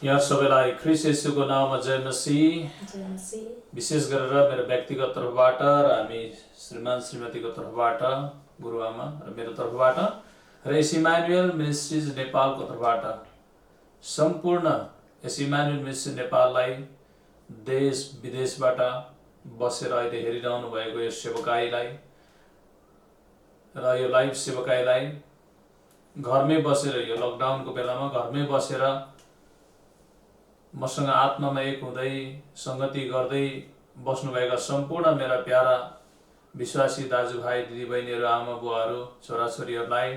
यहाँ सबैलाई ख्रीष्ट येशूको नाममा जय मसीह। जय मसीह। विशेष गरेर मेरो व्यक्तिगत तर्फबाट र हामी श्रीमान श्रीमतीको तर्फबाट गुरुआमा र मेरो तर्फबाट र एस इमानुएल मिनिस्ट्रिज नेपालको तर्फबाट सम्पूर्ण एस इमानुएल मिनिस्ट्री नेपाललाई देश विदेशबाट बसेर अहिले हेरिरहनु भएको यो सेवकाईलाई र यो लाइभ सेवकाईलाई घरमै बसेर यो लकडाउनको बेलामा घरमै बसेर मसँग आत्मामा एक हुँदै संगति गर्दै बस्नुभएका सम्पूर्ण मेरा प्यारा विश्वासी दाजुभाइ दिदीबहिनीहरू आमा बुवाहरू छोराछोरीहरूलाई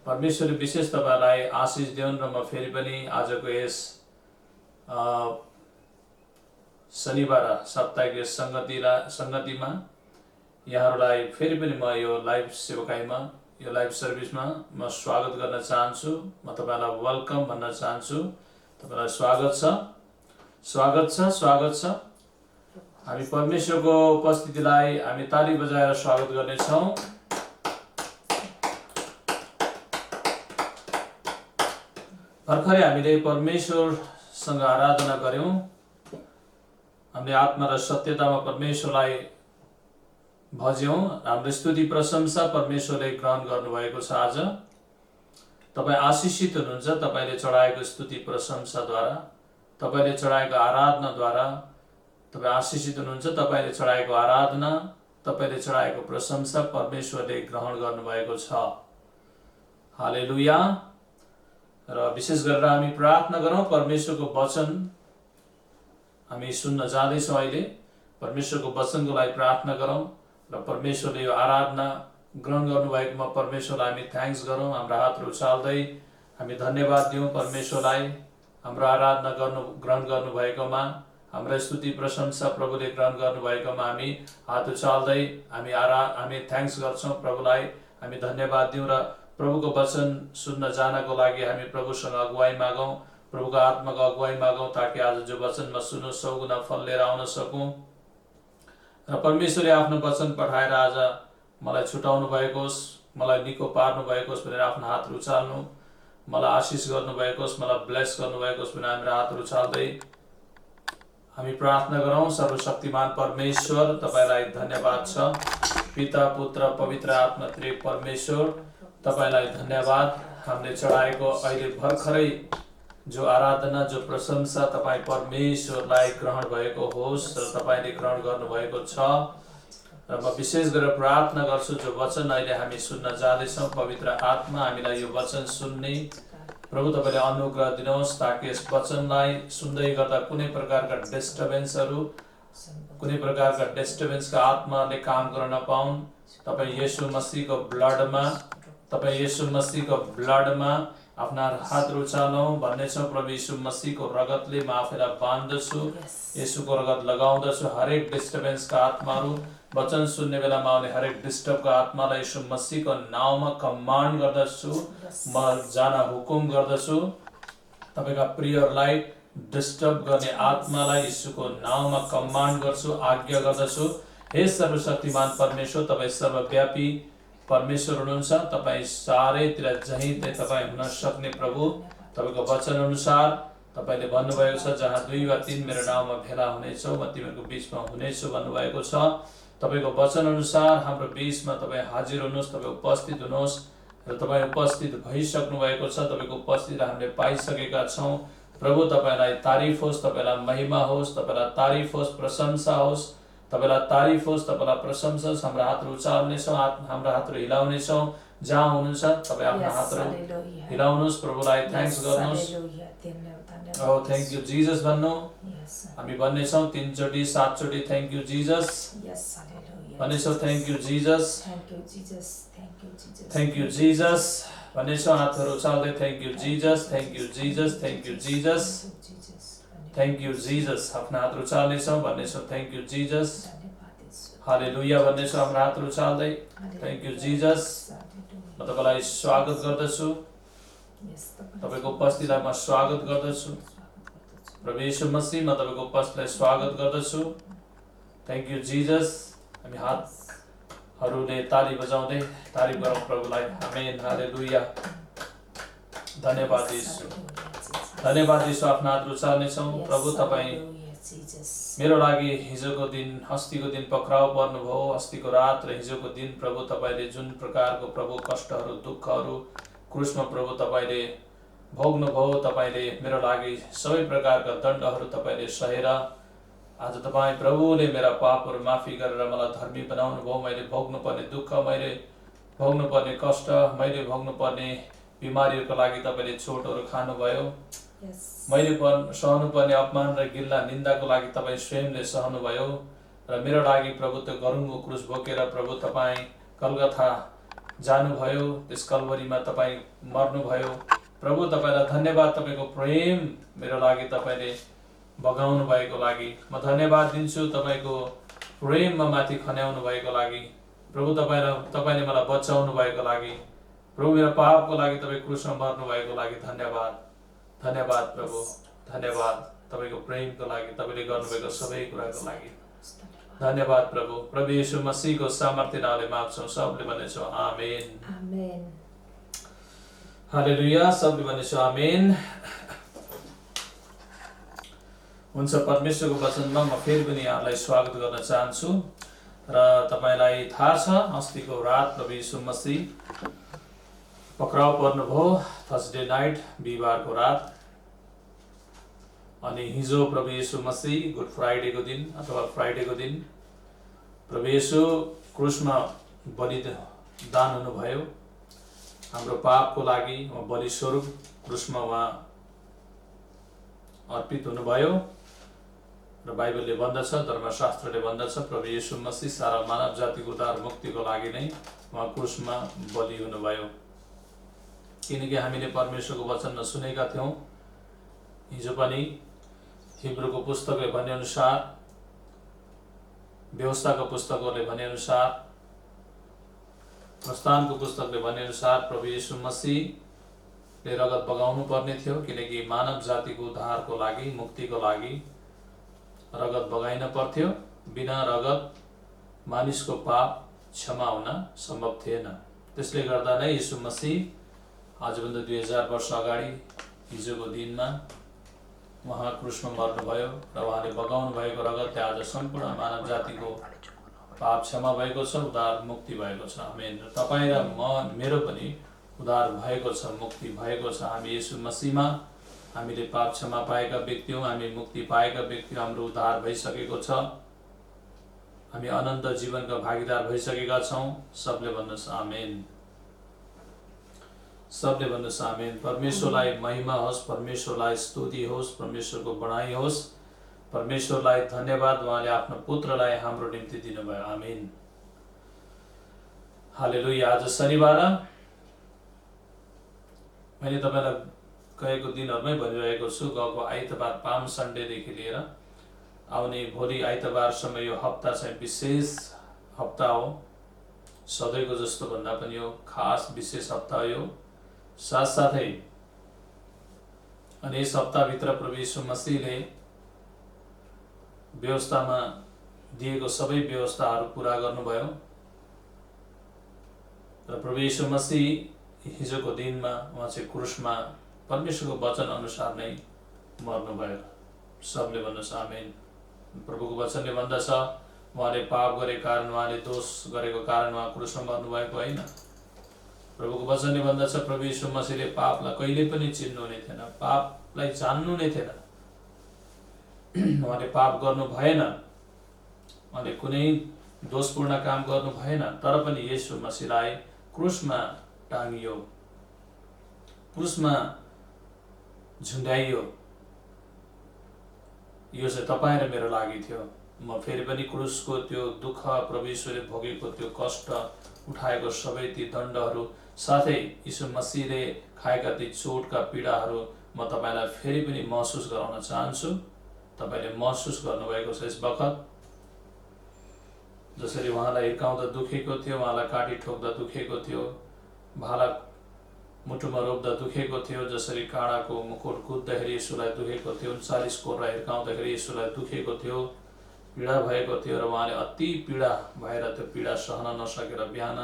परमेश्वरले विशेष तपाईँलाई आशिष दिउन् र म फेरि पनि आजको यस शनिबार साप्ताहिक यस संगतिमा यहाँहरूलाई फेरि पनि म यो लाइभ सेवकाईमा यो लाइभ सर्भिसमा म स्वागत गर्न चाहन्छु। म तपाईँलाई वेलकम भन्न चाहन्छु। तपाईलाई स्वागत छ, स्वागत छ, स्वागत छ। हामी परमेश्वरको उपस्थितिलाई हामी ताली बजाएर स्वागत गर्नेछौँ। भर्खरै हामीले परमेश्वरसँग आराधना गर्यौं। हामीले आत्मा र सत्यतामा परमेश्वरलाई भज्यौं। हाम्रो स्तुति प्रशंसा परमेश्वरले ग्रहण गर्नुभएको छ। आज तपाईं आशिषित हुनुहुन्छ। तपाईले चढाएको स्तुति प्रशंसाद्वारा, तपाईले चढाएको आराधनाद्वारा तपाईं आशिषित हुनुहुन्छ। तपाईले चढाएको आराधना, तपाईले चढाएको प्रशंसा परमेश्वरले ग्रहण गर्नुभएको छ। हालेलुया। र विशेष गरेर हामी प्रार्थना गरौँ। परमेश्वरको वचन हामी सुन्न जाँदैछौँ। अहिले परमेश्वरको वचनको लागि प्रार्थना गरौँ र परमेश्वरले यो आराधना ग्रहण गर्नुभएकोमा परमेश्वरलाई हामी थ्याङ्क्स गरौँ। हाम्रो हातहरू उचाल्दै हामी धन्यवाद दिउँ परमेश्वरलाई हाम्रो आराधना ग्रहण गर्नुभएकोमा, हाम्रो स्तुति प्रशंसा प्रभुले ग्रहण गर्नुभएकोमा हामी हात उचाल्दै हामी थ्याङ्क्स गर्छौँ प्रभुलाई। हामी धन्यवाद दिउँ र प्रभुको वचन सुन्न जानको लागि हामी प्रभुसँग अगुवाई मागौँ, प्रभुको आत्माको अगुवाई मागौँ, ताकि आज जो वचनमा सुन्नु 100 गुणा फल लिएर आउन सकौँ र परमेश्वरले आफ्नो वचन पठाएर आज मलाई छुटाउनु भएको होस्, मलाई निको पार्नु भएको होस् भनेर आफ्नो हातहरू उचाल्नु, मलाई आशिष गर्नुभएको होस्, मलाई ब्लेस गर्नुभएको होस् भनेर हाम्रो हातहरू उचाल्दै हामी प्रार्थना गरौँ। सर्वशक्तिमान परमेश्वर तपाईँलाई धन्यवाद छ। पिता पुत्र पवित्र आत्मा त्रिएक परमेश्वर तपाईँलाई धन्यवाद। हामीले चढाएको अहिले भर्खरै जो आराधना, जो प्रशंसा तपाईँ परमेश्वरलाई ग्रहण भएको होस् र तपाईँले ग्रहण गर्नुभएको छ। र म विशेष गरेर प्रार्थना गर्छु जो वचन अहिले हामी सुन्न जाँदैछौँ, पवित्र आत्मा हामीलाई यो वचन सुन्ने प्रभु तपाईँले अनुग्रह दिनुहोस्, ताकि यस वचनलाई सुन्दै गर्दा कुनै प्रकारका डिस्टर्बेन्सका आत्माले काम गर्न नपाउन्। तपाईँ येशू मसीहको ब्लडमा आफ्ना हातहरू उचालौँ भन्नेछौँ। प्रभु यीशु मसीहको रगतले म आफैलाई बाँध्दछु, येशूको रगत लगाउँदछु। हरेक डिस्टर्बेन्सका आत्माहरू, वचन सुन्ने बेलामा आउने हरेक डिस्टर्बको आत्मालाई यीशु मसीहको नाउँमा कमान्ड गर्दछु, म जान हुकुम गर्दछु। तपाईँका प्रियहरूलाई डिस्टर्ब गर्ने आत्मालाई यीशुको नाउँमा कमान्ड गर्छु, आज्ञा गर्दछु। हे सर्वशक्तिमान परमेश्वर, तपाईँ सर्वव्यापी परमेश्वर हुनुहुन्छ। तपाईँ चारैतिर जहीँ तपाईँ हुन सक्ने प्रभु। तपाईँको वचन अनुसार तपाईँले भन्नुभएको छ, जहाँ 2 वा 3 मेरो नाउँमा भेला हुनेछौ म तिमीहरूको बिचमा हुनेछु भन्नुभएको छ। तपाईँको वचन अनुसार हाम्रो बिचमा तपाईँ हाजिर हुनुहोस्, तपाईँ उपस्थित हुनुहोस् र तपाईँ उपस्थित भइसक्नु भएको छ। तपाईँको उपस्थिति हामीले पाइसकेका छौँ। प्रभु तपाईँलाई तारिफ होस्, तपाईँलाई महिमा होस्, तपाईँलाई तारिफ होस्, प्रशंसा होस्, तपाईँलाई तारिफ होस्, तपाईँलाई प्रशंसा होस्। हाम्रो हातहरू उचाल्नेछौँ, हाम्रो हातहरू हिलाउनेछौँ। जहाँ हुनुहुन्छ तपाईँ आफ्नो हातहरू हिलाउनुहोस्, प्रभुलाई थ्याङ्क्स गर्नुहोस्। ओ थ्याङ्क यू जिजस भन्नु। हामी भन्नेछौँ 3 चोटि 7 चोटि थ्याङ्क यू जिजस भन्नेछौँ। Thank you Jesus, thank you Jesus भन्नेछौँ। हातहरू उचाल्दै thank you Jesus, thank you Jesus, thank you Jesus, thank you Jesus. आफ्नो हातहरू उचाल्नेछौँ, भन्नेछौँ थ्याङ्क यू जिजस। हालेलुया भन्नेछौँ हाम्रो हातहरू उचाल्दै थ्याङ्क यू जिजस। म तपाईँलाई स्वागत गर्दछु, तपाईँको उपस्थितिलाई म स्वागत गर्दछु। प्रभु यीशु मसीह, म तपाईँको उपस्थितिलाई स्वागत गर्दछु। Thank you Jesus. हामी हातहरूले ताली बजाउँदै तारिफ गरौँ प्रभुलाई। आमेन, हालेलुया। धन्यवाद यीशु। धन्यवाद यीशु, आफ्नो हात उचाल्नेछौँ। प्रभु तपाईँ Hallelujah, Jesus. मेरो लागि हिजोको दिन, अस्तिको दिन पक्राउ पर्नुभयो, अस्तिको रात र हिजोको दिन प्रभु तपाईँले जुन प्रकारको प्रभु कष्टहरू, दुःखहरू क्रुसमा प्रभु तपाईँले भोग्नुभयो, तपाईँले मेरो लागि सबै प्रकारका दण्डहरू तपाईँले सहेर आज तपाईँ प्रभुले मेरा पापहरू माफी गरेर मलाई धर्मी बनाउनु भयो। मैले भोग्नुपर्ने दुःख, मैले भोग्नुपर्ने कष्ट, मैले भोग्नुपर्ने बिमारीहरूको लागि तपाईँले चोटहरू खानुभयो। Yes. मैले सहनुपर्ने अपमान र गिल्ला निन्दाको लागि तपाईँ स्वयंले सहनुभयो र मेरो लागि प्रभु त्यो गरुङको क्रुस बोकेर प्रभु तपाईँ कलकत्ता जानुभयो, त्यस कलवरीमा तपाईँ मर्नुभयो। प्रभु तपाईँलाई धन्यवाद, तपाईँको प्रेम मेरो लागि तपाईँले बगाउनु भएको लागि म धन्यवाद दिन्छु। तपाईँको प्रेममा माथि खन्याउनु भएको लागि प्रभु तपाईँले मलाई बचाउनु भएको लागि, प्रभु मेरो पापको लागि तपाईँ क्रुसमा मर्नु भएको लागि धन्यवाद। धन्यवाद प्रभु, धन्यवाद तपाईँको प्रेमको लागि, तपाईँले गर्नुभएको सबै कुराको लागि धन्यवाद प्रभु। प्रभु यीशु मसीहको सामर्थ्य नामले माग्छौँ, सबले भनेछौँ आमेन। Amen. हालेलुया, सबले भनेछौँ आमेन। हुन्छ, परमेश्वरको वचनमा म फेरि पनि यहाँलाई स्वागत गर्न चाहन्छु र तपाईँलाई थाहा छ अस्तिको रात प्रभु यीशु मसीह पक्राउ पर्नुभयो, थर्सडे नाइट, बिहिबारको रात। अनि हिजो प्रभु यीशु मसीह गुड फ्राइडेको दिन अथवा फ्राइडेको दिन प्रभु यीशु क्रुसमा बलिदान हुनुभयो हाम्रो पापको लागि। बलिस्वरूप क्रुसमा उहाँ अर्पित हुनुभयो र बाइबलले भन्दछ, धर्मशास्त्रले भन्दछ प्रभु यीशु मसीह सारा मानव जातिको उद्धार मुक्तिको लागि नै उहाँ क्रुसमा बलि हुनुभयो। किनकि हामीले परमेश्वरको वचनमा सुनेका थियौँ हिजो पनि, हिब्रूको पुस्तकले भनेअनुसार, व्यवस्थाको पुस्तकहरूले भनेअनुसार, प्रस्थानको पुस्तकले भनेअनुसार प्रभु यीशु मसीहले रगत बगाउनु पर्ने थियो, किनकि मानव जातिको उद्धारको लागि, मुक्तिको लागि रगत बगाइन पर्थ्यो। बिना रगत मानिसको पाप क्षमा हुन सम्भव थिएन। त्यसले गर्दा नै यीशु मसीह आजभन्दा 2000 वर्ष अगाडि हिजोको दिनमा उहाँ क्रुसमा मर्नुभयो र उहाँले बगाउनु भएको रगतले आज सम्पूर्ण मानव जातिको पाप क्षमा भएको छ, उद्धार मुक्ति भएको छ। आमेन। र तपाईँ र मेरो पनि उद्धार भएको छ, मुक्ति भएको छ। हामी यीशु मसीहमा हामीले पाप क्षमा पाएका व्यक्ति हौँ, हामी मुक्ति पाएका व्यक्ति, हाम्रो उद्धार भइसकेको छ, हामी अनन्त जीवनका भागीदार भइसकेका छौँ। सबले भन्नुहोस् आमेन, सबले भन्नुहोस् आमेन। परमेश्वरलाई महिमा होस्, परमेश्वरलाई स्तुति होस्, परमेश्वरको बढाइ होस्, परमेश्वरलाई धन्यवाद, उहाँले आफ्नो पुत्रलाई हाम्रो निम्ति दिनुभयो। आमेन, हालेलुया। आज शनिबार, मैले तपाईँलाई गएको दिनहरूमै भनिरहेको छु, गएको आइतबार पाम सन्डेदेखि लिएर आउने भोलि आइतबारसम्म यो हप्ता चाहिँ विशेष हप्ता हो, सधैँको जस्तो भन्दा पनि यो खास विशेष हप्ता हो यो। साथसाथै अनि यस हप्ताभित्र प्रभु यीशु मसीहले व्यवस्थामा दिएको सबै व्यवस्थाहरू पुरा गर्नुभयो र प्रभु यीशु मसीह हिजोको दिनमा उहाँ चाहिँ क्रुसमा परमेश्वरको वचन अनुसार नै मर्नुभयो। सबले भन्नुहोस् आमेन। प्रभुको वचनले भन्दछ उहाँले पाप गरेको कारण, उहाँले दोष गरेको कारण उहाँ क्रुसमा मर्नुभएको होइन। प्रभुको वचनले भन्दछ प्रभु यीशु मसीहले पापलाई कहिले पनि चिन्नु नै थिएन, पापलाई जान्नु नै थिएन, उहाँले पाप गर्नु भएन, उहाँले कुनै दोषपूर्ण काम गर्नु भएन। तर पनि यीशु मसीहलाई क्रुसमा टाँगियो, क्रुसमा झुन्ड्याइयो। यो चाहिँ तपाईँ र मेरो लागि थियो। म फेरि पनि क्रुसको त्यो दुःख, प्रभु यीशुले भोगेको त्यो कष्ट, उठाएको सबै ती दण्डहरू, साथै यीशु मसीहले खाएका ती चोटका पीडाहरू म तपाईँलाई फेरि पनि महसुस गराउन चाहन्छु। तपाईँले महसुस गर्नुभएको छ यस बखत, जसरी उहाँलाई हिर्काउँदा दुखेको थियो, उहाँलाई काटी ठोक्दा दुखेको थियो, भाला मुटुमा रोप्दा दुखेको थियो, जसरी काँडाको मुकुट कुद्दाखेरि यीशुलाई दुखेको थियो, 39 कोर्रा हिर्काउँदाखेरि यीशुलाई दुखेको थियो, पीडा भएको थियो र उहाँले अति पीडा भएर त्यो पीडा सहन नसकेर बिहान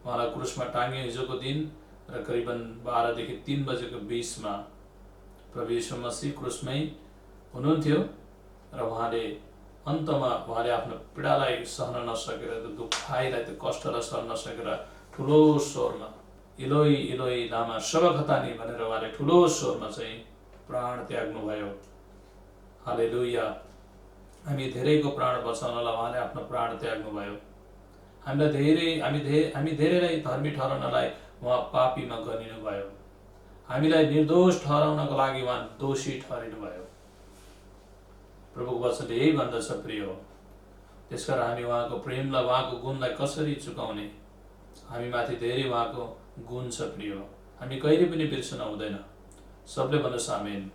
उहाँलाई क्रुसमा टाँगियो हिजोको दिन र करिबन 12 देखि 3 बजेको बिचमा प्रभु यीशु मसीह क्रुसमै हुनुहुन्थ्यो र उहाँले अन्तमा उहाँले आफ्नो पीडालाई सहन नसकेर, त्यो दुखाइलाई, त्यो कष्टलाई सहन नसकेर ठुलो स्वरमा इलोई इलोई लामा सबखतानी भनेर उहाँले ठुलो स्वरमा चाहिँ प्राण त्याग्नुभयो। हालेलुया। हामी धेरैको प्राण बचाउनलाई उहाँले आफ्नो प्राण त्याग्नुभयो। हामी धेरैलाई धर्मी ठहराउनलाई उहाँ पापीमा गनिनुभयो। हामीलाई निर्दोष ठहराउनको लागि उहाँ दोषी ठहरिनुभयो। प्रभुको वचनले यही भन्दछ प्रिय हो। त्यसकारण हामी उहाँको प्रेमलाई, उहाँको गुणलाई कसरी चुकाउने? हामी माथि धेरै उहाँको गुण छ प्रिय हो। हामी कहिले पनि बिर्सन हुँदैन। सबले भन्नुहोस् आमेन।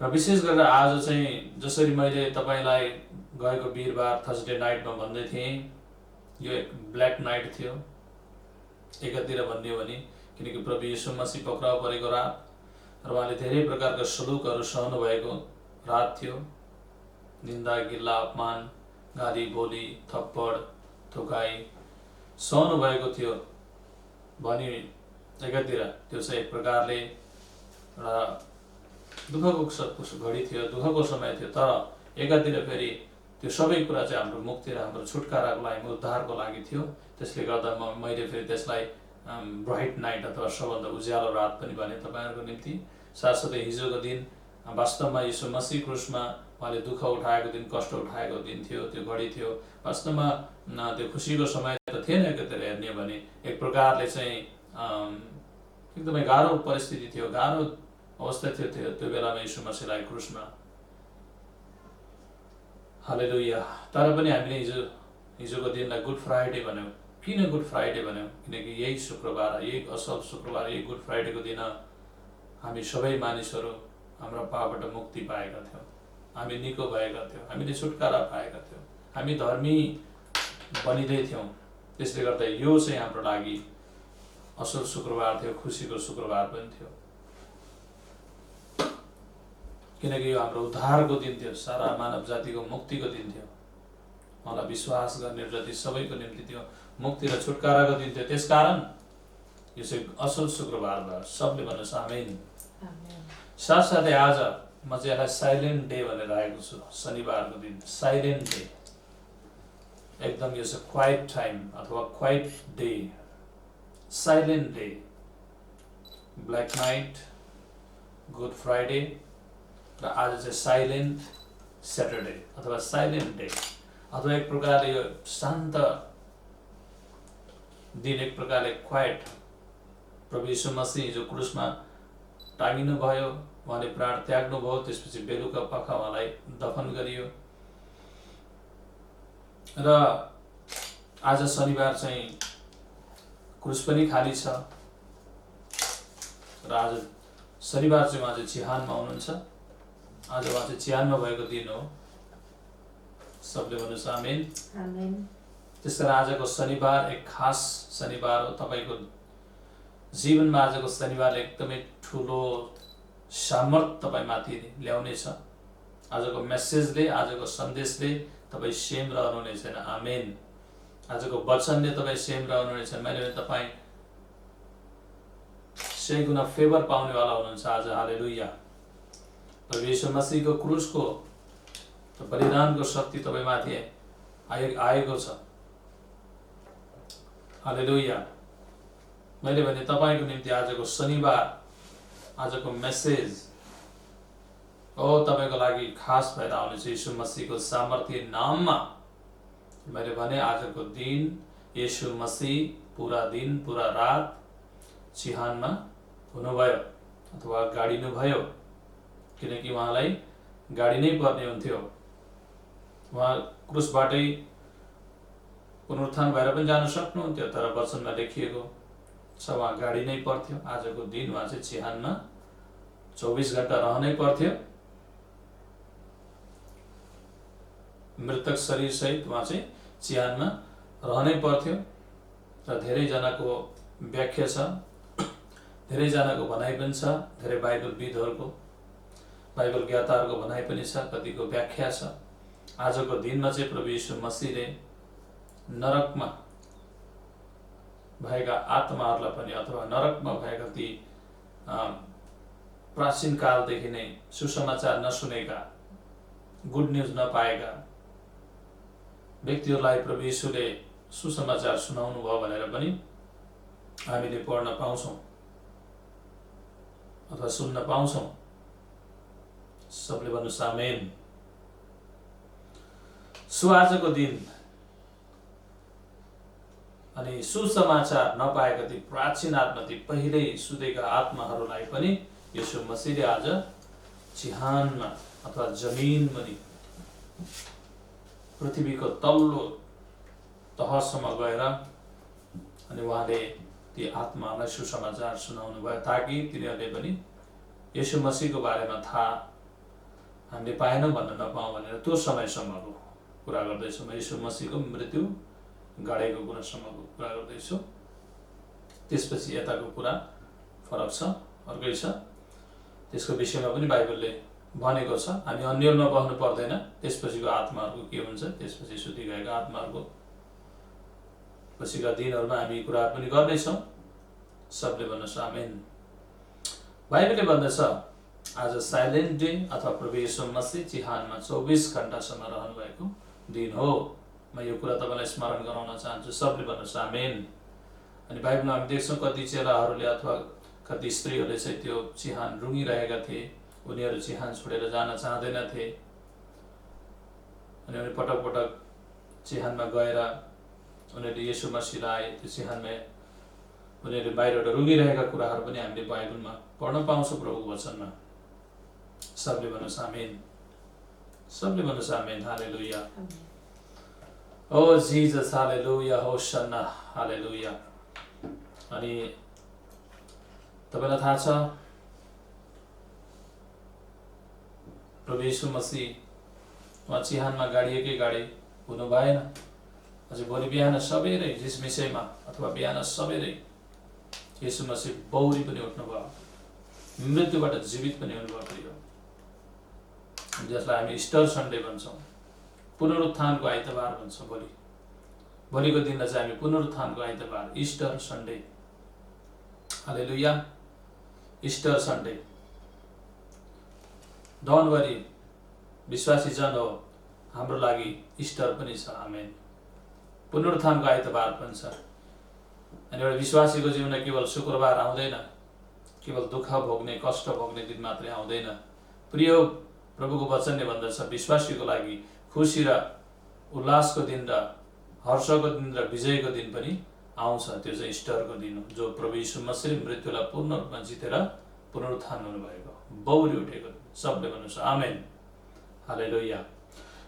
र विशेष गरेर आज चाहिँ जसरी मैले तपाईँलाई गएको बिहिबार थर्सडे नाइटमा भन्दै थिएँ, यो एक ब्ल्याक नाइट थियो एकातिर भन्ने हो भने, किनकि प्रभु यीशु मसीह पक्राउ परेको रात र उहाँले धेरै प्रकारका सलुकहरू सहनु भएको रात थियो। निन्दा, गिल्ला, अपमान, गाली, बोली, थप्पड, थुकाई सहनु भएको थियो भनी एकातिर त्यो चाहिँ एक प्रकारले दुःखको घडी थियो, दुःखको समय थियो। तर एकातिर फेरि त्यो सबै कुरा चाहिँ हाम्रो मुक्ति र हाम्रो छुटकाराको लागि, उद्धारको लागि थियो। त्यसले गर्दा मैले फेरि त्यसलाई ब्राइट नाइट अथवा सबभन्दा उज्यालो रात पनि भने तपाईँहरूको निम्ति। साथसाथै हिजोको दिन वास्तवमा यीशु मसीह क्रुसमा उहाँले दुःख उठाएको दिन, कष्ट उठाएको दिन थियो, त्यो घडी थियो। वास्तवमा त्यो खुसीको समय त थिएन एकातिर हेर्ने हो भने। एक प्रकारले चाहिँ एकदमै गाह्रो परिस्थिति थियो, गाह्रो अवस्था थियो त्यो बेलामा यीशु मसीहलाई क्रुसमा। हालेलुया। तर पनि हामीले हिजोको दिनलाई गुड फ्राइडे भन्यौँ। किन गुड फ्राइडे भन्यौँ? किनकि यही शुक्रबार, यही असल शुक्रबार, यही गुड फ्राइडेको दिन हामी सबै मानिसहरू हाम्रा पापबाट मुक्ति पाएका थियौँ। हामी निको भएका थियौँ, हामीले छुटकारा पाएका थियौँ, हामी धर्मी बनिँदै थियौँ। त्यसले गर्दा यो चाहिँ हाम्रो लागि असल शुक्रबार थियो, खुसीको शुक्रबार पनि थियो। किनकि यो हाम्रो उद्धारको दिन थियो, सारा मानव जातिको मुक्तिको दिन थियो। मलाई विश्वास गर्ने जति सबैको निम्ति त्यो मुक्ति र छुटकाराको दिन थियो। त्यसकारण यो चाहिँ असल शुक्रबार भयो। सबले भन्नुहोस् आमेन। साथसाथै आज म चाहिँ यसलाई साइलेन्ट डे भनेर राखेको छु। शनिबारको दिन साइलेन्ट डे, एकदम यो चाहिँ क्वाइट टाइम अथवा quite day, silent day. Black night, good Friday र आज चाहिँ साइलेन्ट स्याटरडे अथवा साइलेन्ट डे, अथवा एक प्रकारले यो शान्त दिन, एक प्रकारले क्वाइट। प्रभु यीशु मसीह जो क्रुसमा टाँगिनु भयो, उहाँले प्राण त्याग्नु भयो, त्यसपछि बेलुका पख उहाँलाई दफन गरियो। र आज शनिबार चाहिँ क्रुस पनि खाली छ र आज शनिबार चाहिँ उहाँ चाहिँ चिहानमा हुनुहुन्छ। आज उहाँ चाहिँ चिहानमा भएको दिन हो। सबले भन्नुहोस् आमेन। त्यस कारण आजको शनिबार एक खास शनिबार हो। तपाईँको जीवनमा आजको शनिबारले एकदमै ठुलो सामर्थ्य तपाईँमाथि ल्याउनेछ। आजको मेसेजले, आजको सन्देशले तपाईँ सेम रहनुहुने छैन। आमेन। आजको वचनले तपाईँ सेम रहनुहुने छैन। मैले तपाईँ 100 गुना फेभर पाउनेवाला हुनुहुन्छ आज। हालेलुया। प्रभु यीशु मसीहको क्रुसको बलिदानको शक्ति तपाईँमाथि आएको छ। हालेलुया। मैले भने तपाईँको निम्ति आजको शनिबार, आजको मेसेज तपाईँको लागि खास भएर आउनेछ। यीशु मसीहको सामर्थ्य नाममा मैले भने आजको दिन यीशु मसीह पूरा दिन, पूरा रात चिहानमा हुनुभयो अथवा गाडिनुभयो, किनकि उहाँलाई गाडी नै पर्ने हुन्थ्यो। उहाँ क्रुसबाटै पुनरुत्थान भएर पनि जान सक्नुहुन्थ्यो, तर वचनमा लेखिएको छ उहाँ गाडी नै पर्थ्यो। आजको दिन उहाँ चाहिँ चिहानमा 24 घण्टा रहनै पर्थ्यो। मृतक शरीर सहित उहाँ चाहिँ चिहानमा रहनै पर्थ्यो। र धेरैजनाको व्याख्या छ, धेरैजनाको भनाइ पनि छ, धेरै बाइबलविदहरूको, बाइबल ज्ञाताहरूको भनाइ पनि छ, कतिको व्याख्या छ। आजको दिनमा चाहिँ प्रभु यीशु मसीहले नरकमा भएका आत्माहरूलाई पनि अथवा नरकमा भएका ती प्राचीन कालदेखि नै सुसमाचार नसुनेका, गुड न्युज नपाएका व्यक्तिहरूलाई प्रभु येशूले सुसमाचार सुनाउनु भयो भनेर पनि हामीले पढ्न पाउँछौँ अथवा सुन्न पाउँछौँ। सबले भन्नुहोस् आमेन। आजको दिन अनि सुसमाचार नपाएका ती प्राचीन आत्मा, ती पहिल्यै सुतेका आत्माहरूलाई पनि येशू मसीहले आज चिहानमा अथवा जमिन मुनि पृथ्वीको तल्लो तहसम्म गएर अनि उहाँले ती आत्माहरूलाई सुसमाचार सुनाउनु भयो ताकि तिनीहरूले पनि येशू मसीहको बारेमा थाहा हामीले पाएनौँ भन्न नपाऊँ भनेर त्यो समयसम्मको कुरा गर्दैछु। म येशू मसीहको मृत्यु गाडेको कुरासम्मको कुरा गर्दैछु। त्यसपछि यताको कुरा फरक छ, अर्कै छ। त्यसको विषयमा पनि बाइबलले भनेको छ। हामी अन्यलमा बस्नु पर्दैन। त्यसपछिको आत्माहरूको के हुन्छ, त्यसपछि सुति गएका आत्माहरूको पछिका दिनहरूमा हामी कुरा पनि गर्दैछौँ। सबले भन्नुहोस् आमेन। बाइबलले भन्दछ आज साइलेन्ट डे अथवा प्रभु येशू मसीह चिहानमा 24 घण्टासम्म रहनु भएको दिन हो। म यो कुरा तपाईँलाई स्मरण गराउन चाहन्छु। सबले भन्नुहोस् आमेन। अनि बाइबलमा हामी देख्छौँ कति चेलाहरूले अथवा कति स्त्रीहरूले चाहिँ त्यो चिहान रुँगिरहेका थिए। उनीहरू चिहान छोडेर जान चाहँदैनथे। अनि उनीहरू पटक पटक चिहानमा गएर उनीहरूले येशू मसीहलाई त्यो चिहानमा उनीहरूले बाहिरबाट रुँगिरहेका कुराहरू पनि हामीले बाइबलमा पढ्न पाउँछौँ प्रभुको वचनमा। सबले भन्नुहोस् आमेन। सबले भन्नुहोस् आमेन। हालेलुया। ओ जिजस हालेलुया, होसन्ना हालेलुया। अनि तपाईँलाई थाहा छ प्रभु येशू मसीह उहाँ चिहानमा गाडिएकै गाडी हुनु भएन। अझै भोलि बिहान सबेरै झिसमिसैमा अथवा बिहान सबेरै येशू मसीह बौरी पनि उठ्नुभयो, मृत्युबाट जीवित पनि हुनुभयो, जसलाई हामी इस्टर सन्डे भन्छौँ, पुनरुत्थानको आइतबार भन्छौँ। भोलिको दिनलाई चाहिँ हामी पुनरुत्थानको आइतबार, Easter Sunday. Hallelujah. Easter Sunday. Don't worry, विश्वासी जन हो, हाम्रो लागि इस्टर पनि छ। आमेन। पुनरुत्थानको आइतबार पनि छ। अनि एउटा विश्वासीको जीवनमा केवल शुक्रबार आउँदैन, केवल दुःख भोग्ने, कष्ट भोग्ने दिन मात्रै आउँदैन। प्रिय प्रभुको वचनले भन्दछ विश्वासीको लागि खुसी र उल्लासको दिन र हर्षको दिन र विजयको दिन पनि आउँछ। त्यो चाहिँ इस्टरको दिन हो, जो प्रभु यीशु मसीहले मृत्युलाई पूर्ण रूपमा जितेर पुनरुत्थान हुनुभएको, बौरी उठेको। सबले भन्नुहोस् आमेन। हालेलुया।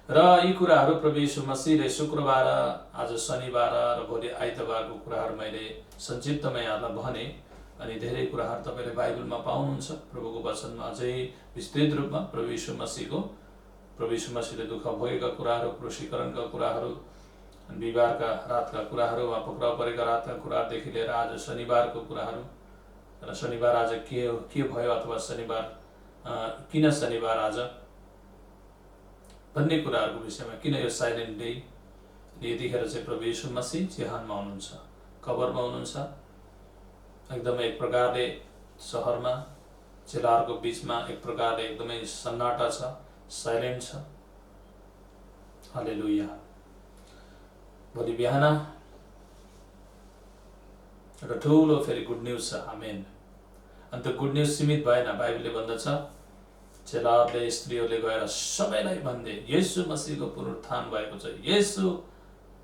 र यी कुराहरू प्रभु यीशु मसीहले शुक्रबार, आज शनिबार र भोलि आइतबारको कुराहरू मैले संक्षिप्तमा यहाँलाई भने। अनि धेरै कुराहरू तपाईँले बाइबलमा पाउनुहुन्छ। प्रभुको वचनमा अझै विस्तृत रूपमा प्रभु यीशु मसीहले दुःख भोगेका कुराहरू, क्रुसीकरणका कुराहरू, बिहिबारका रातका कुराहरू, वा पक्राउ परेका रातका कुराहरूदेखि लिएर आज शनिबारको कुराहरू, र शनिबार आज के भयो अथवा शनिबार किन शनिबार आज भन्ने कुराहरूको विषयमा, किन यो साइलेन्ट डे। यतिखेर चाहिँ प्रभु यीशु मसीह चिहानमा हुनुहुन्छ, कबरमा हुनुहुन्छ। एकदमै एक प्रकारले सहरमा चेलाहरूको बिचमा एक प्रकारले एकदमै सन्नाटा छ, साइलेन्ट छ। हालेलुया। भोलि बिहान एउटा ठुलो फेरि गुड न्युज छ। आमेन। अनि त्यो गुड न्युज सीमित भएन। बाइबलले भन्दछ चेलाहरूले, स्त्रीहरूले गएर सबैलाई भन्दै येशू मसीहको पुनरुत्थान भएको छ, येशू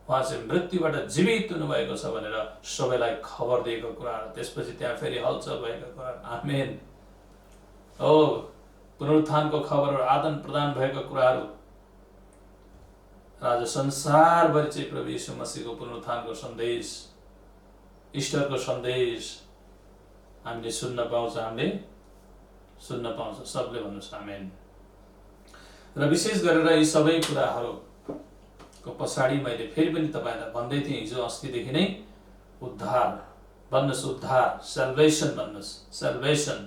उहाँ चाहिँ मृत्युबाट जीवित हुनुभएको छ भनेर सबैलाई खबर दिएको कुराहरू। त्यसपछि त्यहाँ फेरि हलचल भएका कुराहरू। आमेन। हो, पुनरुत्थानको खबरहरू आदान प्रदान भएका कुराहरू र आज संसारभरि चाहिँ प्रभु यीशु मसीहको पुनरुत्थानको सन्देश, इस्टरको सन्देश हामीले सुन्न पाउँछ। सबले भन्नुहोस् आमेन। र विशेष गरेर यी सबै कुराहरूको पछाडि मैले फेरि पनि तपाईँलाई भन्दै थिएँ हिजो अस्तिदेखि नै, उद्धार भन्नुहोस्, उद्धार, सेल्भेसन भन्नुहोस्, सेल्भेसन।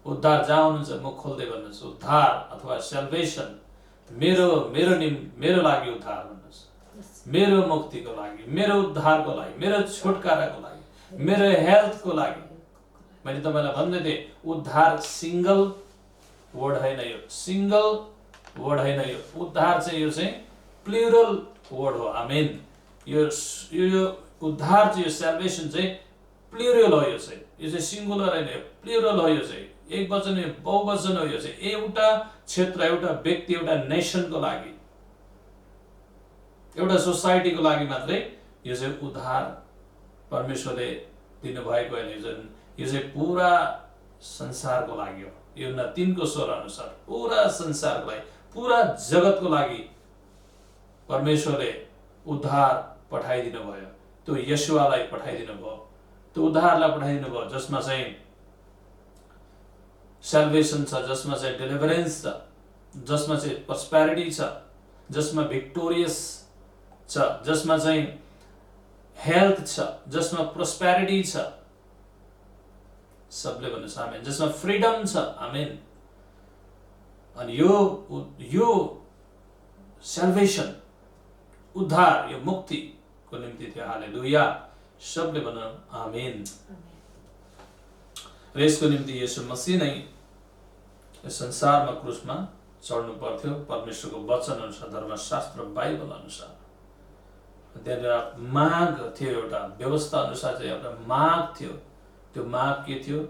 उद्धार जहाँ हुनुहुन्छ मुख खोल्दै भन्नुहोस्, उद्धार अथवा सेल्भेसन। मेरो लागि उद्धार भन्नुहोस्, मेरो मुक्तिको लागि, मेरो उद्धारको लागि, मेरो छुटकाराको लागि, मेरो हेल्थको लागि, मैले तपाईँलाई भन्दै थिएँ, उद्धार सिंगल वर्ड होइन, यो सिंगल वर्ड होइन, यो उद्धार चाहिँ यो चाहिँ प्लुरल वर्ड हो। आमेन। यो उद्धार चाहिँ यो सेल्भेसन चाहिँ प्लुरल हो। यो चाहिँ सिंगुलर होइन, यो प्लुरल हो। यो चाहिँ एक वचन हो, बहुवचन हो। यो चाहिँ एउटा क्षेत्र, एउटा व्यक्ति, एउटा नेसनको लागि, एउटा सोसाइटीको लागि मात्रै यो चाहिँ उद्धार परमेश्वरले दिनुभएको होइन। यो चाहिँ पुरा संसारको लागि हो। यूहन्ना 3:16 अनुसार पुरा संसारको लागि, पुरा जगतको लागि परमेश्वरले उद्धार पठाइदिनु भयो। त्यो यशुवालाई पठाइदिनु भयो, त्यो उद्धारलाई पठाइदिनु भयो, जसमा चाहिँ सेल्भेसन छ, जसमा चाहिँ डेलिभरेन्स छ, जसमा चाहिँ प्रस्पेरिटी छ, जसमा भिक्टोरियस छ, जसमा चाहिँ हेल्थ छ, जसमा प्रोस्पेरिटी छ। सबले भन्नुहोस् आमेन। जसमा फ्रिडम छ। आमेन। अनि यो सेल्भेसन, उद्धार, यो मुक्तिको निम्ति थियो। हालेलुया। सबले भन्नु आमेन। र यसको निम्ति यीशु मसीह नै यस संसारमा क्रुसमा चढ्नु पर्थ्यो, परमेश्वरको वचन अनुसार, धर्मशास्त्र बाइबल अनुसार। त्यहाँ माग थियो, एउटा व्यवस्था अनुसार चाहिँ एउटा माग थियो। त्यो माग के थियो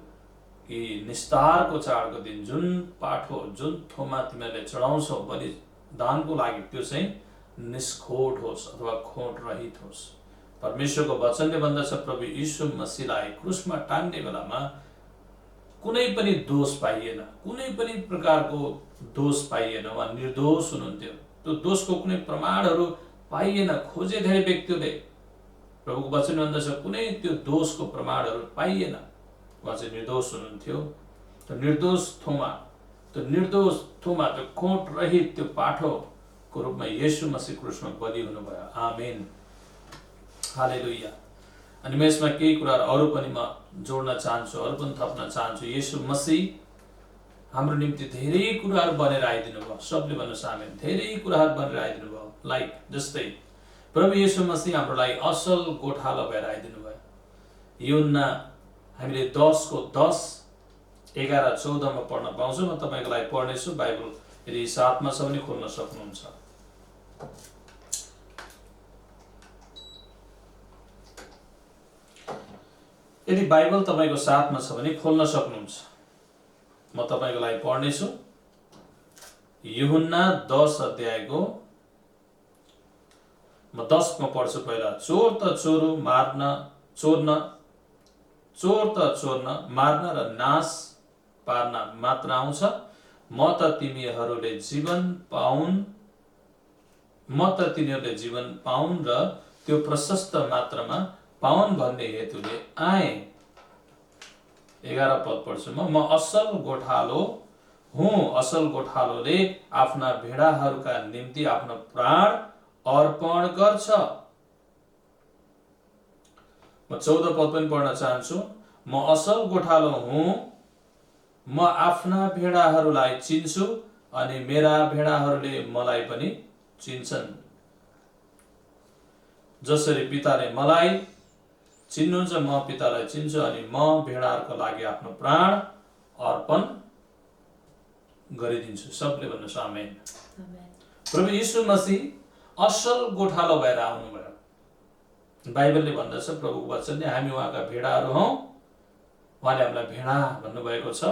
कि निस्तारको चाडको दिन जुन पाठो, जुन थोमा तिमीहरूले चढाउँछौ बलिदानको लागि, त्यो चाहिँ निष्खोट होस् अथवा खोट रहित होस्। परमेश्वरको वचनले भन्दछ, प्रभु यीशु मसीहलाई क्रुसमा टाङ्ने बेलामा कुनै पनि दोष पाइएन, कुनै पनि प्रकारको दोष पाइएन। उहाँ निर्दोष हुनुहुन्थ्यो। त्यो दोषको कुनै प्रमाणहरू पाइएन। खोजे धेरै व्यक्तिले, प्रभुको वचन भन्दछ कुनै त्यो दोषको प्रमाणहरू पाइएन। उहाँ चाहिँ निर्दोष हुनुहुन्थ्यो। त्यो निर्दोष थोमा, त्यो खोट रहित, त्यो पाठोको रूपमा यीशु मसीह क्रुसमा बलि हुनुभयो। आमेन। हालेलुया। अनि म यसमा केही कुराहरू अरू पनि म जोड्न चाहन्छु, अरू पनि थप्न चाहन्छु। यीशु मसीह हाम्रो निम्ति धेरै कुराहरू बनेर आइदिनु भयो। सबले भन्नुहोस् आमेन। धेरै कुराहरू बनेर आइदिनु भयो। लाइक जस्तै प्रभु यीशु मसीह हाम्रो लागि असल गोठालो भएर आइदिनु भयो। यूहन्ना हामीले 10:10-11-14 मा पढ्न पाउँछौँ। म तपाईँको लागि पढ्नेछु। बाइबल यदि साथमा छ भने खोल्न सक्नुहुन्छ। यदि बाइबल तपाईँको साथमा छ भने खोल्न सक्नुहुन्छ। म तपाईँको लागि पढ्नेछु। यूहन्ना 10 अध्यायको म 10 मा पढ्छु। पहिला, चोर त चोर्न, मार्न र नाश पार्न मात्र आउँछ। म त तिनीहरूले जीवन पाउन् र त्यो प्रशस्त मात्रामा पाउन् भन्ने हेतुले आए। 11 पद पढ्छु म असल गोठालो हुँ। असल गोठालोले आफ्ना भेडाहरूका निम्ति आफ्नो प्राण अर्पण गर्छ। म 14 पद पनि पढ्न चाहन्छु। म असल गोठालो हुँ, म आफ्ना भेडाहरूलाई चिन्छु अनि मेरा भेडाहरूले मलाई पनि चिन्छन्। जसरी पिताले मलाई चिन्नुहुन्छ, म पितालाई चिन्छु अनि म भेडाहरूको लागि आफ्नो प्राण अर्पण गरिदिन्छु। सबले भन्नुहोस् आमेन। प्रभु यीशु मसीह असल गोठालो भएर आउनुभयो। बाइबलले भन्दछ, प्रभुको वचनले, हामी उहाँका भेडाहरू हौँ। उहाँले हामीलाई भेडा भन्नुभएको छ,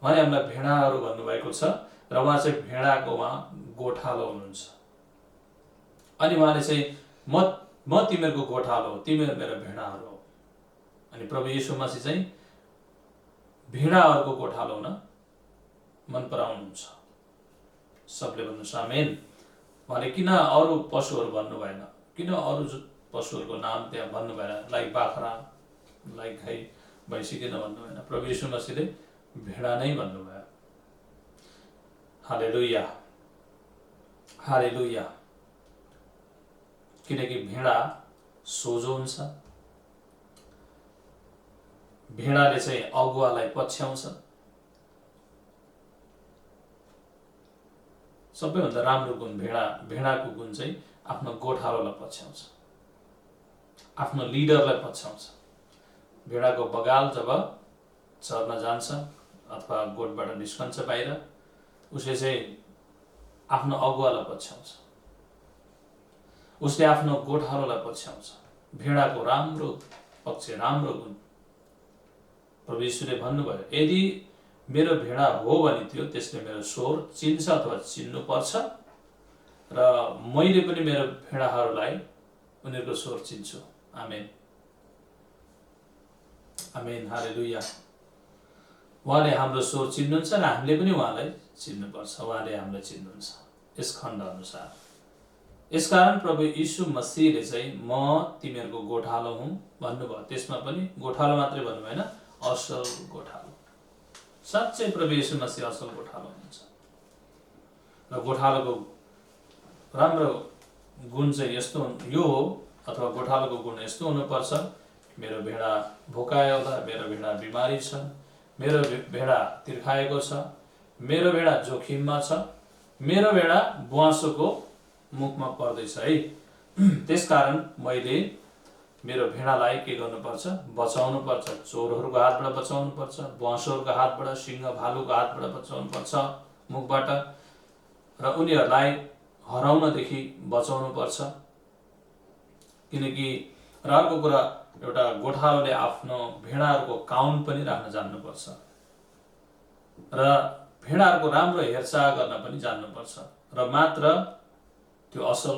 उहाँले हामीलाई भेडाहरू भन्नुभएको छ र उहाँ चाहिँ भेडाको उहाँ गोठालो हुनुहुन्छ। अनि उहाँले चाहिँ म तिमीहरूको गोठालो हो, तिमीहरू मेरो भेडाहरू हो। अनि प्रभु यीशु मसीह चाहिँ भेडाहरूको गोठालो हुन मन पराउनुहुन्छ। सबले भन्नुहोस् आमेन। उहाँले किन अरू पशुहरू भन्नु भएन, किन अरू पशुहरूको नाम त्यहाँ भन्नु भएन, लाइक बाख्रा, लाइक गाई, भैँसी किन भन्नु भएन। प्रभु यीशु मसीहले भेडा नै भन्नुभयो। हालेलुया, हालेलुया। किनकि भेडा सोझो हुन्छ, भेडाले चाहिँ अगुवालाई पछ्याउँछ। सबैभन्दा राम्रो गुण भेडाको गुण चाहिँ आफ्नो गोठालोलाई पछ्याउँछ, आफ्नो लिडरलाई पछ्याउँछ। भेडाको बगाल जब चर्न जान्छ अथवा गोठबाट निस्कन्छ बाहिर, उसले चाहिँ आफ्नो अगुवालाई पछ्याउँछ, उसले आफ्नो गोठालोलाई पछ्याउँछ। भेडाको राम्रो पक्ष, राम्रो गुण। प्रभु यीशुले भन्नुभयो, यदि मेरो भेडा हो भने त्यसले मेरो स्वर चिन्छ अथवा चिन्नु पर्छ र मैले पनि मेरो भेडाहरूलाई उनीहरूको स्वर चिन्छु। आमेन, आमेन, हालेलुया। उहाँले हाम्रो स्वर चिन्नुहुन्छ र हामीले पनि उहाँलाई चिन्नुपर्छ, उहाँले हामीलाई चिन्नुहुन्छ यस खण्ड अनुसार। यसकारण प्रभु यीशु मसीहले चाहिँ म तिमीहरूको गोठालो हुँ भन्नुभयो। त्यसमा पनि गोठालो मात्रै भन्नु भएन, असल गोठालो। साँच्चै प्रभु यीशु मसीह असल गोठालो हुनुहुन्छ। र गोठालोको राम्रो गुण चाहिँ यस्तो यो हो, अथवा गोठालोको गुण यस्तो हुनुपर्छ, मेरो भेडा भोकायो होला, मेरो भेडा बिमारी छ, मेरो भेडा तिर्खाएको छ, मेरो भेडा जोखिममा छ, मेरो भेडा बुवासोको मुखमा पर्दैछ है। त्यसकारण मैले मेरो भेडालाई के गर्नुपर्छ? बचाउनु पर्छ। चोरहरूको हातबाट बचाउनु पर्छ, बुवासोहरूको हातबाट, सिंह भालुको हातबाट बचाउनु पर्छ मुखबाट, र उनीहरूलाई हराउनदेखि बचाउनु पर्छ। किनकि र अर्को कुरा, एउटा गोठालोले आफ्नो भेडाहरूको काउन्ट पनि राख्न जान्नुपर्छ र भेडाहरूको राम्रो हेरचाह गर्न पनि जान्नुपर्छ, र मात्र त्यो असल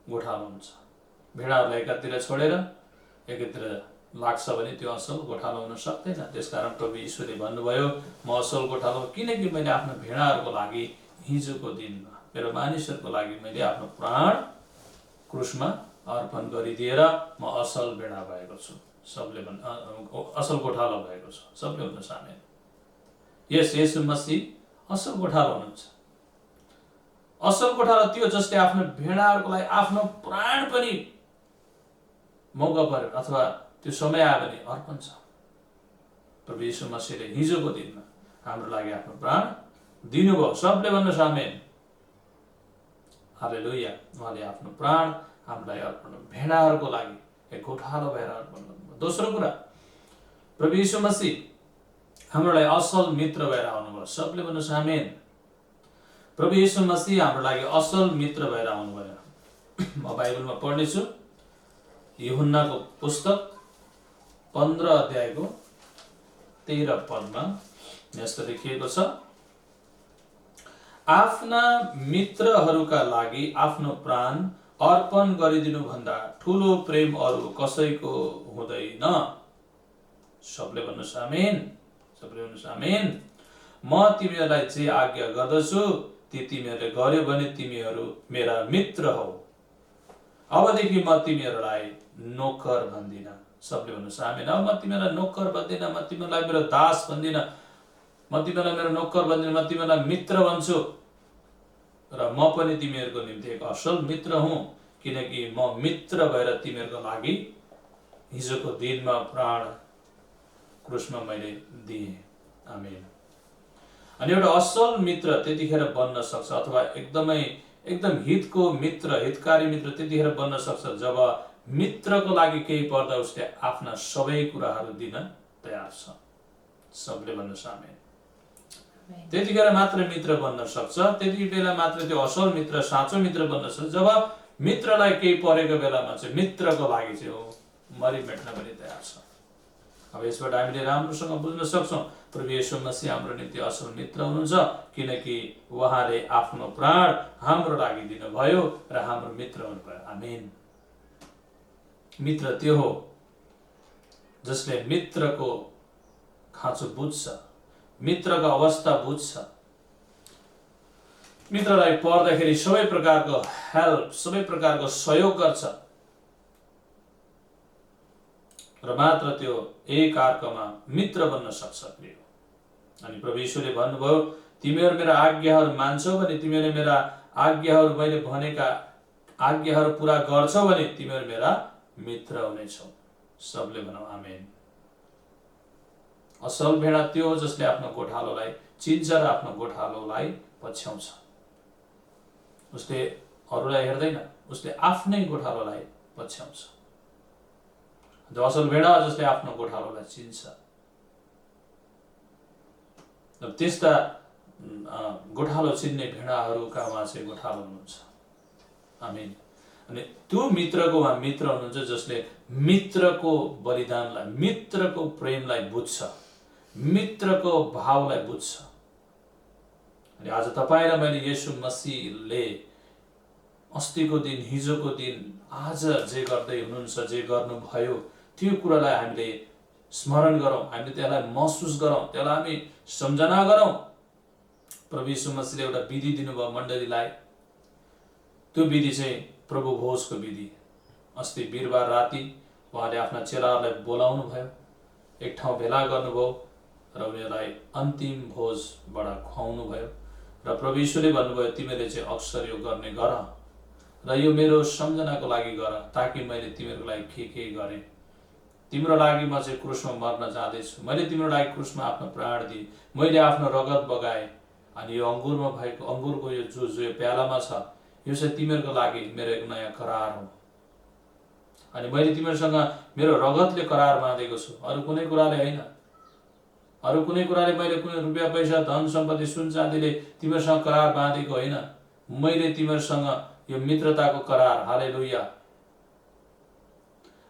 गोठालो हुन्छ। भेडाहरूलाई एकातिर छोडेर एकातिर लाग्छ भने त्यो असल गोठालो हुन सक्दैन। त्यसकारण प्रभु यीशुले भन्नुभयो, म असल गोठालो, किनकि मैले आफ्नो भेडाहरूको लागि हिजोको दिनमा मेरो मानिसहरूको लागि मैले आफ्नो प्राण क्रुसमा अर्पण गरिदिएर म असल भेडा भएको छु। सबले असल गोठालो भएको छु। सबले हुन सामेल। यस येशू मसीह असल गोठालो हुनुहुन्छ। असल गोठालो त्यो जसले आफ्नो भेडाहरूको लागि आफ्नो प्राण पनि मौका पर्यो अथवा त्यो समय आयो भने अर्पण छ। प्रभु यीशु मसीहले हिजोको दिनमा हाम्रो लागि आफ्नो प्राण दिनुभयो। सबले भन्नुहोस् आमेन, हालेलुया। उहाँले आफ्नो प्राण हामीलाई अर्पण, भेडाहरूको लागि एक गोठालो भएर अर्पण गर्नुभयो। दोस्रो कुरा, प्रभु यीशु मसीह हाम्रो लागि असल मित्र भएर आउनुभयो। सबले भन्नुहोस् आमेन। प्रभु यीशु मसीह हाम्रो लागि असल मित्र भएर आउनुभयो। म बाइबलमा पढ्नेछु, यूहन्नाको पुस्तक 15 अध्यायको 13 पदमा यस्तो लेखिएको छ, आफ्ना मित्रहरूका लागि आफ्नो प्राण अर्पण गरिदिनु भन्दा ठुलो प्रेम अरू कसैको हुँदैन। सबले भन्नुहोस् आमेन, सबले भन्नुहोस् आमेन। म तिमीहरूलाई जे आज्ञा गर्दछु ती तिमीहरूले गर्यो भने तिमीहरू मेरा मित्र हौ। अबदेखि म तिमीहरूलाई नोकर भन्दिनँ। सबले भन्नुहोस् आमेन। अब म तिमीहरूलाई नोकर भन्दिनँ, म तिमीहरूलाई मेरो दास भन्दिनँ, म तिमीहरूलाई मेरो नोकर भन्दिनँ, म तिमीहरूलाई मित्र भन्छु। र म पनि तिमीहरूको निम्ति एक असल मित्र हुँ, किनकि म मित्र भएर तिमीहरूको लागि हिजोको दिनमा प्राण क्रुसमा मैले दिएँ। आमेन। अनि एउटा असल मित्र त्यतिखेर बन्न सक्छ, अथवा एकदम हितको मित्र, हितकारी मित्र त्यतिखेर बन्न सक्छ जब मित्रको लागि केही पर्दा उसले आफ्ना सबै कुराहरू दिन तयार छ। सबले भन्नुहोस् आमेन। त्यतिखेर मात्र मित्र बन्न सक्छ। त्यति बेला मात्र त्यो असल मित्र, साँचो मित्र बन्न सक्छ जब मित्रलाई केही परेको बेलामा चाहिँ मित्रको लागि चाहिँ हो मरिमेट्न पनि तयार छ। अब यसबाट हामीले राम्रोसँग बुझ्न सक्छौँ प्रभु यीशु मसीह हाम्रो निम्ति असल मित्र हुनुहुन्छ, किनकि उहाँले आफ्नो प्राण हाम्रो लागि दिनुभयो र हाम्रो मित्र हुनुभयो। आमेन। मित्र त्यो हो जसले मित्रको खाँचो बुझ्छ, मित्रको अवस्था बुझ्छ, मित्रलाई पर्दाखेरि सबै प्रकारको हेल्प, सबै प्रकारको सहयोग गर्छ, र मात्र त्यो एक अर्कामा मित्र बन्न सक्छ। प्रिय, अनि प्रभु यीशुले भन्नुभयो, तिमीहरू मेरा आज्ञाहरू मान्छौ भने, तिमीहरूले मेरा आज्ञाहरू, मैले भनेका आज्ञाहरू पूरा गर्छौ भने तिमीहरू मेरा मित्र हुनेछौ। सबले भनौँ आमेन। असल भेडा त्यो हो जसले आफ्नो गोठालोलाई चिन्छ र आफ्नो गोठालोलाई पछ्याउँछ। उसले अरूलाई हेर्दैन, उसले आफ्नै गोठालोलाई पछ्याउँछ। जो असल भेडा जसले आफ्नो गोठालोलाई चिन्छ त्यस्ता गोठालो चिन्ने भेडाहरूका उहाँ चाहिँ गोठालो हुनुहुन्छ। आमेन। अनि त्यो मित्रको उहाँ मित्र हुनुहुन्छ जसले मित्रको बलिदानलाई, मित्रको प्रेमलाई बुझ्छ, मित्रको भावलाई बुझ्छ। अनि आज तपाईँ र मैले येशू मसीहले अस्तिको दिन, हिजोको दिन, आज जे गर्दै हुनुहुन्छ, जे गर्नुभयो, त्यो कुरालाई हामीले स्मरण गरौँ, हामीले त्यसलाई महसुस गरौँ, त्यसलाई हामी सम्झना गरौँ। प्रभु यीशु मसीहले एउटा विधि दिनुभयो मण्डलीलाई। त्यो विधि चाहिँ प्रभु भोजको विधि। अस्ति बिहिबार राति उहाँले आफ्ना चेलाहरूलाई बोलाउनु भयो, एक ठाउँ भेला गर्नुभयो र उनीहरूलाई अन्तिम भोजबाट खुवाउनु भयो। र प्रभु यीशुले भन्नुभयो, तिमीले चाहिँ अक्सर यो गर्ने गर र यो मेरो सम्झनाको लागि गर, ताकि मैले तिमीहरूको लागि के गरेँ। तिम्रो लागि म चाहिँ क्रुसमा मर्न जाँदैछु, मैले तिम्रो लागि क्रुसमा आफ्नो प्राण दिएँ, मैले आफ्नो रगत बगाएँ। अनि यो अङ्गुरमा भएको अङ्गुरको यो जुस जो यो प्यालामा छ, यो चाहिँ तिमीहरूको लागि मेरो एक नयाँ करार हो। अनि मैले तिमीहरूसँग मेरो रगतले करार बाँधेको छु, अरू कुनै कुराले होइन। अरू कुनै कुराले मैले कुनै रुपियाँ पैसा धन सम्पत्ति सुन चाँदीले तिमीहरूसँग करार बाँधेको होइन। मैले तिमीहरूसँग यो मित्रताको करार, हालेलुया।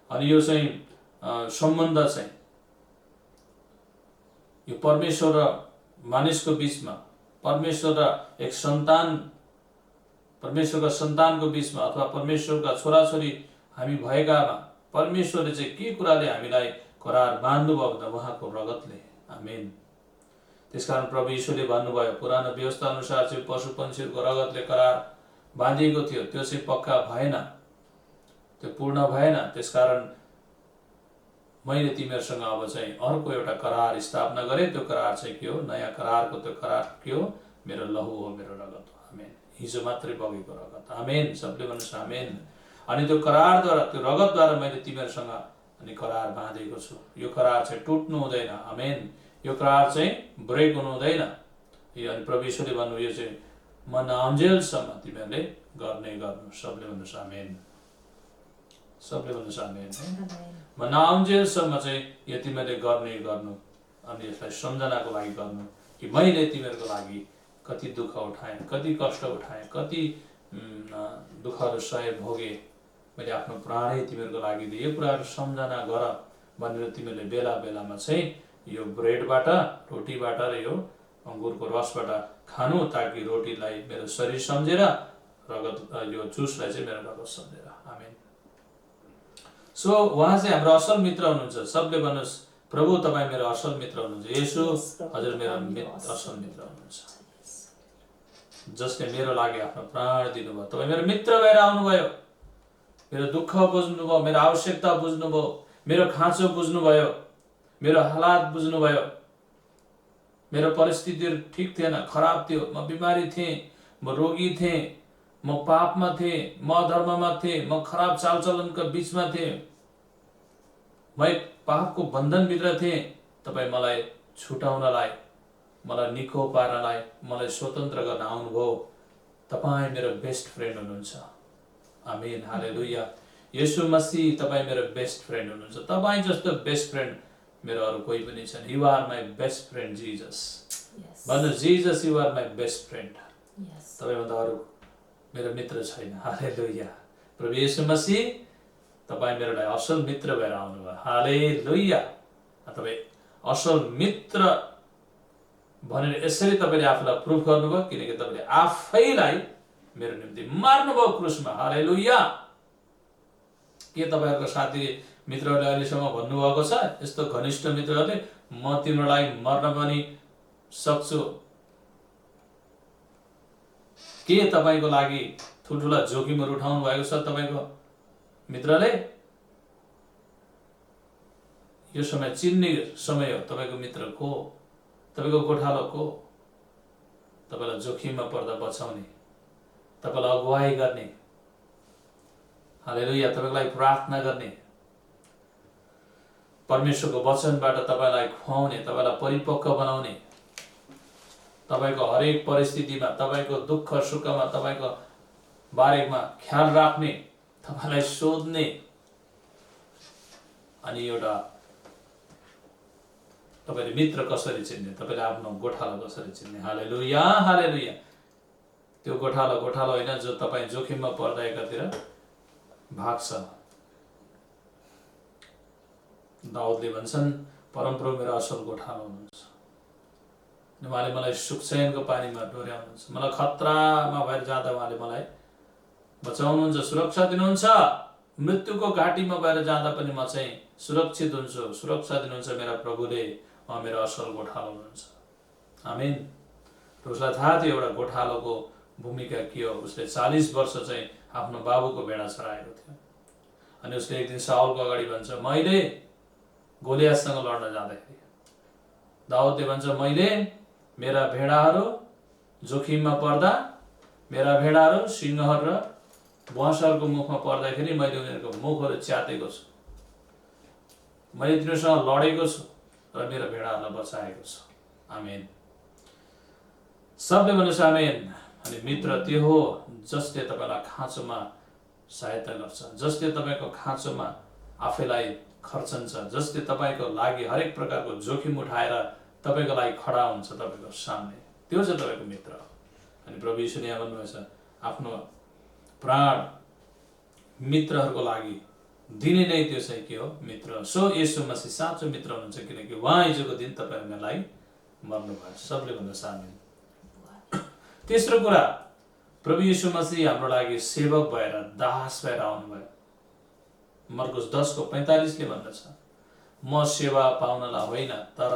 अनि यो चाहिँ सम्बन्ध चाहिँ यो परमेश्वर र मानिसको बीचमा, परमेश्वर र एक सन्तान, परमेश्वरका सन्तानको बीचमा, अथवा परमेश्वरका छोराछोरी हामी भएकामा परमेश्वरले चाहिँ के कुराले हामीलाई करार बाँध्नुभयो भन्दा उहाँको रगतले। आमेन। त्यसकारण प्रभु यीशुले भन्नुभयो, पुरानो व्यवस्था अनुसार चाहिँ पशु पन्छीहरूको रगतले करार बाँधिएको थियो, त्यो चाहिँ पक्का भएन, त्यो पूर्ण भएन। त्यसकारण मैले तिमीहरूसँग अब चाहिँ अर्को एउटा करार स्थापना गरेँ। त्यो करार चाहिँ के हो? नयाँ करारको त्यो करार के हो? मेरो लहु हो, मेरो रगत हो। आमेन। हिजो मात्रै बगेको रगत। आमेन। सबले भन्नुहोस् आमेन। अनि त्यो करारद्वारा, त्यो रगतद्वारा मैले तिमीहरूसँग अनि करार बाँधेको छु। यो करार चाहिँ टुट्नु हुँदैन। आमेन। यो करार चाहिँ ब्रेक हुनु हुँदैन। यो अनि प्रभु यीशुले भन्नु, यो चाहिँ म नआउन्जेलसम्म तिमीहरूले गर्ने गर्नु। सबले भन्नुहोस् आमेन। सबले भन्नुहोस् आमेन। म नआउन्जेलसम्म चाहिँ यो तिमीहरूले गर्ने गर्नु, अनि यसलाई सम्झनाको लागि गर्नु कि मैले तिमीहरूको लागि कति दुःख उठाएँ, कति कष्ट उठाएँ, कति दुःखहरू सहे भोगे, मैले आफ्नो प्राणै तिमीहरूको लागि दिएँ। यो कुराहरू सम्झना गर भनेर तिमीहरूले बेला बेलामा चाहिँ यो ब्रेडबाट, रोटीबाट र यो अङ्गुरको रसबाट खानु, ताकि रोटीलाई मेरो शरीर सम्झेर, रगत यो जुसलाई चाहिँ मेरो रगत सम्झेर। आमेन। सो उहाँ चाहिँ हाम्रो असल मित्र हुनुहुन्छ। सबले भन्नुहोस्, प्रभु तपाईँ मेरो असल मित्र हुनुहुन्छ। येशू हजुर मेरो असल मित्र हुनुहुन्छ, जसले मेरो लागि आफ्नो प्राण दिनुभयो। तपाईँ मेरो मित्र भएर आउनुभयो, मेरो दुःख बुझ्नुभयो, मेरो आवश्यकता बुझ्नुभयो, मेरो खाँचो बुझ्नुभयो, मेरो हालात बुझ्नुभयो। मेरो परिस्थितिहरू ठिक थिएन, खराब थियो, म बिमारी थिएँ, म रोगी थिएँ, म पापमा थिएँ, म अधर्ममा थिएँ, म खराब चालचलनका बीचमा थिएँ, म एक पापको बन्धनभित्र थिएँ। तपाईँ मलाई छुटाउनलाई, मलाई निको पार्नलाई, मलाई स्वतन्त्र गर्न आउनुभयो। तपाईँ मेरो बेस्ट फ्रेन्ड हुनुहुन्छ। आमेन। हालेलुया। येशू मसीह तपाईँ मेरो बेस्ट फ्रेन्ड हुनुहुन्छ। तपाईँ जस्तो बेस्ट फ्रेन्ड मेरो अरू कोही पनि छैन। You are my best friend Jesus. भन्नुहोस्, Jesus you are my best friend. तपाईँभन्दा अरू मेरो मित्र छैन। हालेलुया। प्रभु येशू मसीह तपाईँ मेरो लागि असल मित्र भएर आउनुभयो। हालेलुया। तपाईँ असल मित्र भनेर यसरी तपाईँले आफूलाई प्रुफ गर्नुभयो, किनकि तपाईँले आफैलाई मेरो निम्ति मार्नुभयो क्रुसमा। हालेलुया। के तपाईँहरूको साथी मित्रहरूले अहिलेसम्म भन्नुभएको छ, यस्तो घनिष्ठ मित्रहरूले, म तिम्रो लागि मर्न पनि सक्छु? के तपाईँको लागि ठुल्ठुला जोखिमहरू उठाउनु भएको छ तपाईँको मित्रले? यो समय चिन्ने समय हो। तपाईँको मित्र को, तपाईँको गोठालो को, तपाईँलाई जोखिममा पर्दा बचाउने, तपाईँलाई अगुवाई गर्ने, हालेलुया, तपाईँको लागि प्रार्थना गर्ने, परमेश्वरको वचनबाट तपाईँलाई खुवाउने, तपाईँलाई परिपक्व बनाउने, तपाईँको हरेक परिस्थितिमा, तपाईँको दुःख सुखमा तपाईँको बारेमा ख्याल राख्ने, तपाईँलाई सोध्ने, अनि एउटा तपाईले मित्र कसरी चिन्ने, तपाईले आफ्नो गोठालो कसरी चिन्ने। हालेलुया हालेलुया। त्यो गोठालो होइन जो तपाईँ जोखिममा पर्दा एकातिर भाग्छ। दाउदले भन्छन् परमप्रभु मेरो असल गोठालो हुनुहुन्छ, उहाँले मलाई सुखचयनको पानीमा डोर्याउनुहुन्छ, मलाई खतरामा भएर जाँदा उहाँले मलाई बचाउनुहुन्छ, सुरक्षा दिनुहुन्छ, मृत्युको घाटीमा भएर जाँदा पनि म चाहिँ सुरक्षित हुन्छु, सुरक्षा दिनुहुन्छ मेरा प्रभुले, उहाँ मेरो असल गोठालो हुनुहुन्छ। आमेन। उसलाई थाहा थियो एउटा गोठालोको भूमिका के हो। उसले 40 वर्ष चाहिँ आफ्नो बाबुको भेडा चराएको थियो। अनि उसले एक दिन साउलको अगाडि भन्छ, मैले गोलियातसँग लड्न जाँदाखेरि दाउदले भन्छ, मैले मेरा भेडाहरू जोखिममा पर्दा, मेरा भेडाहरू सिंहहरू र बँसहरूको मुखमा पर्दाखेरि मैले उनीहरूको मुखहरू च्यातेको छु, मैले तिनीहरूसँग लडेको छु र मेरो भेडाहरूलाई बचाएको छु। आमेन। सबले भन्नुहोस् आमेन। अनि मित्र त्यो हो जसले तपाईँलाई खाँचोमा सहायता गर्छ, जसले तपाईँको खाँचोमा आफैलाई खर्चन्छ, जसले तपाईँको लागि हरेक प्रकारको जोखिम उठाएर तपाईँको लागि खडा हुन्छ तपाईँको सामने, त्यो चाहिँ तपाईँको मित्र। अनि प्रभु यीशुले यहाँ भन्नुभएछ आफ्नो प्राण मित्रहरूको लागि दिने नै त्यो चाहिँ के हो, मित्र। सो येशू मसीह साँचो मित्र हुनुहुन्छ, किनकि उहाँ हिजोको दिन तपाईँहरूको लागि मर्नुभयो। सबले भन्नुहोस् आमेन। तेस्रो कुरा, प्रभु यीशु मसीह हाम्रो लागि सेवक भएर, दास भएर आउनुभयो। मर्कुस 10:45 भन्दछ, म सेवा पाउनलाई होइन तर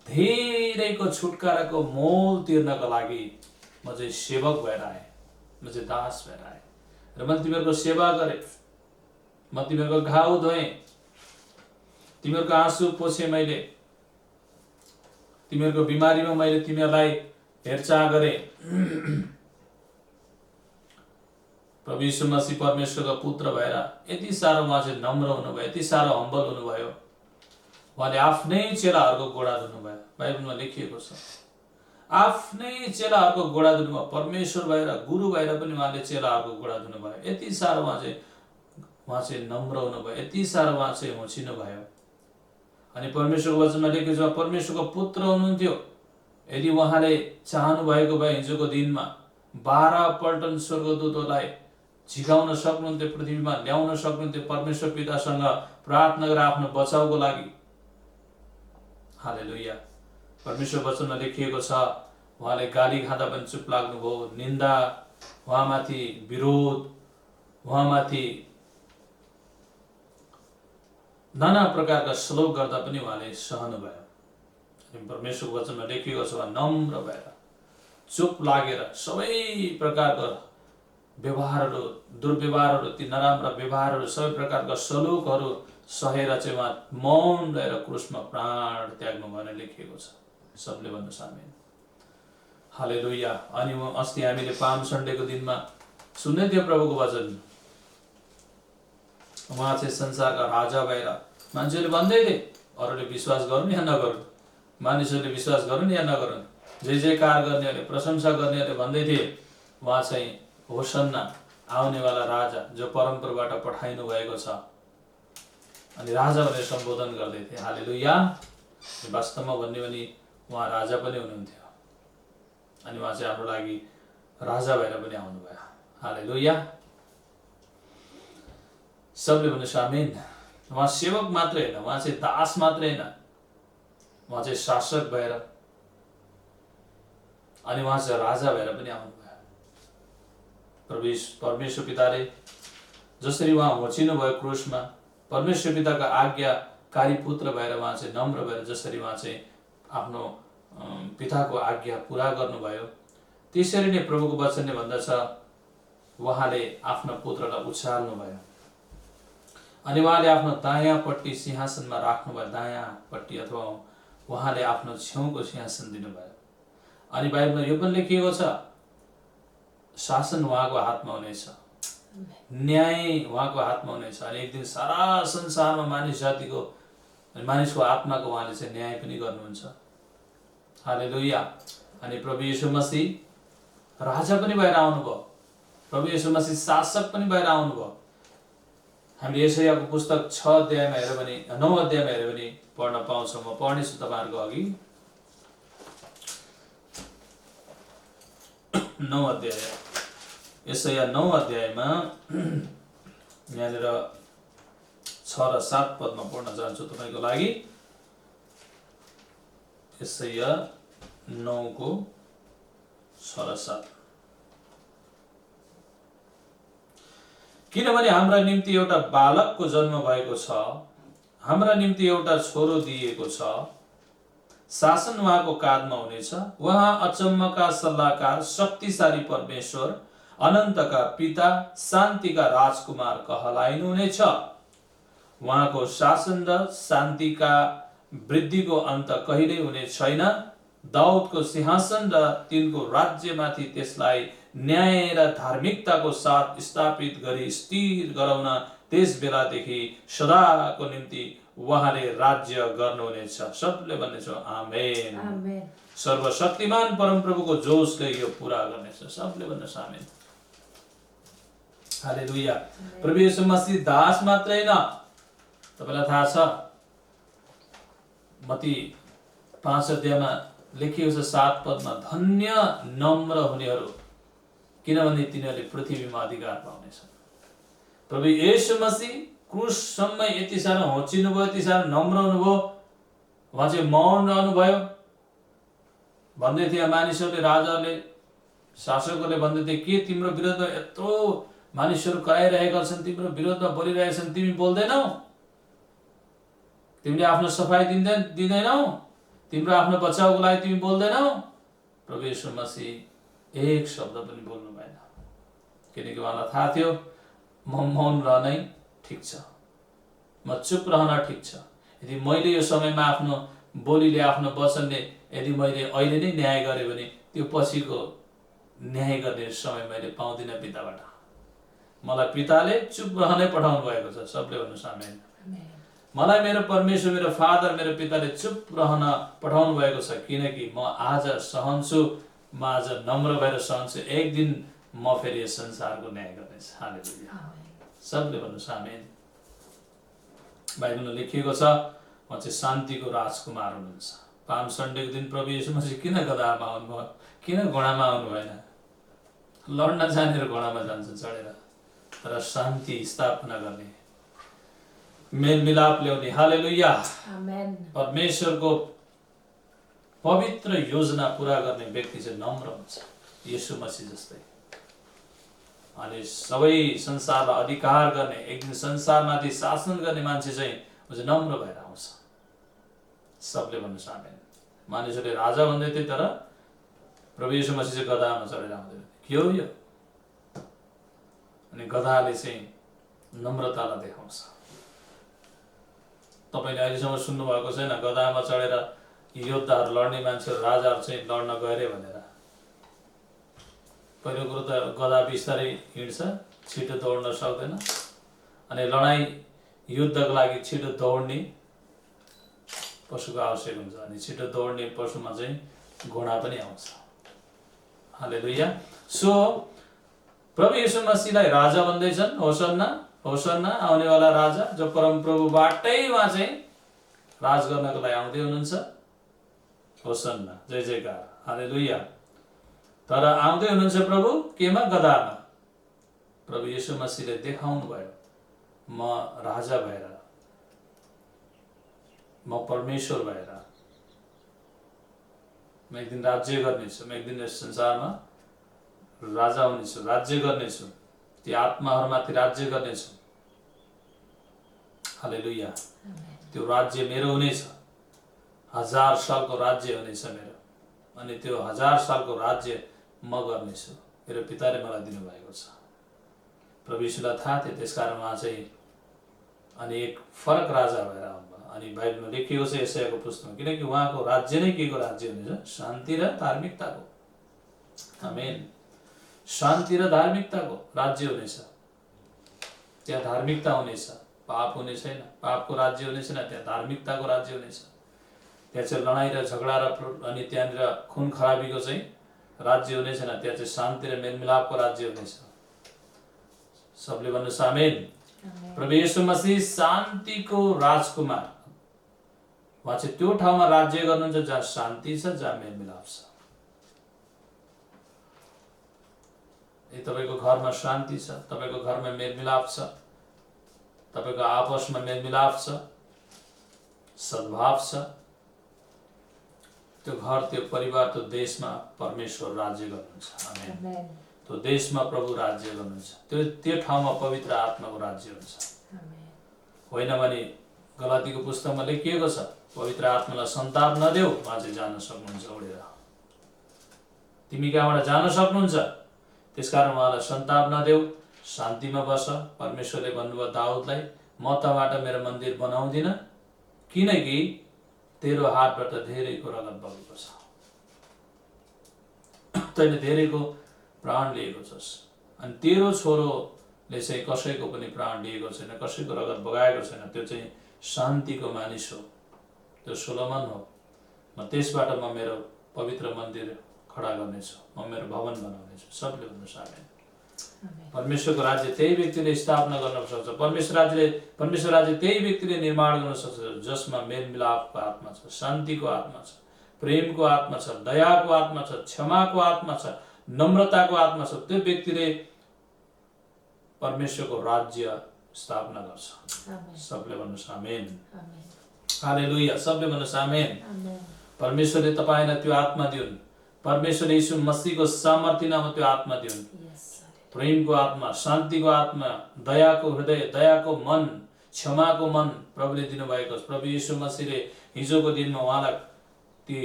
धेरैको छुटकाराको मोल तिर्नको लागि म चाहिँ सेवक भएर आएँ, म चाहिँ दास भएर आएँ र मैले तिमीहरूको सेवा गरेँ, म तिमीहरूको घाउ धोएँ, तिमीहरूको आँसु पोछेँ, मैले तिमीहरूको बिमारीमा मैले तिमीहरूलाई हेरचाह गरेँ। प्रभु यीशु मसीह परमेश्वरको पुत्र भएर यति साह्रो उहाँ चाहिँ नम्र हुनुभयो, यति साह्रो हम्बल हुनुभयो। उहाँले आफ्नै चेलाहरूको गोडा धुनुभयो। बाइबलमा लेखिएको छ आफ्नै चेलाहरूको गोडा धुनुभयो। परमेश्वर भएर, गुरु भएर पनि उहाँले चेलाहरूको गोडा धुनुभयो। यति साह्रो उहाँ चाहिँ नम्र हुनुभयो, यति साह्रो उहाँ चाहिँ होचिनु भयो। अनि परमेश्वरको वचनमा लेखेको छ परमेश्वरको पुत्र हुनुहुन्थ्यो। यदि उहाँले चाहनु भएको भए हिजोको दिनमा 12 पल्टन स्वर्गदूतहरूलाई झिकाउन सक्नुहुन्थ्यो, पृथ्वीमा ल्याउन सक्नुहुन्थ्यो, परमेश्वर पितासँग प्रार्थना गरेर आफ्नो बचाउको लागि। हालेलुया। परमेश्वर वचनमा लेखिएको छ उहाँले गाली खाँदा पनि चुप लाग्नुभयो, निन्दा, उहाँमाथि विरोध, उहाँमाथि नाना प्रकारका श्लोक गर्दा पनि उहाँले सहनु भयो। परमेश्वरको वचनमा लेखिएको छ नम्र भएर, चुप लागेर सबै प्रकारका व्यवहारहरू, दुर्व्यवहारहरू, ती नराम्रा व्यवहारहरू, सबै प्रकारका सलुकहरू सहेर चाहिँ उहाँ मौन रहेर क्रुसमा प्राण त्याग्नु भनेर लेखिएको छ। सबले भन्नुहोस् आमेन। हालेलुया। अनि अस्ति हामीले पाम सन्डेको दिनमा सुन्दै थियो प्रभुको वचन। उहाँ चाहिँ संसारका राजा भएर, मान्छेले भन्दै थिए अरूले विश्वास गरून् या नगरून्, मानिसहरूले विश्वास गरून् या नगरून्, जे जयकार गर्नेहरूले, प्रशंसा गर्नेहरूले भन्दै थिए उहाँ चाहिँ होसन्ना, आउनेवाला राजा जो परमप्रभुबाट पठाइनु भएको छ। अनि राजा भनेर सम्बोधन गर्दै थिए। हालेलुया। वास्तवमा भन्ने भने उहाँ राजा पनि हुनुहुन्थ्यो। अनि उहाँ चाहिँ हाम्रो लागि राजा भएर पनि आउनुभयो। हालेलुया। सबले भन्नुहोस् आमेन। उहाँ सेवक मात्रै होइन, उहाँ चाहिँ दास मात्रै होइन, उहाँ चाहिँ शासक भएर अनि उहाँ चाहिँ राजा भएर पनि आउनुभयो। परमेश्वर पिताले जसरी उहाँ होचिनु भयो क्रुसमा, परमेश्वर पिताका आज्ञाकारी पुत्र भएर उहाँ चाहिँ नम्र भएर जसरी उहाँ चाहिँ आफ्नो पिताको आज्ञा पुरा गर्नुभयो, त्यसरी नै प्रभुको वचनले भन्दछ उहाँले आफ्नो पुत्रलाई उचाल्नु भयो अनि उहाँले आफ्नो दायाँपट्टि सिंहासनमा राख्नुभयो, दायाँपट्टि अथवा उहाँले आफ्नो छेउको सिंहासन दिनुभयो। अनि बाइबलमा यो पनि लेखिएको छ शासन उहाँको हातमा हुनेछ, न्याय उहाँको हातमा हुनेछ। अनि एक दिन सारा संसारमा मानिस जातिको, मानिसको आत्माको उहाँले चाहिँ न्याय पनि गर्नुहुन्छ। हालेलुया। अनि प्रभु यीशु मसीह राजा पनि भएर आउनुभयो, प्रभु यीशु मसीह शासक पनि भएर आउनुभयो। हामीले यशायाको पुस्तक 6 अध्यायमा हेर्यो भने 9 अध्यायमा हेर्यो भने पढ्न पाउँछौँ। म पढ्नेछु तपाईँहरूको अघि। 9 अध्याय, यशाया 9 अध्यायमा यहाँनिर 6 र 7 पदमा पढ्न चाहन्छु तपाईँको लागि। यशाया 9 को 6 र 7। किनभने हाम्रा निम्ति एउटा बालकको जन्म भएको छ, हाम्रा निम्ति एउटा छोरो दिएको छ, शासन उहाँको काँधमा हुनेछ। उहाँ अचम्मका सल्लाहकार, शक्तिशाली परमेश्वर, अनन्तका पिता, शान्तिका राजकुमार कहलाइनुहुनेछ। उहाँको शासन र शान्तिका वृद्धिको अन्त कहिल्यै हुने छैन। दाउदको सिंहासन र तिनको राज्यमाथि त्यसलाई न्याय र धार्मिकताको साथ स्थापित गरी स्थिर गराउन त्यस बेलादेखि सदाको निम्ति उहाँले राज्य गर्नुहुनेछ। सबले भन्नेछौँ आमेन। आमेन। सर्वशक्तिमान परमप्रभुको जोशले यो पूरा गर्नेछ। सबले भन्नुहोस् आमेन। हालेलुया। प्रभु येशू मसीह दास मात्रै होइन, तपाईँलाई थाहा छ मत्ती 5 अध्यायमा लेखिएको छ 7 पदमा, धन्य नम्र हुनेहरू किनभने तिनीहरूले पृथ्वीमा अधिकार पाउनेछन्। प्रभु येशू मसीह क्रुससम्म यति साह्रो होचिनु भयो, यति साह्रो नम्र हुनुभयो, उहाँ चाहिँ मौन रहनुभयो। भन्दै थिए मानिसहरूले, राजाहरूले, शासकहरूले भन्दै थिए, के तिम्रो विरोधमा यत्रो मानिसहरू कराइरहेका छन्, तिम्रो विरोधमा बोलिरहेका छन्, तिमी बोल्दैनौ? तिमीले आफ्नो सफाई दिँदैनौ? तिम्रो आफ्नो बचाउको लागि तिमी बोल्दैनौ? प्रभु येशू मसीह एक शब्द पनि बोल्नु भएन, किनकि उहाँलाई थाहा थियो म मौन रहनै ठिक छ, म चुप रहन ठिक छ। यदि मैले यो समयमा आफ्नो बोलीले, आफ्नो वचनले यदि मैले अहिले नै न्याय गरेँ भने त्यो पछिको न्याय गर्ने समय मैले पाउँदिनँ पिताबाट। मलाई पिताले चुप रहनै पठाउनु भएको छ। सबले भन्नुहोस् आमेन। मलाई मेरो परमेश्वर, मेरो फादर, मेरो पिताले चुप रहन पठाउनु भएको छ, किनकि म आज सहन्छु, म आज नम्र भएर सहन्छु। एक दिन म फेरि यस संसारको न्याय गर्नेछ। हालेलुया। सबले भन्नुहोस् आमेन। बाइबलमा लेखिएको छ म चाहिँ शान्तिको राजकुमार हुनुहुन्छ। पाम सन्डेको दिन प्रभु येशू मसीह किन गधामा आउनुभयो? किन घोडामा आउनु भएन? लड्न जानेर घोडामा जान्छ चढेर, तर शान्ति स्थापना गर्ने, मेलमिलाप ल्याउने। हालेलुया। परमेश्वरको पवित्र योजना पूरा गर्ने व्यक्ति चाहिँ नम्र हुन्छ, येशू मसीह जस्तै। अनि सबै संसारलाई अधिकार गर्ने, एक दिन संसारमाथि शासन गर्ने मान्छे चाहिँ नम्र भएर आउँछ। सबले भन्नुहोस् आमेन। मानिसहरूले राजा भन्दै थिए, तर प्रभु येशू मसीह चाहिँ गधामा चढेर आउँदै के हो यो? अनि गधाले चाहिँ नम्रतालाई देखाउँछ। तपाईँले अहिलेसम्म सुन्नु भएको छैन गधामा चढेर योद्धाहरू लड्ने मान्छेहरू, राजाहरू चाहिँ लड्न गए भनेर? पहिलो कुरो त गधा बिस्तारै हिँड्छ, छिटो दौड्न सक्दैन। अनि लडाइँ युद्धको लागि छिटो दौड्ने पशुको आवश्यक हुन्छ, अनि छिटो दौड्ने पशुमा चाहिँ घोडा पनि आउँछ। हालेलुया। सो प्रभु येशू मसीहलाई राजा भन्दैछन्। होसन्ना, होसन्ना, आउनेवाला राजा जो परमप्रभुबाटै उहाँ चाहिँ राज गर्नको लागि आउँदै हुनुहुन्छ। होसन्ना, जय जयकार, हालेलुया। तर आउँदै हुनुहुन्छ प्रभु केमा? गधामा। प्रभु येशू मसीहले देखाउनु भयो म राजा भएर, म परमेश्वर भएर म एक दिन राज्य गर्नेछु। म एक दिन यस संसारमा राजा हुनेछु, राज्य गर्नेछु, ती आत्माहरूमाथि राज्य गर्नेछु। हालेलुया। त्यो राज्य मेरो हुनेछ, 1000 सालको राज्य हुनेछ मेरो। अनि त्यो 1000 सालको राज्य म गर्नेछु, मेरो पिताले मलाई दिनुभएको छ। प्रभु येशूलाई थाहा थियो, त्यसकारण उहाँ चाहिँ अनि एक फरक राजा भएर आउनुभयो। अनि बाइबलमा लेखिएको छ यशायाको पुस्तकमा, किनकि उहाँको राज्य नै के को राज्य हुनेछ? शान्ति र धार्मिकताको। आमेन। शान्ति र धार्मिकताको राज्य हुनेछ। त्यहाँ धार्मिकता हुनेछ, पाप हुने छैन। पापको राज्य हुने छैन, त्यहाँ धार्मिकताको राज्य हुनेछ। त्यहाँ चाहिँ लडाइँ र झगडा र अनि त्यहाँनिर खुन खराबीको चाहिँ राज्य हुने छैन। त्यहाँ चाहिँ शान्ति र मेलमिलापको राज्य हुनेछ। सबले भन्नुहोस् आमेन। प्रभु येशू मसीह शान्तिको राजकुमार। उहाँ चाहिँ त्यो ठाउँमा राज्य गर्नुहुन्छ जहाँ शान्ति छ, जहाँ मेलमिलाप छ। तपाईको घरमा शान्ति छ, तपाईको घरमा मेलमिलाप छ, तपाईको आपसमा मेलमिलाप छ, सद्भाव छ, त्यो घर, त्यो परिवार, त्यो देशमा परमेश्वर राज्य गर्नुहुन्छ। आमेन। त्यो देशमा प्रभु राज्य गर्नुहुन्छ, त्यो ठाउँमा पवित्र आत्माको राज्य हुन्छ। होइन भने गलातीको पुस्तकमा लेखिएको छ, पवित्र आत्मालाई सन्ताप नदेऊ, उहाँ चाहिँ जान सक्नुहुन्छ उडेर। तिमी कहाँबाट जान सक्नुहुन्छ, त्यसकारण उहाँलाई सन्ताप नदेऊ, शान्तिमा बस। परमेश्वरले भन्नुभयो दाउदलाई, म तँबाट मेरो मन्दिर बनाउँदिन, किनकि तेरो हातबाट धेरैको रगत बगेको छ, तैँले धेरैको प्राण लिएको छस्, अनि तेरो छोरोले चाहिँ कसैको पनि प्राण लिएको छैन, कसैको रगत बगाएको छैन। त्यो चाहिँ शान्तिको मानिस हो, त्यो सोलोमन हो। म त्यसबाट म मेरो पवित्र मन्दिर खडा गर्नेछु, म मेरो भवन बनाउनेछु। सबले भन्नुहोस् आमेन। परमेश्वरको राज्य त्यही व्यक्तिले स्थापना गर्न सक्छ। परमेश्वर राज्य त्यही व्यक्तिले निर्माण गर्न सक्छ जसमा मेलमिलापको आत्मा छ, शान्तिको आत्मा छ, प्रेमको आत्मा छ, दयाको आत्मा छ, क्षमाको आत्मा छ, नम्रताको आत्मा छ। त्यो व्यक्तिले परमेश्वरको राज्य स्थापना गर्छ। सबले भन्नुहोस् आमेन। हालेलुया। सबले भन्नुहोस् आमेन। परमेश्वरले तपाईलाई त्यो आत्मा दिउन्। परमेश्वरले यीशु मसीहको सामर्थ्य नाममा त्यो आत्मा दिउन्। प्रेमको आत्मा, शान्तिको आत्मा, दयाको हृदय, दयाको मन, क्षमाको मन प्रभुले दिनुभएको छ। प्रभु यीशु मसीहले हिजोको दिनमा उहाँलाई ती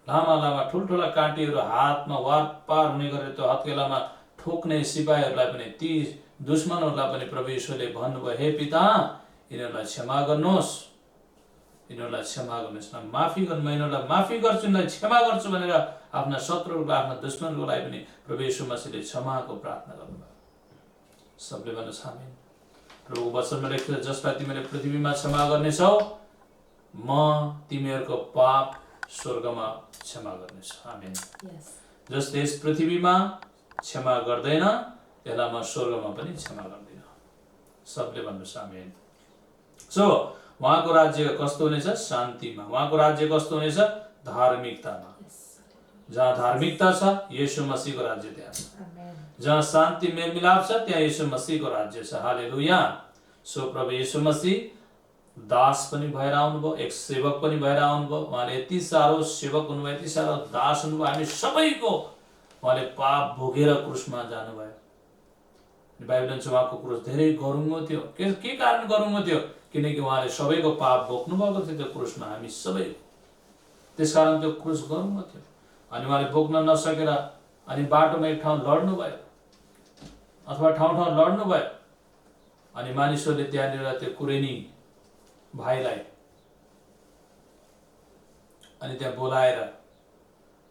लामा लामा ठुल्ठुला काँटीहरू हातमा वार पार हुने गरेर त्यो हत्केलामा ठोक्ने सिपाहीहरूलाई पनि, ती दुश्मनहरूलाई पनि प्रभु यीशुले भन्नुभयो, हे पिता, यिनीहरूलाई क्षमा गर्नुहोस्, यिनीहरूलाई क्षमा गर्नुहोस् न, माफी गर्नु, म यिनीहरूलाई माफी गर्छु, यिनीहरूलाई क्षमा गर्छु भनेर आफ्ना शत्रुहरूलाई, आफ्ना दुश्मनको लागि पनि प्रभु यीशु मसीहले क्षमाको प्रार्थना गर्नुभयो। सबले भन्नुहोस् आमेन। प्रभुको वचनमा लेखेको छ, जसलाई तिमीले पृथ्वीमा क्षमा गर्नेछौ, म तिमीहरूको पाप स्वर्गमा क्षमा गर्नेछु। आमेन। जसले यस पृथ्वीमा क्षमा गर्दैन, त्यसलाई म स्वर्गमा पनि क्षमा गर्दिन। सबले भन्नुहोस् आमेन। सो उहाँको राज्य कस्तो हुनेछ? शान्तिमा। उहाँको राज्य कस्तो हुनेछ? धार्मिकतामा। जहाँ धार्मिकता छ, येशू मसीहको राज्य त्यहाँ छ। जहाँ शान्ति मेलमिलाप छ, त्यहाँ येशू मसीहको राज्य छ। हालेलुया। सो प्रभु येशू मसीह दास पनि भएर आउनुभयो, एक सेवक पनि भएर आउनुभयो। उहाँले यति साह्रो सेवक हुनुभयो, यति साह्रो दास हुनुभयो, हामी सबैको उहाँले पाप भोगेर क्रुसमा जानुभयो। बाइबलले भन्छ उहाँको क्रुस धेरै गरुङ्गो थियो। के कारण गरुङ्गो थियो? किनकि उहाँले सबैको पाप बोक्नु भएको थियो त्यो क्रुसमा, हामी सबै। त्यसकारण त्यो क्रुस गरुङ्गो थियो। अनि उहाँले बोक्न नसकेर अनि बाटोमा एक ठाउँ लड्नु भयो, अथवा ठाउँ ठाउँ लड्नु भयो। अनि मानिसहरूले त्यहाँनिर त्यो कुरेनी भाइलाई अनि त्यहाँ बोलाएर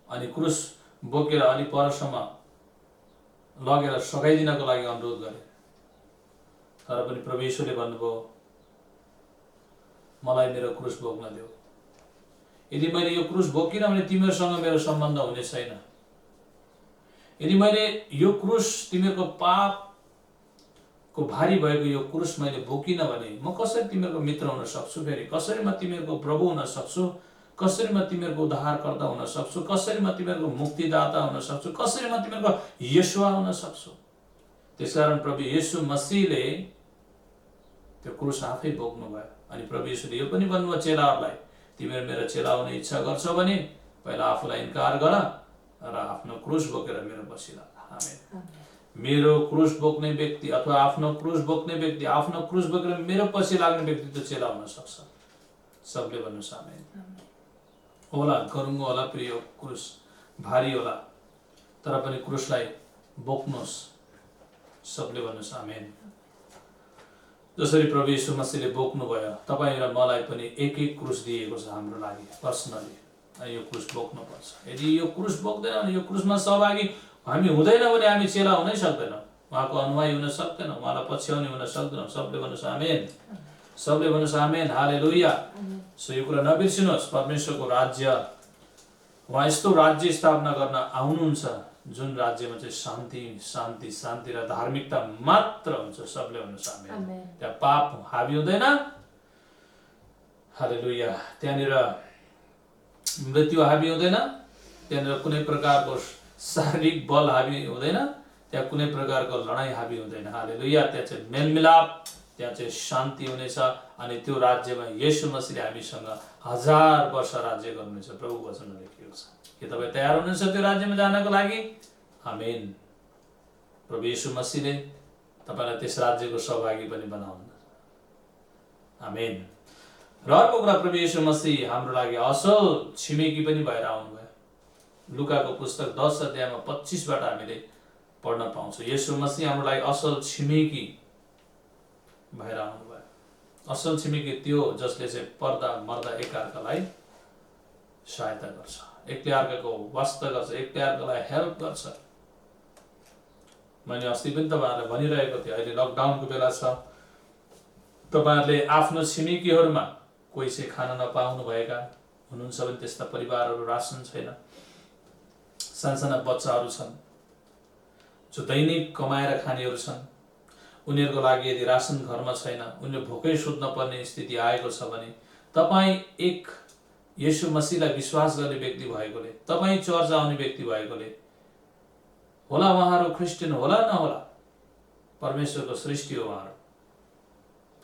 अनि क्रुस बोकेर अलि परसम्म लगेर सघाइदिनको लागि अनुरोध गरे। तर पनि प्रभु येशूले भन्नुभयो, मलाई मेरो क्रुस बोक्न देऊ। यदि मैले यो क्रुस बोकिन भने तिमीहरूसँग मेरो सम्बन्ध हुने छैन। यदि मैले यो क्रुस, तिमीहरूको पापको भारी भएको यो क्रुस मैले बोकिन भने म कसरी तिमीहरूको मित्र हुन सक्छु? फेरि कसरी म तिमीहरूको प्रभु हुन सक्छु? कसरी म तिमीहरूको उद्धारकर्ता हुन सक्छु? कसरी म तिमीहरूको मुक्तिदाता हुन सक्छु? कसरी म तिमीहरूको येशूवा हुन सक्छु? त्यसकारण प्रभु येशू मसीहले त्यो क्रुस आफै बोक्नु भयो। अनि प्रभु येशूले यो पनि भन्नुभयो चेलाहरूलाई, तिमीहरू मेरो चेला हुने इच्छा गर्छौ भने पहिला आफूलाई इन्कार गर र आफ्नो क्रुस बोकेर मेरो पछि लाग। आमेन। मेरो क्रुस बोक्ने व्यक्ति अथवा आफ्नो क्रुस बोक्ने व्यक्ति, आफ्नो क्रुस बोकेर मेरो पछि लाग्ने व्यक्ति त चेला हुन सक्छ। सबले भन्नुहोस् आमेन। होला गरुङ्गो होला, प्रिय क्रुस भारी होला, तर पनि क्रुसलाई बोक्नुहोस्। सबले भन्नुहोस् आमेन। जसरी प्रभु येशू मसीहले बोक्नु भयो, तपाईँ र मलाई पनि एक एक क्रुस दिएको छ हाम्रो लागि पर्सनली। यो क्रुस बोक्नुपर्छ। यदि यो क्रुस बोक्दैन भने, यो क्रुसमा सहभागी हामी हुँदैन भने हामी चेला हुनै सक्दैनौँ, उहाँको अनुयायी हुन सक्दैनौँ, उहाँलाई पछ्याउने हुन सक्दैनौँ। सबले भन्नुहोस् आमेन। सबले भन्नुहोस् आमेन। हालेलुया। सो यो कुरा नबिर्सिनुहोस्, परमेश्वरको राज्य, उहाँ यस्तो राज्य स्थापना गर्न आउनुहुन्छ जुन राज्यमा चाहिँ शान्ति शान्ति शान्ति र धार्मिकता मात्र हुन्छ। सबले भन्नुहोस् आमेन। त्यहाँ पाप हाबी हुँदैन। हालेलुया। त्यहाँनिर मृत्यु हाबी हुँदैन। त्यहाँनिर कुनै प्रकारको शारीरिक बल हाबी हुँदैन। त्यहाँ कुनै प्रकारको लडाइँ हाबी हुँदैन। हालेलुया। त्यहाँ चाहिँ मेलमिलाप, त्यहाँ चाहिँ शान्ति हुनेछ। अनि त्यो राज्यमा येशू मसीहले हामीसँग 1000 वर्ष राज्य गर्नुहुनेछ। प्रभु वचनमा लेखिएको छ। के तपाईँ तयार हुनुहुन्छ त्यो राज्यमा जानको लागि? आमेन। प्रभु येशू मसीहले तपाईँलाई त्यस राज्यको सहभागी पनि बनाउनुहुन्छ। आमेन। र अर्को कुरा, प्रभु येशू मसीह हाम्रो लागि असल छिमेकी पनि भएर आउनुभयो। लुकाको पुस्तक 10 अध्यायमा 25बाट हामीले पढ्न पाउँछौँ। येशू मसीह हाम्रो लागि असल छिमेकी भएर आउनुभयो। असल छिमेकी त्यो जसले चाहिँ पर्दा मर्दा एकअर्कालाई सहायता गर्छ, एकले अर्काको वास्ता गर्छ, एकले अर्कालाई हेल्प गर्छ। मैले अस्ति पनि तपाईँहरूलाई भनिरहेको थिएँ, अहिले लकडाउनको बेला छ। तपाईँहरूले आफ्नो छिमेकीहरूमा कोही चाहिँ खान नपाउनु भएका हुनुहुन्छ भने त्यस्ता परिवारहरू, रासन छैन, सानसाना बच्चाहरू छन् जो दैनिक कमाएर खानेहरू छन्, उनीहरूको लागि यदि रासन घरमा छैन, उनीहरू भोकै सुत्न पर्ने स्थिति आएको छ भने तपाईँ एक येशू मसीहलाई विश्वास गर्ने व्यक्ति भएकोले, तपाईँ चर्च आउने व्यक्ति भएकोले, होला उहाँहरू क्रिस्चियन होला नहोला, परमेश्वरको सृष्टि हो उहाँहरू।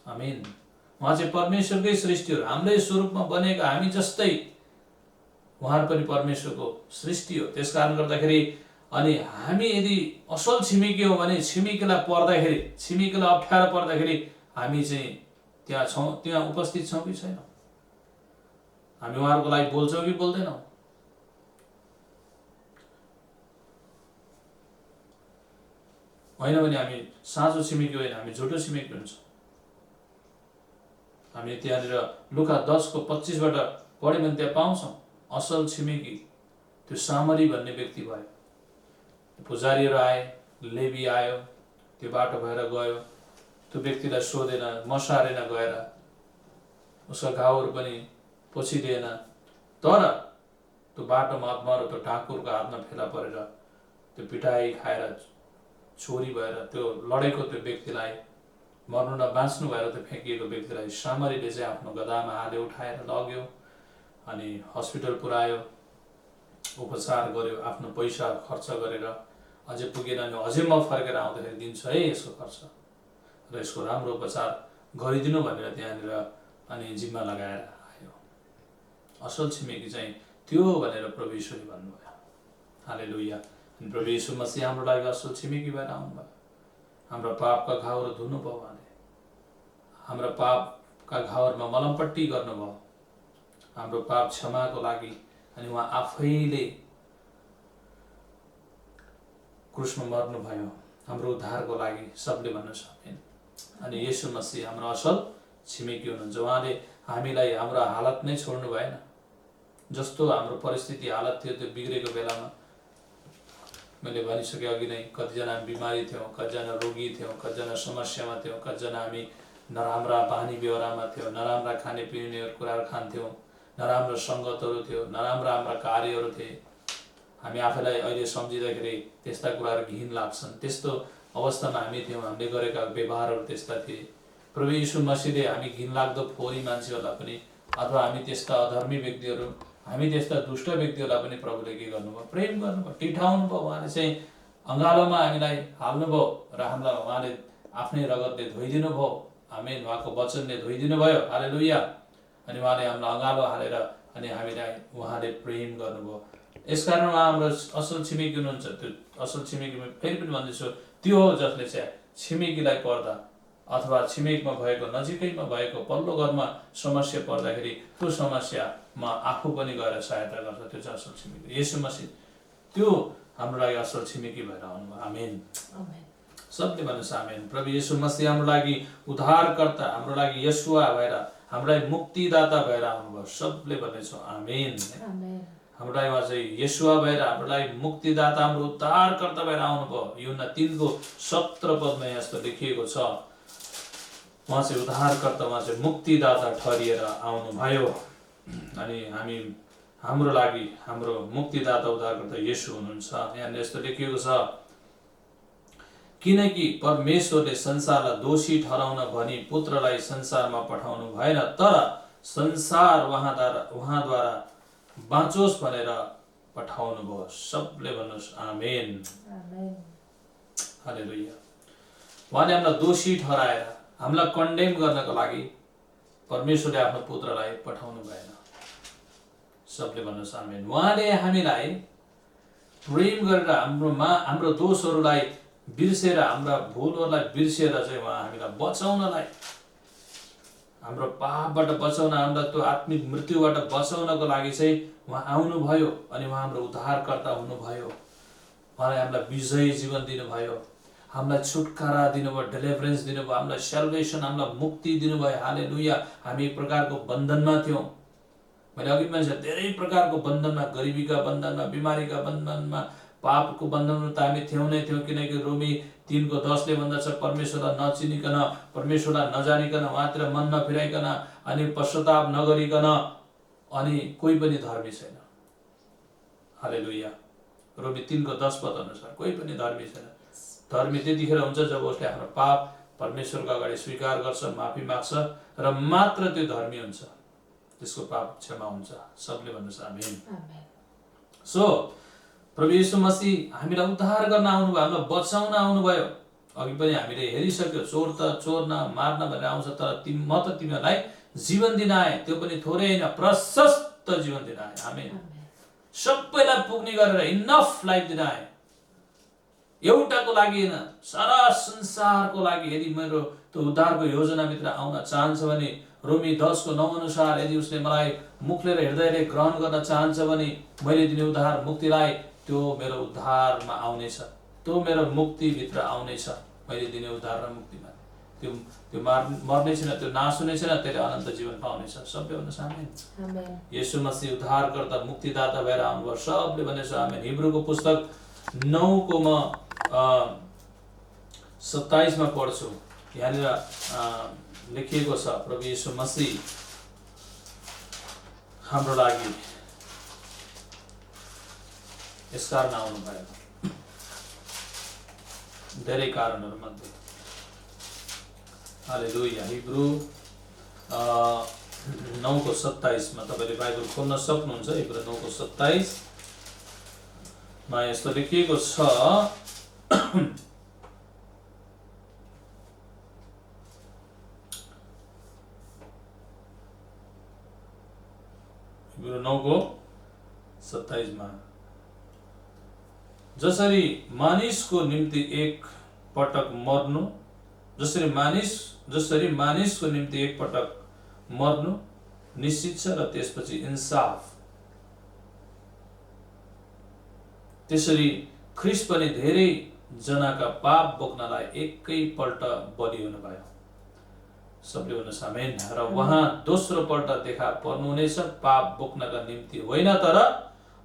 आमीन। उहाँ चाहिँ परमेश्वरकै सृष्टि हो, हाम्रै स्वरूपमा बनेका हामी जस्तै उहाँहरू पनि परमेश्वरको सृष्टि हो। त्यसकारण गर्दाखेरि अनि हामी यदि असल छिमेकी हो भने छिमेकीलाई पर्दाखेरि, छिमेकीलाई अप्ठ्यारो पर्दाखेरि हामी चाहिँ त्यहाँ छौँ, त्यहाँ उपस्थित छौँ कि छैनौँ? हामी उहाँहरूको लागि बोल्छौँ कि बोल्दैनौँ? होइन भने हामी साँचो छिमेकी होइन, हामी झुटो छिमेकी हुन्छौँ। हामी त्यहाँनिर लुका 10:25बाट पढ्यौँ भने त्यहाँ पाउँछौँ असल छिमेकी त्यो सामरी भन्ने व्यक्ति भयो। पुजारीहरू आए, लेवी आयो, त्यो बाटो भएर गयो, त्यो व्यक्तिलाई सोधेन, मसारेन गएर, उसका घाउहरू पनि पोछिदिएन, तर त्यो बाटोमा अधमरो त्यो ठाकुरको हातमा फेला परेर त्यो पिटाई खाएर चोरी भएर त्यो लडेको त्यो व्यक्तिलाई, मर्नु न बाँच्नु भएर त्यो फ्याँकिएको व्यक्तिलाई सामरीले चाहिँ आफ्नो गधामा हाले उठाएर लग्यो अनि हस्पिटल पुर्यायो, उपचार गर्यो, आफ्नो पैसा खर्च गरेर। अझै पुगेन भने अझै म फर्केर आउँदाखेरि दिन्छु है यसको खर्च र यसको राम्रो उपचार गरिदिनु भनेर त्यहाँनिर अनि जिम्मा लगाएर आयो। असल छिमेकी चाहिँ त्यो भनेर प्रभु यीशुले भन्नुभयो। हालेलुया। प्रभु यीशु मसीह हाम्रो लागि असल छिमेकी भएर आउनुभयो। हाम्रो पापका घाउहरू धुनुभयो उहाँले, हाम्रो पापका घाउहरूमा मलमपट्टी गर्नुभयो, हाम्रो पाप क्षमाको लागि। अनि उहाँ आफैले क्रुसमा मर्नुभयो हाम्रो उद्धारको लागि। सबले भन्नुहोस् आमेन। अनि येशू मसीह हाम्रो असल छिमेकी हुनुहुन्छ। उहाँले हामीलाई हाम्रो हालत नै छोड्नु भएन। जस्तो हाम्रो परिस्थिति हालत थियो त्यो बिग्रेको बेलामा मैले भनिसकेँ अघि नै, कतिजना बिमारी थियौँ, कतिजना रोगी थियौँ, कतिजना समस्यामा थियौँ, कतिजना हामी नराम्रा बानी बेहोरामा थियौँ, नराम्रा खानेपिउने कुराहरू खान्थ्यौँ, नराम्रो सङ्गतहरू थियो, नराम्रा हाम्रा कार्यहरू थिए। हामी आफैलाई अहिले सम्झिँदाखेरि त्यस्ता कुराहरू घिन लाग्छन्। त्यस्तो अवस्थामा हामी थियौँ, हामीले गरेका व्यवहारहरू त्यस्ता थिए। प्रभु यीशु मसीहले हामी घिनलाग्दो फोहोरी मान्छेहरूलाई पनि, अथवा हामी त्यस्ता अधर्मी व्यक्तिहरू, हामी त्यस्ता दुष्ट व्यक्तिहरूलाई पनि प्रभुले के गर्नुभयो? प्रेम गर्नुभयो, टिठाउनु भयो। उहाँले चाहिँ अँगालोमा हामीलाई हाल्नुभयो र हामीलाई उहाँले आफ्नै रगतले धोइदिनु भयो। आमेन। उहाँको वचनले धोइदिनु भयो। हालेलुया। अनि उहाँले हामीलाई अँगालो हालेर अनि हामीलाई उहाँले प्रेम गर्नुभयो। यसकारण उहाँ हाम्रो असल छिमेकी हुनुहुन्छ। त्यो असल छिमेकीमा फेरि पनि भन्दैछु, त्यो हो जसले चाहिँ छिमेकीलाई पर्दा अथवा छिमेकमा भएको, नजिकैमा भएको, पल्लो घरमा समस्या पर्दाखेरि त्यो समस्यामा आफू पनि गएर सहायता गर्छ। त्यो चाहिँ असल छिमेकी। येशू मसीह त्यो हाम्रो लागि असल छिमेकी भएर आउनुभयो। आमेन। सबले भन्नुहोस् आमेन। प्रभु येशू मसीह हाम्रो लागि उद्धारकर्ता, हाम्रो लागि येशुवा भएर, हाम्रो लागि मुक्तिदाता भएर आउनुभयो। सबले भन्नेछौँ आमेन। हाम्रो लागि उहाँ चाहिँ येशुवा भएर, हाम्रो लागि मुक्तिदाता, हाम्रो उद्धारकर्ता भएर आउनुभयो। यूहन्ना 3:17 यस्तो लेखिएको छ, उहाँ चाहिँ उद्धारकर्ता, उहाँ चाहिँ मुक्तिदाता ठहरिएर आउनुभयो। अनि हाम्रो लागि हाम्रो मुक्तिदाता उद्धारकर्ता येशू हुनुहुन्छ। यहाँ यस्तो लेखिएको छ, किनकि परमेश्वरले संसारलाई दोषी ठहराउन भनी पुत्रलाई संसारमा पठाउनु भएन, तर संसार उहाँद्वारा बाँचोस् भनेर पठाउनु भयो। सबले भन्नुहोस् आमेन। हालेलुया। उहाँले हामीलाई दोषी ठहराएर हामीलाई कन्डेम गर्नको लागि परमेश्वरले आफ्नो पुत्रलाई पठाउनु भएन। सबले भन्नुहोस् आमेन। उहाँले हामीलाई प्रेम गरेर हाम्रो दोषहरूलाई बिर्सेर, हाम्रा भुलहरूलाई बिर्सेर चाहिँ उहाँ हामीलाई बचाउनलाई, हाम्रो पापबाट बचाउन, हामीलाई त्यो आत्मिक मृत्युबाट बचाउनको लागि चाहिँ उहाँ आउनुभयो अनि उहाँ हाम्रो उद्धारकर्ता हुनुभयो। उहाँले हामीलाई विजयी जीवन दिनुभयो, हामीलाई छुटकारा दिनुभयो, डेलिभरेन्स दिनुभयो, हामीलाई सेल्भेसन, हामीलाई मुक्ति दिनुभयो। हालेलुया। हामी एक प्रकारको बन्धनमा थियौँ। मैले अघि पनि धेरै प्रकारको बन्धनमा, गरिबीका बन्धनमा, बिमारीका बन्धनमा, पापको बन्धनमा त हामी थियौँ नै थियौँ। किनकि रोमी 3:10 भन्दछ, परमेश्वरलाई नचिनिकन, परमेश्वरलाई नजानिकन, उहाँतिर मन नफिराइकन अनि पश्चाताप नगरिकन अनि कोही पनि धर्मी छैन। हालेलुया। रोमी 3:10 अनुसार कोही पनि धर्मी छैन। धर्मी त्यतिखेर हुन्छ जब उसले आफ्नो पाप परमेश्वरको अगाडि स्वीकार गर्छ, माफी माग्छ र मात्र त्यो धर्मी हुन्छ, त्यसको पाप क्षमा हुन्छ। सबले भन्नुहोस् आमेन। सो प्रभु येशू मसीह हामीलाई उद्धार गर्न आउनुभयो, हामीलाई बचाउन आउनुभयो। अघि पनि हामीले हेरिसक्यो, चोर त चोर्न मार्न भनेर आउँछ, तर म त तिमीहरूलाई जीवन दिन आए, त्यो पनि थोरै होइन, प्रशस्त जीवन दिन आए। आमेन। सबैलाई पुग्ने गरेर इनफ लाइफ दिन आए। एउटाको लागि होइन, सारा संसारको लागि। यदि मेरो त्यो उद्धारको योजनाभित्र आउन चाहन्छ भने रोमी 10:9 अनुसार यदि उसले मलाई मुखले र हृदयले ग्रहण गर्न चाहन्छ भने मैले दिने उद्धार मुक्तिलाई त्यो मेरो उद्धारमा आउनेछ, त्यो मेरो मुक्तिभित्र आउनेछ। मैले दिने उद्धार र मुक्तिमा त्यो मर्ने छैन, त्यो नाश हुने छैन, त्यसले अनन्त जीवन पाउनेछ। सबले भन्नुहोस् आमेन। येशू मसीह उद्धारकर्ता मुक्तिदाता भएर आउनुभयो। सबले भन्नुहोस् आमेन। हिब्रूको पुस्तक 9को म 27 मा पढ्छु। यहाँनिर लेखिएको छ, प्रभु येशू मसीह हाम्रो लागि यस कारण आउनु भयो, धेरै कारणहरू मध्ये। हालेलुया। हिब्रू 9:27 मा तपाईले बाइबल खोल्न सक्नुहुन्छ। हिब्रू 9:27 मा यस्तो लेखिएको छ, हिब्रू 9:27 मा, जसरी मानिसको निम्ति एक पटक मर्नु, जसरी मानिसको निम्ति एक पटक मर्नु निश्चित छ र त्यसपछि इन्साफ, त्यसरी ख्रीष्ट पनि धेरै जनाका पाप बोक्नलाई एकै पल्ट बलि हुनुभयो। सबले भन्नुहोस् आमेन। र उहाँ दोस्रो पल्ट देखा पर्नुहुनेछ, पाप बोक्नका निम्ति होइन तर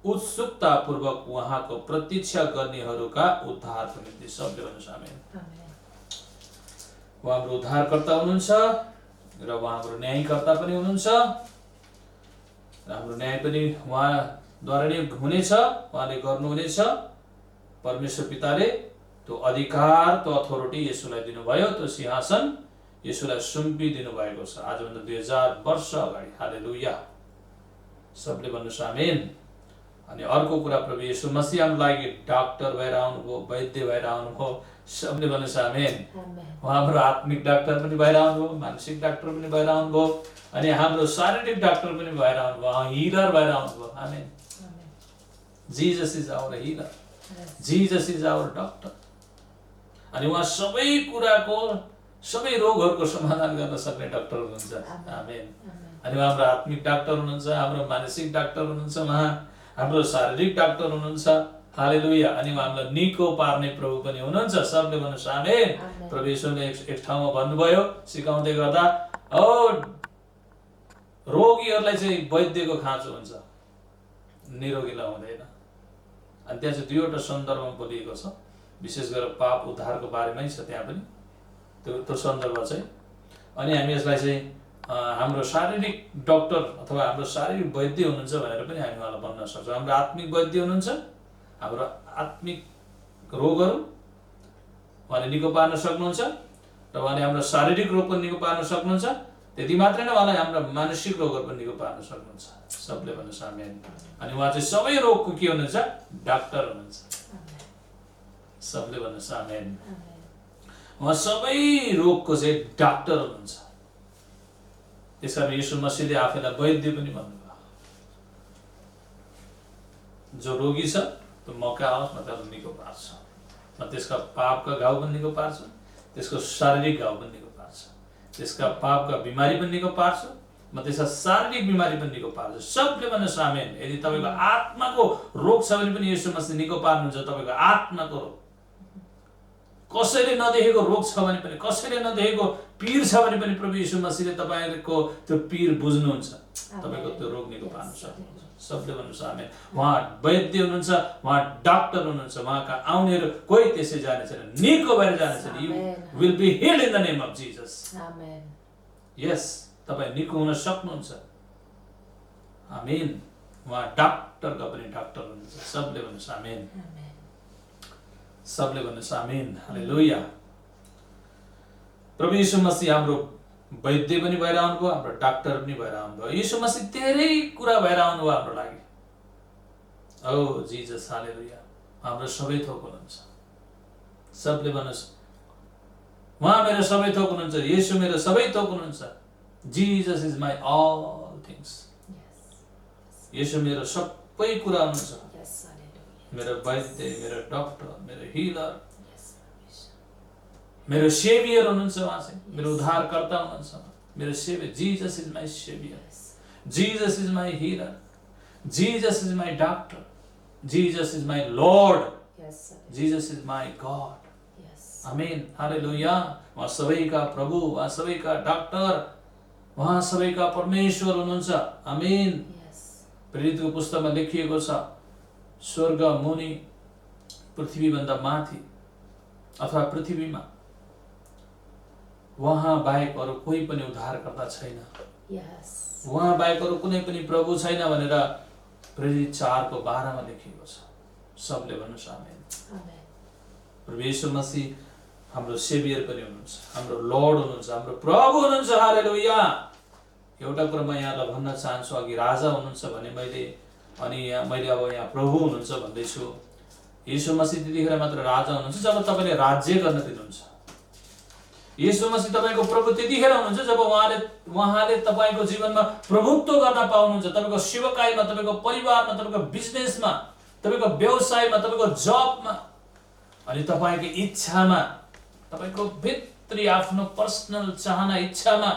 उत्सुकता पूर्वक उहाँको प्रतीक्षा गर्नेहरूका उद्धारको निम्ति। सबले भन्नुहोस् आमेन। उहाँ हाम्रो उद्धारकर्ता हुनुहुन्छ र उहाँ हाम्रो न्यायकर्ता पनि हुनुहुन्छ। हाम्रो न्याय पनि उहाँद्वारा नै हुनेछ, उहाँले गर्नुहुनेछ। परमेश्वर पिताले त्यो अधिकार, त्यो अथोरिटी येशूलाई दिनुभयो, त्यो सिंहासन येशूलाई सुम्पिदिनु भएको छ आजभन्दा 2000 वर्ष अगाडि। हालेलुया। सबले भन्नुहोस् आमेन। अनि अर्को कुरा, प्रभु येशू मसीह हाम्रो लागि डाक्टर भएर आउनुभयो, वैद्य भएर आउनुभयो। सबले भन्नुहोस् आमेन। उहाँ हाम्रो आत्मिक डाक्टर पनि भएर आउनुभयो, मानसिक डाक्टर पनि भएर आउनुभयो, अनि हाम्रो शारीरिक डाक्टर पनि भएर आउनुभयो, हिलर भएर आउनुभयो। Amen. Jesus is our healer, Jesus is our doctor. अनि उहाँ सबै कुराको, सबै रोगहरूको समाधान गर्न सक्ने डाक्टर हुनुहुन्छ। आमेन। अनि उहाँ हाम्रो आत्मिक डाक्टर हुनुहुन्छ, हाम्रो मानसिक डाक्टर हुनुहुन्छ, उहाँ हाम्रो शारीरिक डाक्टर हुनुहुन्छ। हालेलुया। अनि उहाँ हामीलाई निको पार्ने प्रभु पनि हुनुहुन्छ। सबले भन्नुहोस् आमेन। प्रभु येशूले एक ठाउँमा भन्नुभयो सिकाउँदै गर्दा, रोगीहरूलाई चाहिँ वैद्यको खाँचो हुन्छ, निरोगीलाई हुँदैन। अनि त्यहाँ चाहिँ 2वटा सन्दर्भमा बोलिएको छ, विशेष गरेर पाप उद्धारको बारेमै छ त्यहाँ पनि त्यो सन्दर्भ चाहिँ। अनि हामी यसलाई चाहिँ हाम्रो शारीरिक डाक्टर अथवा हाम्रो शारीरिक वैद्य हुनुहुन्छ भनेर पनि हामी उहाँलाई भन्न सक्छौँ। हाम्रो आत्मिक वैद्य हुनुहुन्छ, हाम्रो आत्मिक रोगहरू उहाँले निको पार्न सक्नुहुन्छ र उहाँले हाम्रो शारीरिक रोग पनि निको पार्न सक्नुहुन्छ। त्यति मात्रै नै उहाँले हाम्रो मानसिक रोगहरू पनि निको पार्न सक्नुहुन्छ। सबले भन्नुहोस् आमेन। अनि उहाँ चाहिँ सबै रोगको के हुनुहुन्छ? डाक्टर हुनुहुन्छ। सबले भन्नुहोस् आमेन। उहाँ सबै रोगको चाहिँ डाक्टर हुनुहुन्छ। त्यसकारण येशू मसीहले आफैलाई वैद्य पनि भन्नुभयो। जो रोगी छ त्यो मौका आओस्, म त्यसलाई निको पार्छु। म त्यसका पापका घाउ पनि निको पार्छु, त्यसको शारीरिक घाउ पनि निको पार्छु, त्यसका पापका बिमारी पनि निको पार्छु, म त्यसका शारीरिक बिमारी पनि निको पार्छु। सबले भन्नुहोस् आमेन। यदि तपाईँको आत्माको रोग छ भने पनि येशू मसीह निको पार्नुहुन्छ। तपाईँको आत्माको रोग, कसैले नदेखेको रोग छ भने पनि, कसैले नदेखेको पीर छ भने पनि प्रभु येशू मसीहले तपाईँको त्यो पीर बुझ्नुहुन्छ, तपाईँको त्यो रोग निको पार्न सक्नुहुन्छ। सबले भन्नुहोस् आमेन। उहाँ वैद्य हुनुहुन्छ, उहाँ डाक्टर हुनुहुन्छ। उहाँका आउनेहरू कोही त्यसै जाने छैन, निको भएर जाने छैन। You will be healed in the name of Jesus. Amen. Yes, तपाईँ निको हुन सक्नुहुन्छ। आमेन। उहाँ डाक्टरका पनि डाक्टर हुनुहुन्छ। सबले भन्नुहोस् आमेन। सबले भन्नुहोस् आमेन। हालेलुया। प्रभु येशू मसीह हाम्रो वैद्य पनि भएर आउनुभयो, हाम्रो डाक्टर पनि भएर आउनुभयो। येशू मसीह धेरै कुरा भएर आउनुभयो हाम्रो लागि। ओ जिजस, हालेलुया। हाम्रो सबै थोक हुनुहुन्छ। सबले भन्नुहोस्, उहाँ मेरो सबै थोक हुनुहुन्छ। येशू मेरो सबै थोक हुनुहुन्छ। Jesus is my all things. Yeshu मेरो सबै कुरा हुनुहुन्छ। मेरो वैद्य, मेरो डाक्टर, मेरो हिलर, मेरो सेभियर हुनुहुन्छ। उहाँ चाहिँ मेरो उद्धारकर्ता हुनुहुन्छ। मेरो saviour, Jesus is my saviour, Jesus is my healer, Jesus is my doctor, Jesus is my lord, Jesus is my God. Amen. Hallelujah. उहाँ सबैका प्रभु, उहाँ सबैका डाक्टर, उहाँ सबैका परमेश्वर हुनुहुन्छ। आमेन। प्रेरितको पुस्तकमा लेखिएको छ, स्वर्ग मुनि, पृथ्वीभन्दा माथि अथवा पृथ्वीमा उहाँ बाहेक अरू कोही पनि उद्धारकर्ता छैन, उहाँ बाहेक अरू कुनै पनि प्रभु छैन भनेर प्रेरित 4:12 मा लेखिएको छ। सबले भन्नुहोस् आमेन। प्रभु येशू मसीह हाम्रो सेभियर पनि हुनुहुन्छ, हाम्रो लर्ड हुनुहुन्छ, हाम्रो प्रभु हुनुहुन्छ। हालेलुया। एउटा कुरा म यहाँलाई भन्न चाहन्छु, अघि राजा हुनुहुन्छ भने मैले अब यहाँ प्रभु हुनुहुन्छ भन्दैछु। येशू मसीह त्यतिखेर मात्र राजा हुनुहुन्छ जब तपाईँले राज्य गर्न दिनुहुन्छ। येशू मसीह तपाईँको प्रभु त्यतिखेर हुनुहुन्छ जब उहाँले तपाईँको जीवनमा प्रभुत्व गर्न पाउनुहुन्छ। तपाईँको सेवकाईमा, तपाईँको परिवारमा, तपाईँको बिजनेसमा, तपाईँको व्यवसायमा, तपाईँको जबमा, अनि तपाईँको इच्छामा, तपाईँको भित्री आफ्नो पर्सनल चाहना, इच्छामा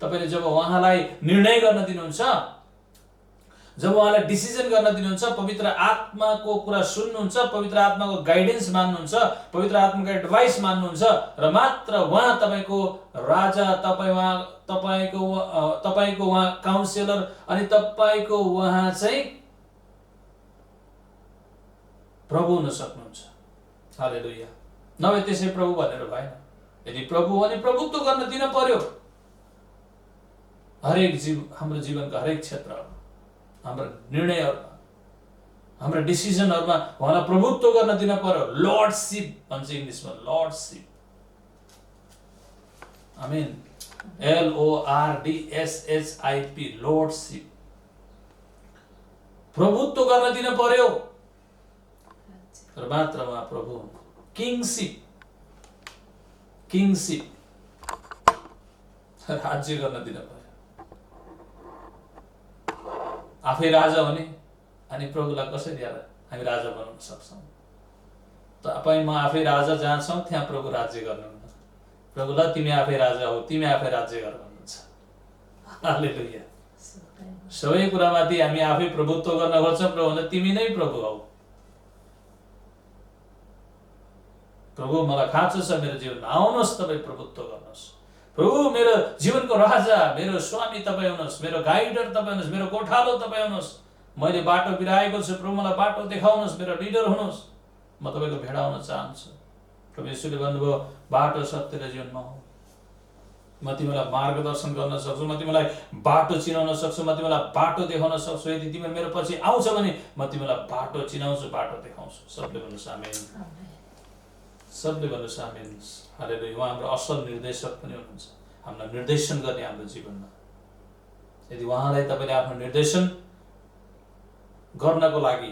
तपाईँले जब उहाँलाई निर्णय गर्न दिनुहुन्छ, जब उहाँलाई डिसिजन गर्न दिनुहुन्छ, पवित्र आत्माको कुरा सुन्नुहुन्छ, पवित्र आत्माको गाइडेन्स मान्नुहुन्छ, पवित्र आत्माको एडभाइस मान्नुहुन्छ र मात्र उहाँ तपाईँको राजा, तपाईँको उहाँ काउन्सिलर अनि तपाईँको उहाँ चाहिँ प्रभु हुन सक्नुहुन्छ। हालेलुया। नभए त्यसै प्रभु भनेर भएन। यदि प्रभु हो भने प्रभुत्व गर्न दिन पर्यो। हाम्रो जीवनको हरेक क्षेत्र, हाम्रो निर्णयहरूमा, हाम्रो डिसिजनहरूमा उहाँलाई प्रभुत्व गर्न दिन पर्यो। लर्डशिप भन्छ इङ्ग्लिसमा, लर्डशिप। आमेन। LORDSHIP, लर्डशिप। प्रभुत्व गर्न दिन पर्यो र मात्र उहाँ प्रभु। किङशिप, राज्य गर्न दिन पर्यो। आफै राजा हुने अनि प्रभुलाई कसरी हामी राजा बनाउन सक्छौँ? तपाईँ म आफै राजा जहाँ छौँ त्यहाँ प्रभु राज्य गर्नुहुन्न। प्रभुलाई तिमी आफै राजा हो, तिमी आफै राज्य गर भन्नुहुन्छ। हालेलुया। सबै कुरामाथि हामी आफै प्रभुत्व गर्न खोज्छौँ। प्रभुले तिमी नै प्रभु हौ। प्रभु मलाई खाँचो छ मेरो जीवनमा, आउनुहोस् तपाईँ प्रभुत्व गर्नुहोस्। प्रभु मेरो जीवनको राजा, मेरो स्वामी तपाईँ हुनुहोस्, मेरो गाइडर तपाईँ हुनुहोस्, मेरो गोठालो तपाईँ हुनुहोस्। मैले बाटो बिराएको छु, प्रभु मलाई बाटो देखाउनुहोस्, मेरो लिडर हुनुहोस्। म तपाईँको भेडा हुन चाहन्छु। प्रभु येशूले भन्नुभयो, बाटो, सत्य र जीवन म हुँ। म तिमीलाई मार्गदर्शन गर्न सक्छु, म तिमीलाई बाटो चिनाउन सक्छु, म तिमीलाई बाटो देखाउन सक्छु। यदि तिमी मेरो पछि आउँछ भने म तिमीलाई बाटो चिनाउँछु, बाटो देखाउँछु। सबले भन्नुहोस् आमेन। सबले भन्नुहोस् आमेन। हालेलुया। उहाँ हाम्रो असल निर्देशक पनि हुनुहुन्छ, हामीलाई निर्देशन गर्ने हाम्रो जीवनमा। यदि उहाँलाई तपाईँले आफ्नो निर्देशन गर्नको लागि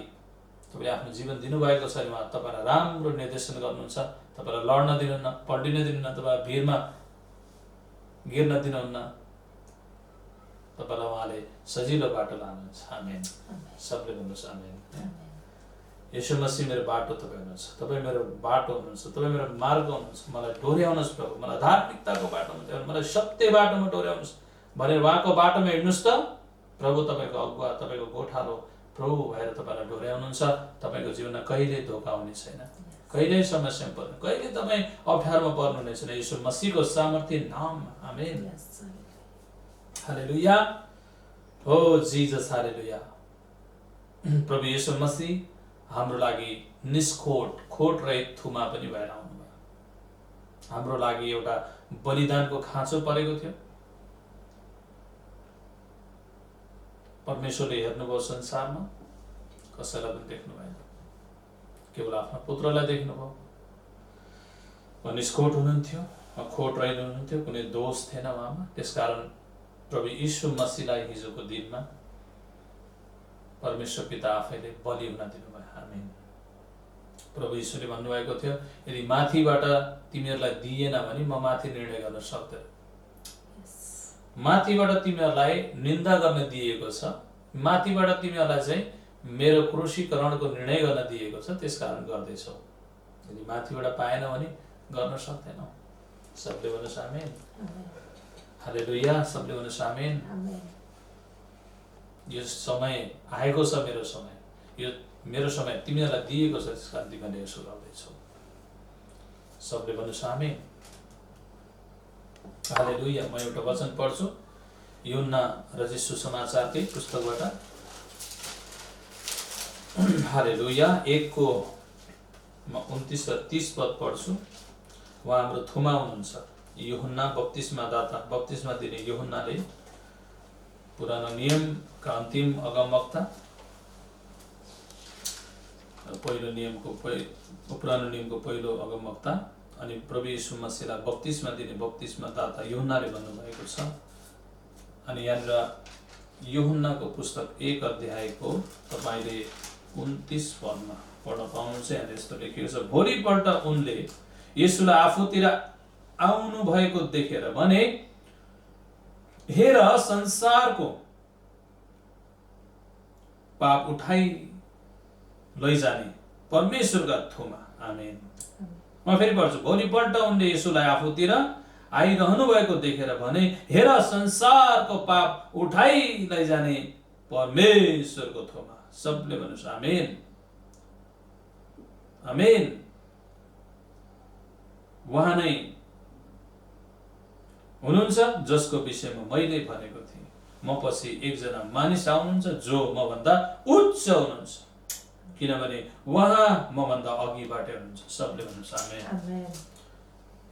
तपाईँले आफ्नो जीवन दिनुभएको छ भने उहाँ तपाईँलाई राम्रो निर्देशन गर्नुहुन्छ। तपाईँलाई लड्न दिनुहुन्न, पल्टिन दिनुहुन्न, तपाईँलाई भिरमा गिर्न दिनुहुन्न, तपाईँलाई उहाँले सजिलो बाटो लानुहुन्छ। आमेन। सबले भन्नुहोस् आमेन। यीशु मसीह मेरो बाटो तपाईँ हुनुहुन्छ, तपाईँ मेरो बाटो हुनुहुन्छ, तपाईँ मेरो मार्ग हुनुहुन्छ। मलाई डोर्याउनुहोस् प्रभु, मलाई धार्मिकताको बाटोमा ल्याउनु, मलाई सत्य बाटोमा डोर्याउनुहोस् भनेर उहाँको बाटोमा हिँड्नुहोस् त प्रभु तपाईँको अगुवा, तपाईँको गोठालो प्रभु भएर तपाईँलाई डोर्याउनुहुन्छ। तपाईँको जीवनमा कहिले धोका हुने छैन, कहिल्यै समस्यामा पर्नु, कहिले तपाईँ अप्ठ्यारोमा पर्नु हुने छैन। यीशु मसीहको सामर्थ्य नाम। आमेन। हालेलुया। ओ जिजस, हालेलुया। प्रभु यीशु मसीह हाम्रो लागि निष्खोट, खोट रहित थुमा पनि भएर आउनुभयो। हाम्रो लागि एउटा बलिदानको खाँचो परेको थियो। परमेश्वरले हेर्नुभयो संसारमा, कसैलाई पनि देख्नु भएन, केवल आफ्नो पुत्रलाई देख्नुभयो। उहाँ निष्खोट हुनुहुन्थ्यो, खोट रहित हुनुहुन्थ्यो, कुनै दोष थिएन उहाँमा। त्यसकारण प्रभु यीशु मसीहलाई हिजोको दिनमा परमेश्वर पिता आफैले बलि हुन दिनुभयो। आमेन। प्रभु यीशुले भन्नुभएको थियो, यदि माथिबाट तिमीहरूलाई दिएन भने म माथि निर्णय गर्न सक्दैन। माथिबाट तिमीहरूलाई निन्दा गर्न दिएको छ, माथिबाट तिमीहरूलाई चाहिँ मेरो क्रुसीकरणको निर्णय गर्न दिएको छ, त्यसकारण गर्दैछौ। यदि माथिबाट पाएन भने गर्न सक्दैनौ। सबले भन्नुहोस् आमेन। हालेलुया। सबले भन्नुहोस् आमेन। यो समय आएको छ, मेरो समय, यो मेरो समय तिमीहरूलाई दिएको छ, त्यसकारण तिमीले यसो गर्दैछौ। सबले भन्नुहोस् आमेन। हालेलुया। म एउटा वचन पढ्छु यूहन्ना रचित सुसमाचारकै पुस्तकबाट। हालेलुया। 1को म 29 र 30 पद पढ्छु। उहाँ हाम्रो थुमा हुनुहुन्छ, यूहन्ना बप्तिस्मा दाता, बप्तिस्मा दिने यूहन्नाले, पुरानो नियमका अन्तिम अगमवक्ता, पुरानो नियमको पहिलो अगमवक्ता, अनि प्रभु यीशु मसीहलाई बप्तिस्मा दिने बप्तिस्मा दाता यूहन्नाले भन्नुभएको छ। अनि यहाँनिर यूहन्नाको पुस्तक 1 अध्यायको तपाईँले 29 पदमा पढ्न पाउनुहुन्छ। यहाँ यस्तो लेखिएको छ, भोलिपल्ट उनले येशूलाई आफूतिर आउनु भएको देखेर भने, हेर संसारको पाप उठाई लैजाने परमेश्वरका थुमा। आमेन। म फेरि पढ्छु, भोलिपल्ट उनले येशूलाई आफूतिर आइरहनु भएको देखेर भने, हेर संसारको पाप उठाई लैजाने परमेश्वरको थुमा। सबले भन्नुहोस् आमेन। आमेन। उहाँ नै हुनुहुन्छ जसको विषयमा मैले भनेको थिएँ, म पछि एकजना मानिस आउनुहुन्छ जो मभन्दा उच्च हुनुहुन्छ, किनभने उहाँ मभन्दा अघिबाटै हुनुहुन्छ। सबले भन्नुहोस् आमेन।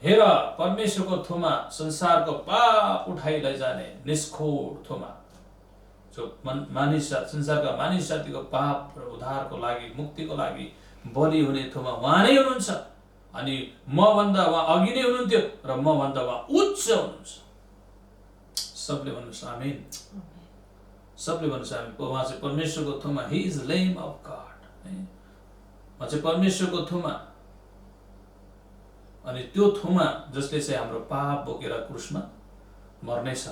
हेर परमेश्वरको थुमा, संसारको पाप उठाइ लैजाने निष्खोट थुमा, जो संसारका मानिस जातिको पाप र उद्धारको लागि, मुक्तिको लागि बलि हुने थुमा उहाँ नै हुनुहुन्छ। अनि मभन्दा उहाँ अघि नै हुनुहुन्थ्यो र मभन्दा उहाँ उच्च हुनुहुन्छ। सबले भन्नुहोस् आमेन। सबले भन्नुहोस् आमेन। उहाँ चाहिँ परमेश्वरको थुमा, he is lamb of God. उहाँ चाहिँ परमेश्वरको थुमा। अनि त्यो थुमा जसले चाहिँ हाम्रो पाप बोकेर क्रुसमा मर्नेछ।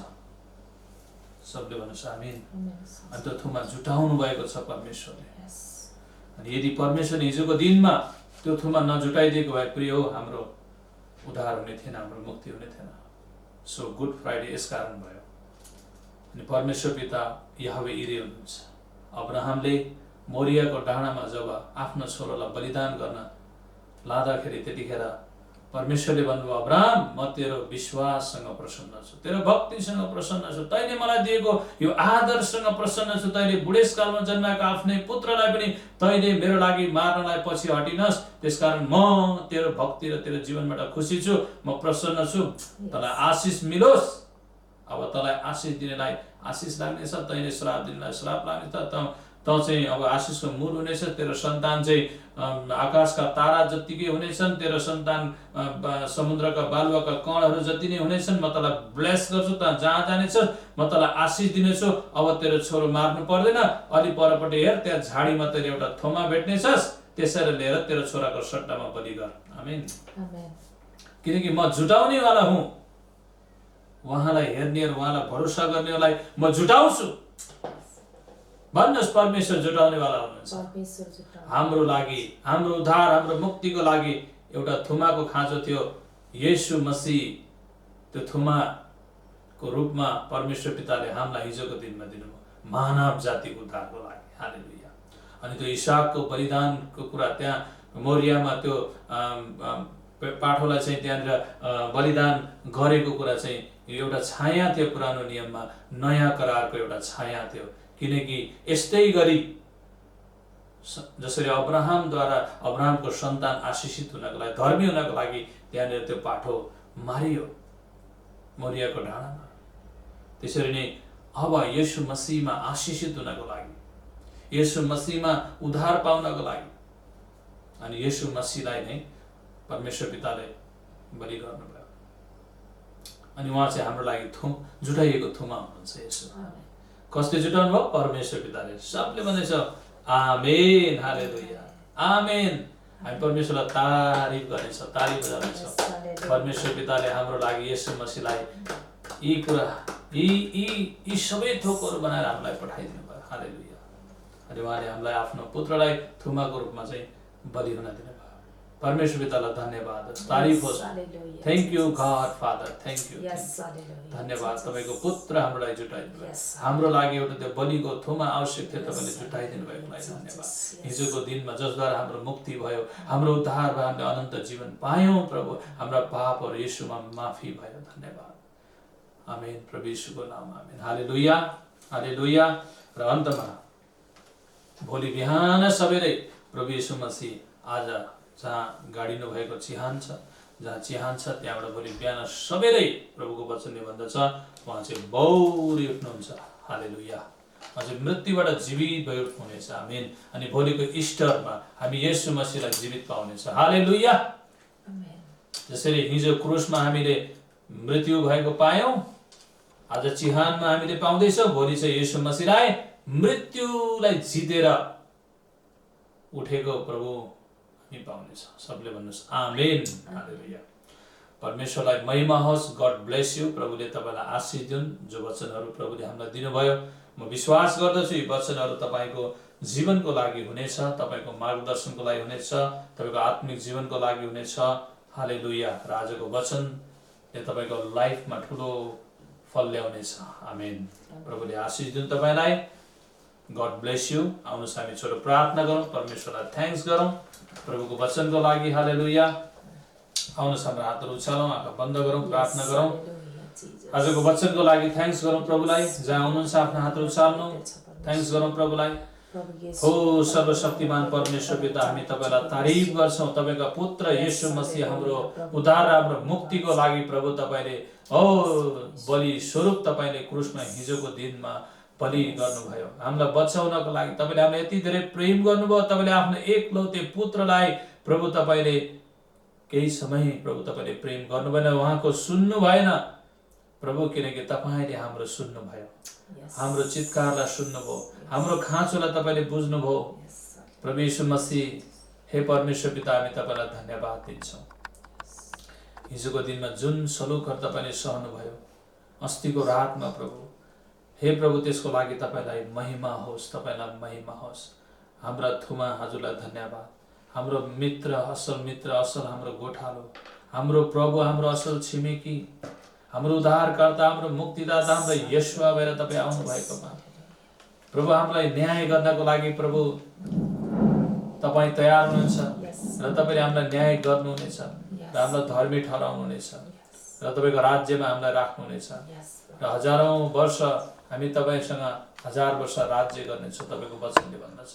सबले भन्नुहोस् आमेन। अनि त्यो थुमा जुटाउनु भएको छ परमेश्वरले। अनि यदि परमेश्वरले हिजोको दिनमा त्यो थुमा नजुटाइदिएको भए प्रिय हो, हाम्रो उद्धार हुने थिएन, हाम्रो मुक्ति हुने थिएन। सो गुड फ्राइडे यस कारण भयो। अनि परमेश्वर पिता यहोवा इरे हुनुहुन्छ। अब्राहमले मोरियाको डाँडामा जब आफ्नो छोरालाई बलिदान गर्न लाँदाखेरि त्यतिखेर परमेश्वरले भन्नुभयो अब्राहम म तेरो विश्वाससँग प्रसन्न छु, तेरो भक्तिसँग प्रसन्न छु, तैँले मलाई दिएको यो आदरसँग प्रसन्न छु, तैँले बुढेसकालमा जन्माएको आफ्नै पुत्रलाई पनि तैँले मेरो लागि मार्नलाई पछि हटिनस्, त्यसकारण म तेरो भक्ति र तेरो जीवनबाट खुसी छु, म प्रसन्न छु, तँलाई आशिष मिलोस्। अब तँलाई आशिष दिनेलाई आशिष लाग्नेछ, तैँले श्राप दिनेलाई श्राप लाग्नेछ, त चाहिँ अब आशिषको मूल हुनेछ, तेरो सन्तान चाहिँ आकाशका तारा जत्तिकै हुनेछन्, तेरो सन्तान समुद्रका बालुवाका कणहरू जति नै हुनेछन्, म तँलाई ब्लेस गर्छु, त जहाँ जानेछस् म तँलाई आशिष दिनेछु, अब तेरो छोरो मार्नु पर्दैन, अलि परपट्टि हेर त्यहाँ झाडीमा तैँले एउटा थोमा भेट्नेछस्, त्यसरी लिएर तेरो छोराको सट्टामा बलि गर। आमेन। किनकि म जुटाउनेवाला हुँ, उहाँलाई हेर्नेहरू उहाँलाई भरोसा गर्नेहरूलाई म जुटाउँछु। भन्नुहोस् परमेश्वर जुटाउनेवाला हुनुहुन्छ। हाम्रो लागि, हाम्रो उद्धार, हाम्रो मुक्तिको लागि एउटा थुमाको खाँचो थियो, येशू मसीह त्यो थुमाको रूपमा परमेश्वर पिताले हामीलाई हिजोको दिनमा दिनुभयो मानव जातिको उद्धारको लागि। हालेलुया। अनि त्यो इसाकको बलिदानको कुरा त्यहाँ मोरियामा त्यो पाठोलाई चाहिँ त्यहाँनिर बलिदान गरेको कुरा चाहिँ एउटा छाया थियो पुरानो नियममा, नयाँ करारको एउटा छाया थियो। किनकि यस्तै गरी जसरी अब्राहमद्वारा अब्राहमको सन्तान आशिषित हुनको लागि, धर्मी हुनको लागि त्यहाँनिर त्यो पाठो मारियो मोरियाको डाँडामा, त्यसरी नै अब येशू मसीहमा आशिषित हुनको लागि, येशू मसीहमा उद्धार पाउनको लागि, अनि येशू मसीहलाई नै परमेश्वर पिताले बलि गर्नुभयो। अनि उहाँ चाहिँ हाम्रो लागि जुटाइएको थुमा हुनुहुन्छ। येशू कसले जुटाउनु भयो? परमेश्वर पिताले। सबले भन्दैछ आमेन, हालेलुया, आमेन। हामी परमेश्वरलाई तारिफ गर्नेछ, तालिफ बजाउनेछ। परमेश्वर पिताले हाम्रो लागि येशू मसीहलाई यी कुरा यी सबै थोकहरू बनाएर हामीलाई पठाइदिनु भयो। हालेलुया। अनि उहाँले हामीलाई आफ्नो पुत्रलाई थुमाको रूपमा चाहिँ बलि हुन दिनुभयो। परमेश्वर पितालाई धन्यवाद, तारिफ होस्। Thank you God father, thank you, धन्यवाद। तपाईँको पुत्र हाम्रो लागि जुटाइदिनु भयो, हाम्रो लागि एउटा त्यो बलिको थुमा आवश्यक थियो, तपाईँले जुटाइदिनु भएको लागि धन्यवाद। हिजोको दिनमा जसद्वारा हाम्रो मुक्ति भयो, हाम्रो उद्धार भयो, हामीले अनन्त जीवन पायौँ प्रभु, हाम्रा पापहरू येशूमा माफी भयो। धन्यवाद। आमेन। प्रभु येशूको नाममा आमेन। हालेलुया, हालेलुया। र अन्तमा भोलि बिहान सबेरै प्रभु येशू मसीह आज जहाँ गाडिनु भएको चिहान छ, जहाँ चिहान छ त्यहाँबाट भोलि बिहान सबेरै प्रभुको वचनले भन्दछ उहाँ चाहिँ बौरी उठ्नुहुन्छ। हालेलुया। उहाँ चाहिँ मृत्युबाट जीवित भई उठ्नुहुनेछ। आमेन। अनि भोलिको इस्टरमा हामी येशू मसीहलाई जीवित पाउनेछ। हालेलुया। जसरी हिजो क्रुसमा हामीले मृत्यु भएको पायौँ, आज चिहानमा हामीले पाउँदैछौँ, भोलि चाहिँ येशू मसीहलाई मृत्युलाई जितेर उठेको प्रभु हामी पाउनेछ। सबले भन्नुहोस् आमेन, हालेलुया। परमेश्वरलाई महिमा होस्। God bless you. प्रभुले तपाईँलाई आशीष दिउन्। जो वचनहरू प्रभुले हामीलाई दिनुभयो, म विश्वास गर्दछु यी वचनहरू तपाईँको जीवनको लागि हुनेछ, तपाईँको मार्गदर्शनको लागि हुनेछ, तपाईँको आत्मिक जीवनको लागि हुनेछ। हालेलुया। र आजको वचनले तपाईँको लाइफमा ठुलो फल ल्याउनेछ। आमेन। प्रभुले आशीष दिउन् तपाईँलाई। God bless you. आउनुहोस् हामी छोटो प्रार्थना गरौँ, परमेश्वरलाई थ्याङ्क्स गरौँ प्रभुको वचनको लागि। हालेलुया। आउनुहोस् हाम्रो हातहरू उचालौँ, आँखा बन्द गरौँ, प्रार्थना गरौँ। आजको वचनको लागि थ्याङ्क्स गरौँ प्रभुलाई। जहाँ हुनुहुन्छ आफ्नो हातहरू उचाल्नु, थ्याङ्क्स गरौँ प्रभुलाई। हो सर्वशक्तिमान परमेश्वर पिता, हामी तपाईँलाई तारिफ गर्छौँ। तपाईँका पुत्र येशू मसीह हाम्रो उद्धार, हाम्रो मुक्तिको लागि प्रभु तपाईँले बलि स्वरूप तपाईँले क्रुसमा हिजोको दिनमा बलि गर्नुभयो हामीलाई बचाउनको लागि। तपाईँले हामीलाई यति धेरै प्रेम गर्नुभयो, तपाईँले आफ्नो एकलौते पुत्रलाई प्रभु तपाईँले केही समय प्रभु तपाईँले प्रेम गर्नु भएन, उहाँको सुन्नु भएन प्रभु, किनकि तपाईँले हाम्रो सुन्नुभयो, हाम्रो चित्कारलाई सुन्नुभयो, हाम्रो खाँचोलाई तपाईँले बुझ्नुभयो। प्रभु येशू मसीह, हे परमेश्वर पिता, हामी तपाईँलाई धन्यवाद दिन्छौँ। हिजोको दिनमा जुन सलुकहरू तपाईँले सहनुभयो अस्तिको रातमा प्रभु, हे प्रभु त्यसको लागि तपाईँलाई महिमा होस्, तपाईँलाई महिमा होस्। हाम्रा थुमा हजुरलाई धन्यवाद। हाम्रो मित्र, असल मित्र, असल हाम्रो गोठालो, हाम्रो प्रभु, हाम्रो असल छिमेकी, हाम्रो उद्धारकर्ता, हाम्रो मुक्तिदाता, हाम्रो यशुवा भएर तपाईँ आउनु भएकोमा प्रभु हामीलाई न्याय गर्नको लागि प्रभु तपाईँ तयार हुनुहुन्छ र तपाईँले हामीलाई न्याय गर्नुहुनेछ। र र हामीलाई धर्मी ठहराउनुहुनेछ र तपाईँको राज्यमा हामीलाई राख्नुहुनेछ र हजारौं वर्ष हामी तपाईँसँग 1000 वर्ष राज्य गर्नेछौँ तपाईँको वचनले भन्दछ।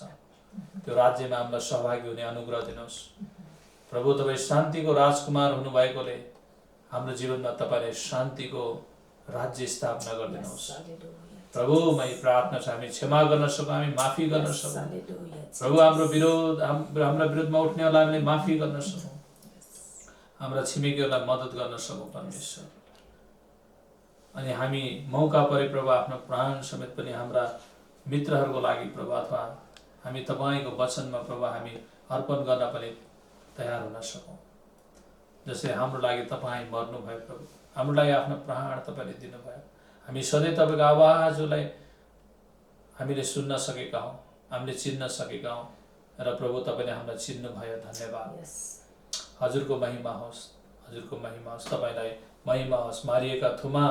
त्यो राज्यमा हामीलाई सहभागी हुने अनुग्रह दिनुहोस् प्रभु। तपाईँ शान्तिको राजकुमार हुनुभएकोले हाम्रो जीवनमा तपाईँले शान्तिको राज्य स्थापना गरिदिनुहोस् प्रभु। मै प्रार्थना छ हामी क्षमा गर्न सकौँ, हामी माफी गर्न सकौँ प्रभु। हाम्रो विरोधमा उठ्नेहरूलाई हामीले माफी गर्न सकौँ, हाम्रा छिमेकीहरूलाई मद्दत गर्न सकौँ परमेश्वर। अनि हामी मौका परे प्रभु आफ्नो प्राण समेत पनि हाम्रा मित्रहरूको लागि प्रभु अथवा हामी तपाईँको वचनमा प्रभु हामी अर्पण गर्न पनि तयार हुन सकौँ। जसरी हाम्रो लागि तपाईँ मर्नुभयो प्रभु, हाम्रो लागि आफ्नो प्राण तपाईँले दिनुभयो। हामी सधैँ तपाईँको आवाजलाई हामीले सुन्न सकेका हौँ, हामीले चिन्न सकेका हौँ र प्रभु तपाईँले हामीलाई चिन्नुभयो। धन्यवाद। हजुरको महिमा होस्, हजुरको महिमा होस्, तपाईँलाई महिमा होस्। मारिएका थुमा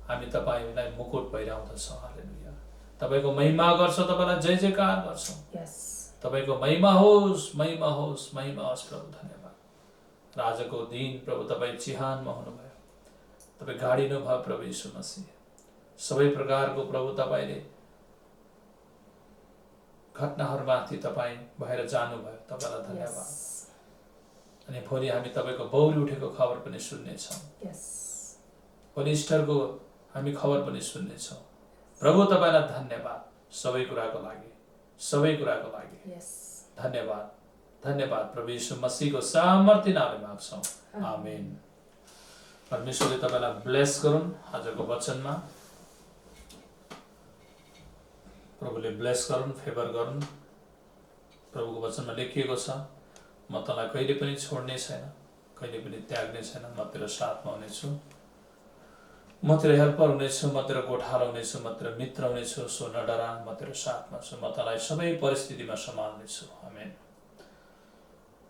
हामी तपाईँलाई मुकुट पहिराउँदछौँ। हालेलुया। तपाईँको महिमा गर्छौँ, तपाईँलाई जय जयकार गर्छौँ। तपाईँको महिमा होस्, महिमा होस्, महिमा होस् प्रभु। धन्यवाद। र आजको दिन प्रभु तपाईँ चिहानमा हुनुभयो, तपाईँ गाडिनु भयो प्रभु यीशु मसीह। सबै प्रकारको प्रभु तपाईँले घटनाहरूमाथि तपाईँ भएर जानुभयो, तपाईँलाई धन्यवाद। अनि भोलि हामी तपाईँको बौरी उठेको खबर पनि सुन्नेछौँ। भोलि इस्टरको हामी खबर पनि सुन्नेछौँ प्रभु। तपाईँलाई धन्यवाद सबै कुराको लागि, सबै कुराको लागि धन्यवाद। धन्यवाद प्रभु यीशु मसीहको सामर्थ्य नामले माग्छौँ, आमेन। परमेश्वरले तपाईँलाई ब्लेस गरून्। आजको वचनमा प्रभुले ब्लेस गरून्, फेभर गरून्। प्रभुको वचनमा लेखिएको छ, म तँलाई कहिले पनि छोड्ने छैन, कहिले पनि त्याग्ने छैन। म तेरो साथमा हुनेछु, म तेरो हेल्पर हुनेछु, म तेरो गोठालो हुनेछु, म तेरो मित्र हुनेछु। सो नडरा, म तेरो साथमा छु, म तँलाई सबै परिस्थितिमा सम्हाल्नेछु। आमेन।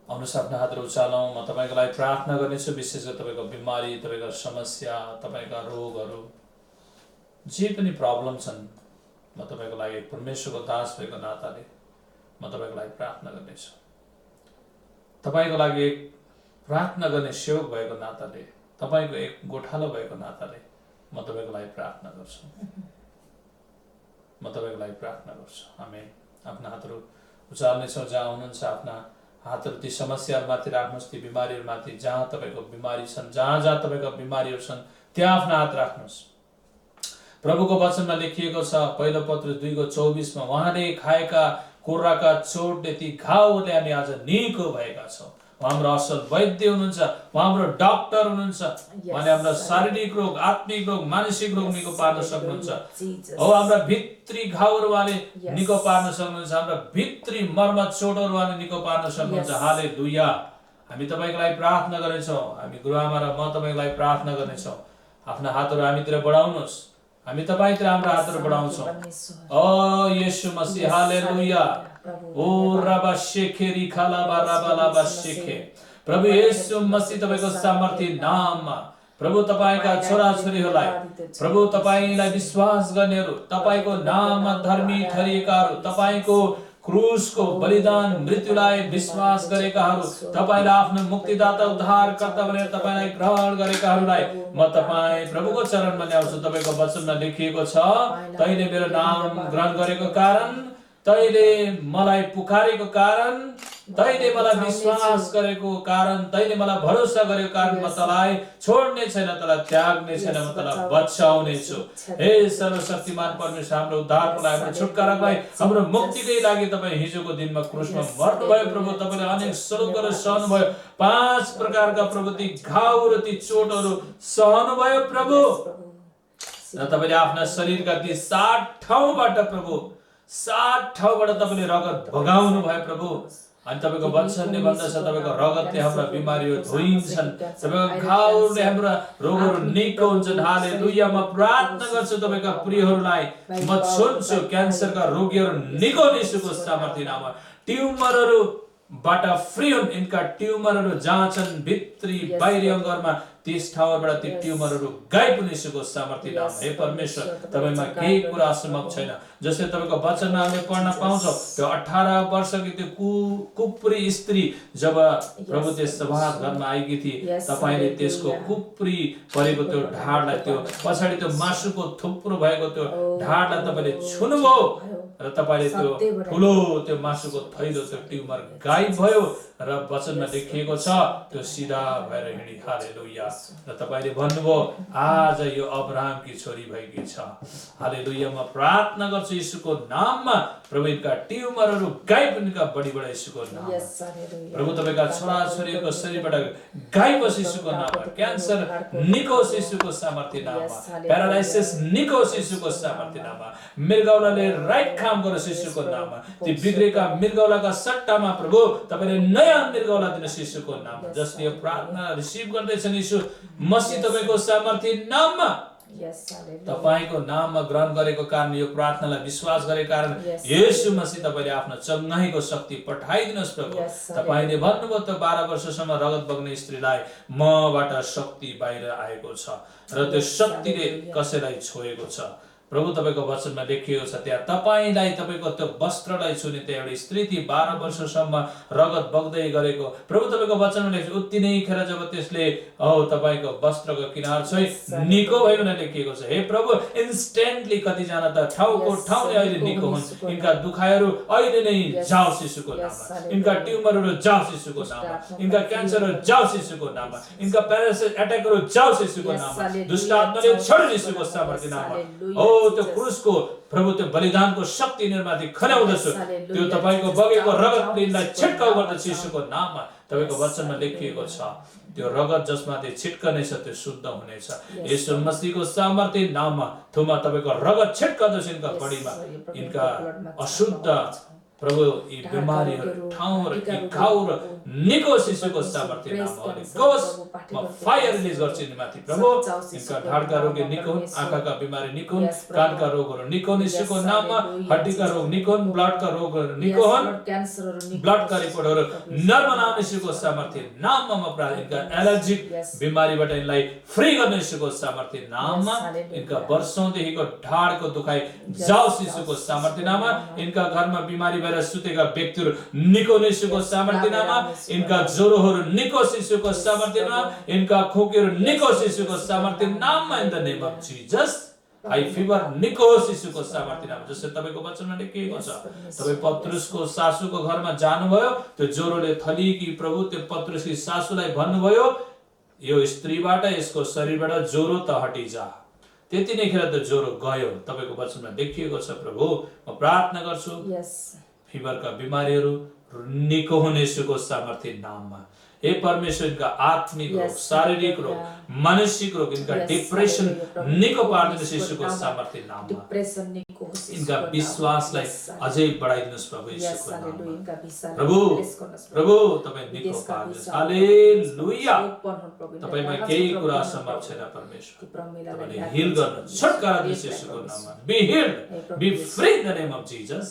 आउनुहोस् आफ्नो हातहरू उचालौँ। म तपाईँको लागि प्रार्थना गर्नेछु। विशेष गरी तपाईँको बिमारी, तपाईँको समस्या, तपाईँका रोगहरू, जे पनि प्रब्लम छन्, म तपाईँको लागि परमेश्वरको दास भएको नाताले म तपाईँको लागि प्रार्थना गर्नेछु। तपाईँको लागि एक प्रार्थना गर्ने सेवक भएको नाताले, तपाईँको एक गोठालो भएको नाताले म तपाईँको लागि प्रार्थना गर्छु। म तपाईँको लागि प्रार्थना गर्छु। आमेन। आफ्ना हातहरू उचाल्नेछौँ। जहाँ हुनुहुन्छ आफ्ना हातहरू ती समस्याहरूमाथि राख्नुहोस्, ती बिमारीहरूमाथि। जहाँ तपाईँको बिमारी छन्, जहाँ जहाँ तपाईँको बिमारीहरू छन्, त्यहाँ आफ्ना हात राख्नुहोस्। प्रभुको वचनमा लेखिएको छ, पहिलो पत्रुस 2:24 उहाँले खाएका कुर्राका चोटले, ती घाउले हामी आज निको भएका छौँ। उहाँ हाम्रो असल वैद्य हुनुहुन्छ, उहाँ हाम्रो डाक्टर हुनुहुन्छ। उहाँले हाम्रा शारीरिक रोग, आत्मिक रोग, मानसिक रोग निको पार्न सक्नुहुन्छ। हो, हाम्रा भित्री घाउहरू उहाँले निको पार्न सक्नुहुन्छ। हाम्रा भित्री मर्म चोटहरू उहाँले निको पार्न सक्नुहुन्छ। हालेलुया। हामी तपाईँको लागि प्रार्थना गर्नेछौँ। हामी गुरुआमा र म तपाईँको लागि प्रार्थना गर्नेछौँ। आफ्ना हातहरू हामीतिर बढाउनुहोस्। हामी तपाईँतिर हाम्रो हातहरू बढाउँछौँ। ओ येशू मसीह, हालेलुया। ओ रबा शेखेरी खालाबा रबा लाबा शेखे। प्रभु येशू मसीह तपाईँको सामर्थ्य नाममा प्रभु तपाईँका छोराछोरीहरूलाई, प्रभु तपाईँलाई विश्वास गर्नेहरू, तपाईँको नाममा धर्मी ठरिएकाहरू, तपाईँको क्रुसको बलिदान मृत्युलाई विश्वास गरेकाहरू, तपाईँलाई आफ्नो मुक्तिदाता उद्धारकर्ता भनेर तपाईँलाई ग्रहण गरेकाहरूलाई म तपाईँ प्रभुको चरणमा ल्याउँछु। तपाईँको वचनमा लेखिएको छ, तैले मेरो नाम ग्रहण गरेको कारण, तैले मलाई पुकारेको कारण, तैले मलाई विश्वास गरेको कारण, तैले मलाई भरोसा गरेको कारण म तँलाई छोड्ने छैन, तँलाई त्याग्ने छैन, म तँलाई बचाउने छु। हे सर्वशक्तिमान परमेश्वर, हाम्रो उद्धारको लागि, हाम्रो छुटकाराको लागि, हाम्रो मुक्तिकै लागि तपाईँ हिजोको दिनमा क्रुसमा मर्नुभयो प्रभु। तपाईँले अनेक श्रमहरू सहनुभयो। 5 प्रकारका प्रभु ती घाउ र ती चोटहरू सहनुभयो प्रभु। र तपाईँले आफ्ना शरीरका ती 60 ठाउँबाट प्रभु, 60 ठाउँबाट तपाईँले रगत भगाउनु भयो प्रभु। अनि तपाईँको वचनले भन्दछ, तपाईँको रगतले हाम्रा बिमारीहरू धोइन्छन्, तपाईँको घाउले हाम्रा रोगहरू निको हुन्छन्। हालेलुया। म प्रार्थना गर्छु तपाईँका प्रियहरूलाई, म छुन्छु क्यान्सरका रोगीहरू निको हुने यीशुको सामर्थ्य नाममा। ट्युमरहरूबाट फ्री हुन्। यिनका ट्युमरहरू जहाँ छन्, भित्री बाहिरी अङ्गहरूमा त्यस ठाउँबाट ती ट्युमरहरू गायब हुने यीशुको सामर्थ्य नाम। हे परमेश्वर तपाईमा केही कुरा असम्भव छैन। जसले तपाईको वचनमा हामीले पढ्न पाउँछौँ त्यो 18 वर्षकी त्यो कुप्री स्त्री जब प्रभु त्यस सभा घरमा आएकी थिए तपाईले त्यसको कुप्री परेको त्यो ढाडलाई त्यो पछाडि त्यो मासुको थुप्रो भएको त्यो ढाडलाई तपाईले छुनुभयो र तपाईले त्यो ठुलो त्यो मासुको थैलो त्यो ट्युमर गायब भयो र वचनमा लेखिएको छ त्यो सिधा भएर हिँडी। हालेलुया। र तपाईले भन्नुभयो आज यो अब्राहमकी छोरी भएकी छ। हालेलुया। म प्रार्थना गर्छु यीशुको नाममा प्रभुका ट्युमरहरू गायब हुनेका बढीबाट यीशुको नाममा। प्रभु तपाईका छोराछोरीको शरीरबाट गायब होस् यीशुको नाममा। क्यान्सर निकोस् यीशुको सामर्थ्य नाममा। प्यारालाइसिस निकोस् यीशुको सामर्थ्य नाममा। मृगौलाले राइट काम गरोस् यीशुको नाममा। ती बिग्रेका मृगौलाका सट्टामा प्रभु तपाईले नयाँ मृगौला दिनुहोस् यीशुको नाममा। जसले यो प्रार्थना रिसिभ गर्दैछन् यीशु मसीह तपाईको सामर्थ्य नाममा तपाईको नाममा ग्रहण गरेको कारण यो प्रार्थनालाई विश्वास गरेको कारण येशू मसीह तपाईले आफ्नो चंगाईको शक्ति पठाइदिनुहोस् प्रभु। तपाईले भन्नुभयो त 12 वर्षसम्म रगत बग्ने स्त्रीलाई मबाट शक्ति बाहिर आएको छ र त्यो शक्तिले कसैलाई छोएको छ। प्रभु तपाईको वचनमा लेखिएको छ त्यहाँ तपाईलाई तपाईको त्यो वस्त्रलाई छुने त्यो एउटा स्त्री थिए 12 वर्षसम्म रगत बग्दै गरेको। प्रभु तपाईको वचनमा लेखिएको उति नै खेर जब त्यसले तपाईको वस्त्रको किनार छोइ निको भयो भनेर लेखिएको छ। हे प्रभु इन्स्टेन्टली कति जना त ठाउँको ठाउँले अहिले निको हुन्। इनका दुखाइहरू अहिले नै जाओस् यीशुको नाममा। इनका ट्युमरहरू जाओस् यीशुको नाममा। इनका क्यान्सरहरू जाओस् यीशुको नाममा। इनका प्यारालाइसिस अट्याकहरू जाओस् यीशुको नाममा। दुष्ट आत्माले छोड्नु यीशुको सामर्थ्य नाममा। त्यो क्रुसको प्रभु त्यो बलिदानको शक्ति निर्माथि खन्याउँदछ। त्यो तपाईको बगेको रगत पिण्डलाई छिटकाउ गर्दछ यीशुको नाममा। तपाईको वचनमा लेखिएको छ त्यो रगत जसमाथि छिटकनेछ त्यो शुद्ध हुनेछ यीशु मसीहको सामर्थ्य नाममा। थुमा तपाईको रगत छिटकाउँदछ इनका बडीमा। इनका अशुद्ध प्रभु यी बिमारीहरू ठाउँहरू यी घाउहरू निकोस् यीशुको सामर्थ्य नाममा। निकोस् म फायर रिलिज गर्छु यिनीमाथि प्रभु। इनका ढाडका रोग निको हुन्, आँखाका बिमारी निको हुन्, कानका रोगहरू निको हुन् यीशुको नाममा। हड्डीका रोग निको हुन्, ब्लडका रोगहरू निको हुन्, ब्लडका रिपोर्टहरू नर्मल आउने यीशुको सामर्थ्य नाममा। म प्रार्थना इनका एलर्जिक बिमारीबाट इनलाई फ्री गर्ने यीशुको सामर्थ्य नाममा। इनका वर्षौंदेखिको ढाडको दुखाइ जाओस् यीशुको सामर्थ्य नाममा। इनका घरमा बिमारी सुतेका व्यक्तिहरू निको यीशुको सामर्थ्य नाममा। इनका ज्वरोहरू निकोस् यीशुको सामर्थ्य नाममा। इनका खोकीहरू निकोस् यीशुको सामर्थ्य नाममा। In the name of Jesus high fever निकोस् यीशुको सामर्थ्य नाममा। जसले तपाईको वचनमा लेखिएको छ तपाई पत्रुसको सासूको घरमा जानुभयो त्यो ज्वरोले थलिएकी प्रभु त्यो पत्रुसकी सासूलाई भन्नुभयो यो स्त्रीबाट यसको शरीरबाट ज्वरो त हटिजा। त्यति नै खेर त्यो ज्वरो गयो। तपाईको वचनमा लेखिएको छ प्रभु। म प्रार्थना गर्छु फिभरका बिमारीहरू निको हुने यीशुको सामर्थ्य नाममा। हे परमेश्वर इनका आत्मिक रोग, शारीरिक रोग, मानसिक रोग, इनका डिप्रेशन निको पार्दिनुहोस् यीशुको सामर्थ्य नाममा। इनका विश्वासलाई अझै बढाइदिनुहोस् प्रभु यीशुको नाममा। प्रभु प्रभु तपाई निको पार्दिनुहोस्। हालेलुया। तपाईमा केही कुरा असम्भव छैन परमेश्वर। तपाईले हिल गर्नु छुटकारा दिनुहोस् यीशुको नाममा। Be healed, be free in the name of Jesus.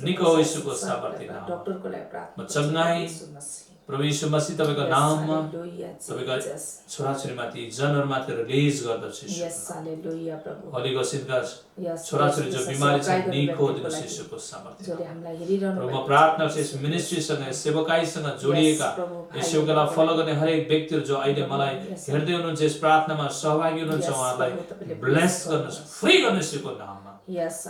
निको यीशुको सामर्थ्य नाममा। म चंगाई प्रभु यीशु मसीह तपाईको नाममा तपाईका छोराछोरीमाथि जनहरुमाथि रिलिज गर्दछु। होली गोस्टका छोराछोरी जो बिमारी छन् निको दिनुहोस् यीशुको सामर्थ्य। प्रभु म प्रार्थना गर्छु यस मिनिस्ट्रीसँग सेवकाईसँग जोडिएका यस सेवकालाई फलो गर्ने हरेक व्यक्तिहरु जो अहिले मलाई हेर्दै हुनुहुन्छ यस प्रार्थनामा सहभागी हुनुहुन्छ उहाँलाई ब्लेस गर्नुहोस्, फ्री गर्नुहोस् यीशुको नाममा।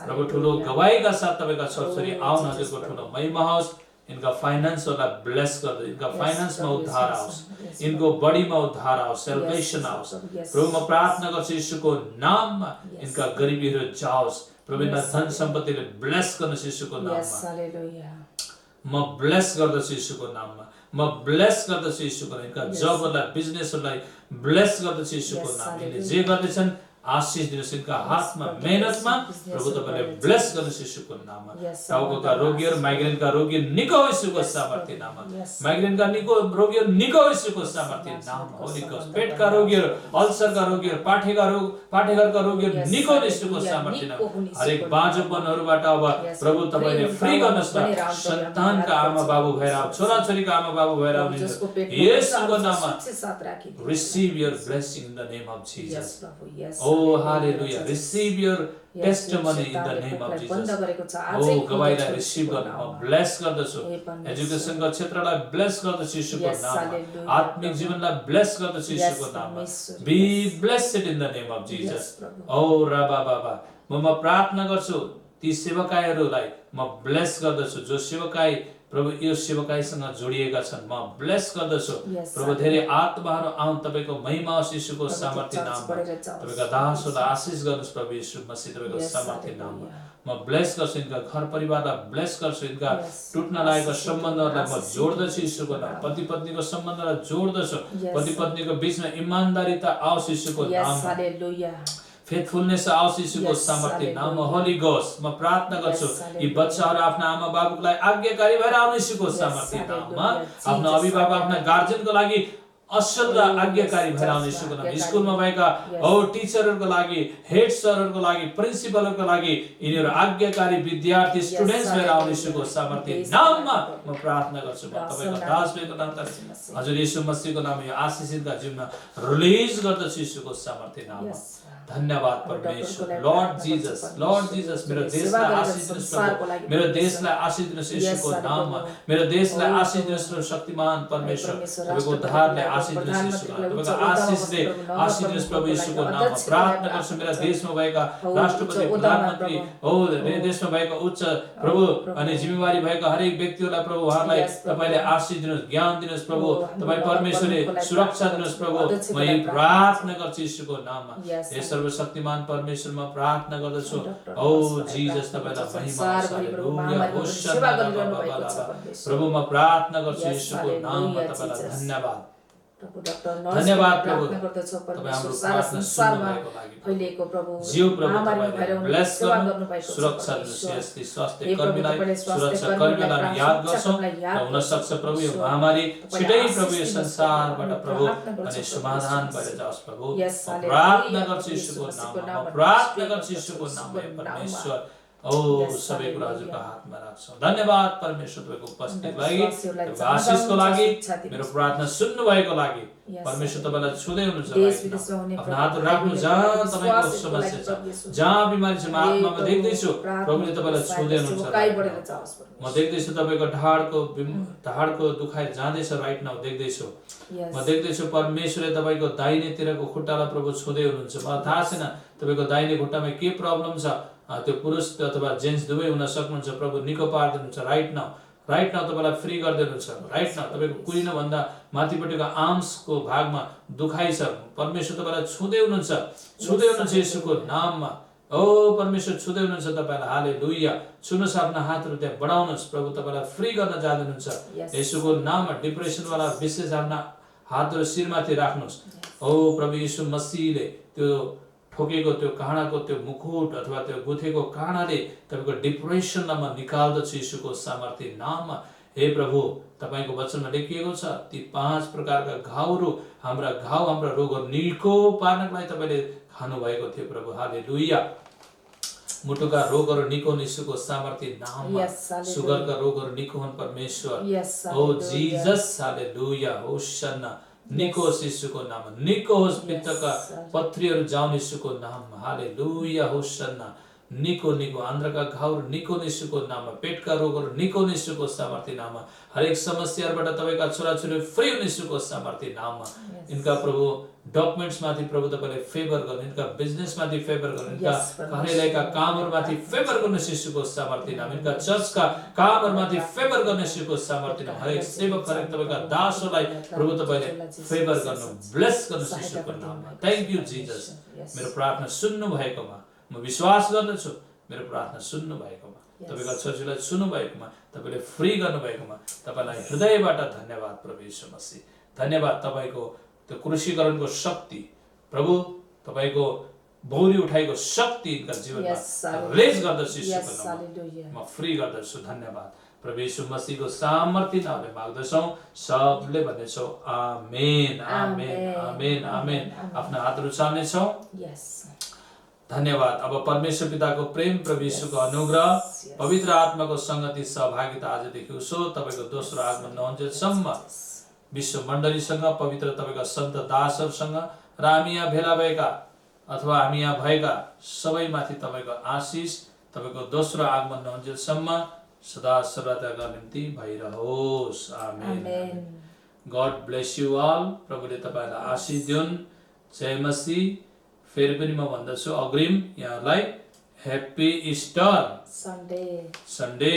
प्रभु ठुलो गवाईका साथ तपाईका छोराछोरी आउन हजुरको ठुलो महिमा होस्। इनका फाइनेंसलाई ब्लेस कर दो। इनका फाइनेंस में उद्धार आओस्, इनको बॉडी में उद्धार आओस्, सेल्वेशन आओस्। प्रभु म प्रार्थना गर्छु यीशुको नाममा इनका गरीबीहरु जाओस्। प्रभु इनका धन सम्पत्तिले ब्लेस गर्नुहोस् यीशुको नाममा। म ब्लेस गर्दछु यीशुको नाममा। म ब्लेस गर्दछु यीशुको नाममा। इनका जबलाई बिजनेसलाई ब्लेस गर्दछु यीशुको नाममा। इनले जे गर्दैछन् आशिष दिनुहोस् इनका हातमा मेहनतमा प्रभु तपाईँले ब्लेस गर्नुहोस् यीशुको नाममा टाउकोका रोगीहरू माइग्रेनका रोगी निको होस् यीशुको सामर्थ्य नाममा माइग्रेनका रोगीहरू निको होस् यीशुको सामर्थ्य नाममा होली गोस्ट पेटका रोगीहरू अल्सरका रोगीहरू पाठेघरका रोगीहरू निको होस् यीशुको सामर्थ्य नाममा हरेक बाँझोपनहरूबाट अब प्रभु तपाईँले फ्री गर्नुहोस् न सन्तानका आमा बाबु भएर छोराछोरीका आमा बाबु भएर येशूको नाममा receive your blessing in the name of Jesus. Oh hallelujah, receive your testimony in the name of Jesus. Oh गवाईलाई रिसिभ गर्नु म ब्लेस गर्दछु एजुकेसनको क्षेत्रलाई ब्लेस गर्दछु यीशुको नाममा आत्मिक जीवनलाई ब्लेस गर्दछु यीशुको नाममा be blessed in the name of Jesus ओ राबा बाबा म प्रार्थना गर्छु ती सेवकाईहरूलाई म ब्लेस गर्दछु जो सेवकाई प्रभु यो सेवकाईसँग जोडिएका छन् म ब्लेस गर्दछु प्रभु धेरै आत्माहरू आउन् तपाईको महिमा होस् यीशुको सामर्थ्य नाममा तपाईका दासहरूलाई आशिष गर्नुहोस् प्रभु यीशु मसीह तपाईको सामर्थ्य नाममा म ब्लेस गर्छु इनका घर परिवारलाई ब्लेस गर्छु इनका टुट्न लागेको सम्बन्धहरूलाई म जोड्दछु यीशुको नाम पति पत्नीको सम्बन्धलाई जोड्दछु पति पत्नीको बीचमा इमानदारीता आओस् यीशुको नाममा फेथफुलनेस आओस् यीशुको सामर्थ्य नाममा होली गोस्ट म प्रार्थना गर्छु यी बच्चाहरू आफ्ना आमा बाबुलाई आज्ञाकारी भएर आउनु यीशुको सामर्थ्य नाममा आफ्नो अभिभावक आफ्ना गार्जियनको लागि असल र आज्ञाकारी भएर आउनु यीशुको नाममा स्कुलमा भएका टिचरहरूको लागि हेड सरहरूको लागि प्रिन्सिपलहरूको लागि यिनीहरू आज्ञाकारी विद्यार्थी स्टुडेन्ट्स भएर आउनु यीशुको सामर्थ्य नाममा म प्रार्थना गर्छु म तपाईको दासको नाममा हजुर यीशु मसीहको नाममा यो आशिषितका जीवनमा रिलिज गर्दछु यीशुको सामर्थ्य नाममा धन्यवाद परमेश्वर लॉर्ड जीसस मेरो देशलाई आशीष दिनुहोस् प्रभु मेरो देशलाई आशीष दिनुहोस् यीशुको नाममा मेरो देशलाई आशीष दिनुहोस् शक्तिमान परमेश्वर तपाईको उद्धारले आशीष दिनुहोस् यीशुको नाममा तपाईको आशीषले आशीष दिनुहोस् प्रभु यीशुको नाममा प्रार्थना गर्छु मेरा देशमा भएका राष्ट्रपति प्रधानमन्त्री हो देशमा भएका उच्च प्रभु अनि जिम्मेवारी भएका हरेक व्यक्तिहरूलाई प्रभु उहाँलाई तपाईले आशीष दिनुहोस् ज्ञान दिनुहोस् प्रभु तपाई परमेश्वरले सुरक्षा दिनुहोस् प्रभु म यही प्रार्थना गर्छु यीशुको नाममा सर्वशक्तिमान परमेश्वरमा प्रार्थना गर्दछु ओ जीसस तपाईलाई महिमा होस् हालेलुया होस् प्रभु म प्रार्थना गर्छु यीशुको नाममा तपाईलाई धन्यवाद धन्यवाद प्रभु तपाई हाम्रो प्रार्थना सुन्नुभएको लागि फैलिएको प्रभु जीव प्रभु तपाईले ब्लेस गर्नु सुरक्षा दिनुहोस् यसले स्वास्थ्य कर्मीलाई सुरक्षा कर्मीलाई याद गर्छौं र हुन सक्छ प्रभु यो महामारी छिटै प्रभु यो संसारबाट प्रभु अनि समाधान भएर जाओस् प्रभु प्रार्थना गर्छु यीशुको नाममा प्रार्थना गर्छु यीशुको नाममा परमेश्वर ओ सबै कुरा हजुरको हातमा राख्छौं धन्यवाद परमेश्वर तपाईको उपस्थितिको लागि आशीषको लागि मेरो प्रार्थना सुन्नु भएको लागि परमेश्वर तपाईलाई छुदै हुनुहुन्छ आफ्नो हात राख्नु जहाँ तपाईको समस्या छ जहाँ बिमारी छ म आत्मामा देख्दै छु प्रभुले तपाईलाई छुदै हुनुहुन्छ म देख्दै छु तपाईको ढाडको दुखाइ जाँदैछ राइट नाउ देख्दै छु म देख्दै छु परमेश्वरले तपाईको दाहिनेतिरको खुट्टालाई प्रभु छुदै हुनुहुन्छ मलाई थाहा छैन तपाईको दाहिने खुट्टामा के प्रब्लम छ त्यो पुरुष अथवा जेन्ट्स दुवै हुन सक्नुहुन्छ प्रभु निको पार्दिनुहुन्छ राइट नाउ तपाईलाई फ्री गर्दिनुहुन्छ राइट नाउ तपाईको कुरिन भन्दा माथिपट्टिको आर्म्सको भागमा दुखाइ छ परमेश्वर तपाईलाई छुदै हुनुहुन्छ येशूको नाममा ओ परमेश्वर छुदै हुनुहुन्छ तपाईलाई हालेलुया छुनुस् आफ्ना हातहरु त्यहाँ बढाउनुस् प्रभु तपाईलाई फ्री गर्न जादिनुहुन्छ येशूको नाममा डिप्रेसन वाला विशेष आफ्ना हातहरु शिरमाथि राख्नुस् ओ प्रभु येशू मसीहले त्यो ठोकेको त्यो काँडाको त्यो मुकुट अथवा त्यो गुथेको काँडाले तपाईको डिप्रेसनलाई म निकाल्दछु येशूको सामर्थ्य नाममा हे प्रभु तपाईको वचनमा लेखिएको छ ती 5 प्रकारका घाउहरु हाम्रा रोगहरु निको पार्नको लागि तपाईले खानु भएको थियो प्रभु हालेलुया मुटुका रोगहरु निको येशूको सामर्थ्य नाममा सुगरका रोगहरु निको हुन् परमेश्वर ओ जीसस हालेलुया होसन्ना निको येशूको नाममा निको होस् पित्तका पत्रीहरु जाउन् येशूको नाममा हालेलुया होसन्ना निको आन्द्रका घाउहरु निको येशूको नाममा पेटका रोगहरु निको येशूको सामर्थ्य नाममा हरेक समस्याहरुबाट तपाईका छोराछोरी फ्री हुन् येशूको सामर्थ्य नाममा इनका प्रभु डकुमेन्ट्स माथि प्रभु तपाईले फेभर गर्नु इनका बिजनेस माथि फेभर गर्नु इनका कार्यालयका कामहरु माथि फेभर गर्नु येशूको सामर्थ्य नाम इनका चर्चका कामहरु माथि फेभर गर्नु येशूको सामर्थ्य नाम हरेक सेवक हरेक तपाईका दासहरूलाई प्रभु तपाईले फेभर गर्नु ब्लेस गर्नु येशूको नाममा थ्यांक यू जीसस मेरो प्रार्थना सुन्नु भएकोमा म विश्वास गर्दछु मेरो प्रार्थना सुन्नु भएकोमा तपाईका छोरीलाई सुन्नु भएकोमा तपाईले फ्री गर्नु भएकोमा तपाईलाई हृदयबाट धन्यवाद प्रभु येशू मसीह धन्यवाद तपाईको त्यो क्रुसीकरणको शक्ति प्रभु तपाईको भौरी उठाइको शक्ति यिनका जीवनमा रिलिज गर्दछु यीशुको नाममा Hallelujah. म फ्री गर्दछु धन्यवाद प्रभु यीशु मसीहको सामर्थ्य नामले माग्दछौँ सबले भन्नेछौँ आमेन आमेन आमेन आमेन आफ्नो हातहरू चाल्नेछौँ Yes. धन्यवाद अब परमेश्वर पिताको प्रेम प्रभु यीशुको अनुग्रह पवित्र आत्माको संगति सहभागिता आजदेखि उसो तपाईँको दोस्रो आगमन नहुन्जेलसम्म विश्व मण्डलीसँग पवित्र तपाईँका सन्त दासहरूसँग र हामी यहाँ भेला भएका अथवा हामी यहाँ भएका सबैमाथि तपाईँको आशिष तपाईँको दोस्रो आगमन नहुन्जेलसम्म सदा सर्वदाका निम्ति भइरहोस् आमेन गॉड ब्लेस यू ऑल प्रभुले तपाईँलाई आशिष दिउन् जय मसीह फेरि पनि म भन्दछु अग्रिम यहाँलाई ह्याप्पी इस्टर सन्डे